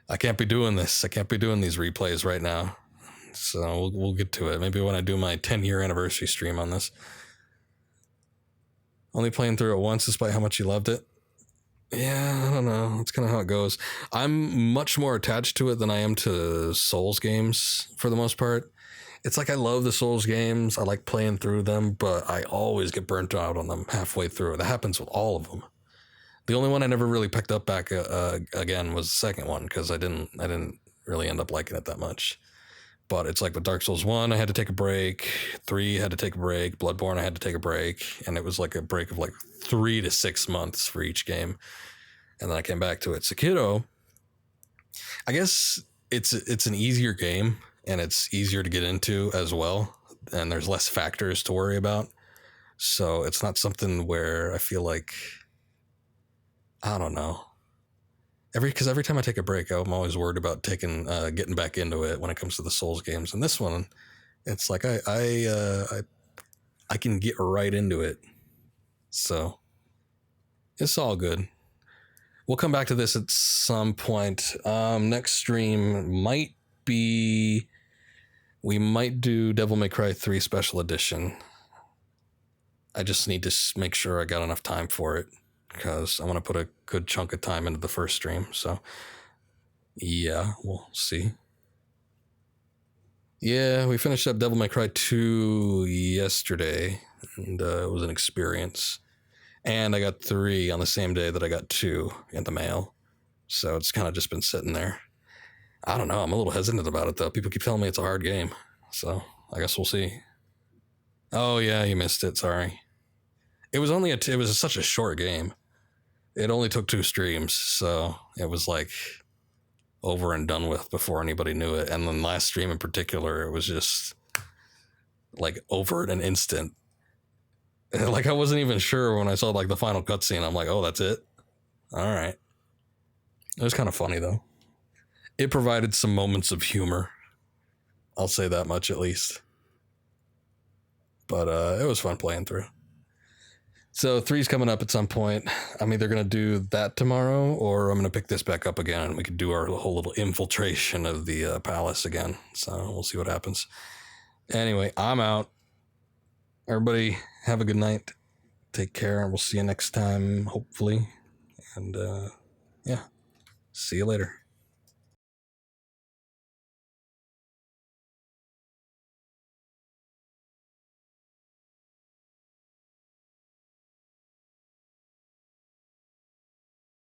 I can't be doing this. I can't be doing these replays right now. So we'll get to it. Maybe when I do my 10-year anniversary stream on this. Only playing through it once despite how much you loved it. Yeah, I don't know. That's kind of how it goes. I'm much more attached to it than I am to Souls games for the most part. It's like I love the Souls games. I like playing through them, but I always get burnt out on them halfway through. That happens with all of them. The only one I never really picked up back again was the second one because I didn't really end up liking it that much. But it's like with Dark Souls 1, I had to take a break. 3 had to take a break. Bloodborne, I had to take a break. And it was like a break of like 3 to 6 months for each game. And then I came back to it. Sekiro, I guess it's an easier game and it's easier to get into as well. And there's less factors to worry about. So it's not something where I feel like, I don't know. Because every time I take a break, I'm always worried about getting back into it when it comes to the Souls games. And this one, it's like I can get right into it. So it's all good. We'll come back to this at some point. Next stream might be... we might do Devil May Cry 3 Special Edition. I just need to make sure I got enough time for it, because I want to put a good chunk of time into the first stream. So, yeah, we'll see. Yeah, we finished up Devil May Cry 2 yesterday, and it was an experience. And I got 3 on the same day that I got 2 in the mail. So it's kind of just been sitting there. I don't know. I'm a little hesitant about it, though. People keep telling me it's a hard game. So I guess we'll see. Oh, yeah, you missed it. Sorry. It was only it was such a short game. It only took 2 streams. So it was like over and done with before anybody knew it. And then last stream in particular, it was just like over in an instant. Like I wasn't even sure when I saw like the final cutscene. I'm like, oh, that's it. All right. It was kind of funny though. It provided some moments of humor. I'll say that much at least. But it was fun playing through. So 3's coming up at some point. I'm either going to do that tomorrow or I'm going to pick this back up again and we could do our whole little infiltration of the palace again. So we'll see what happens. Anyway, I'm out. Everybody have a good night. Take care and we'll see you next time, hopefully. And yeah, see you later.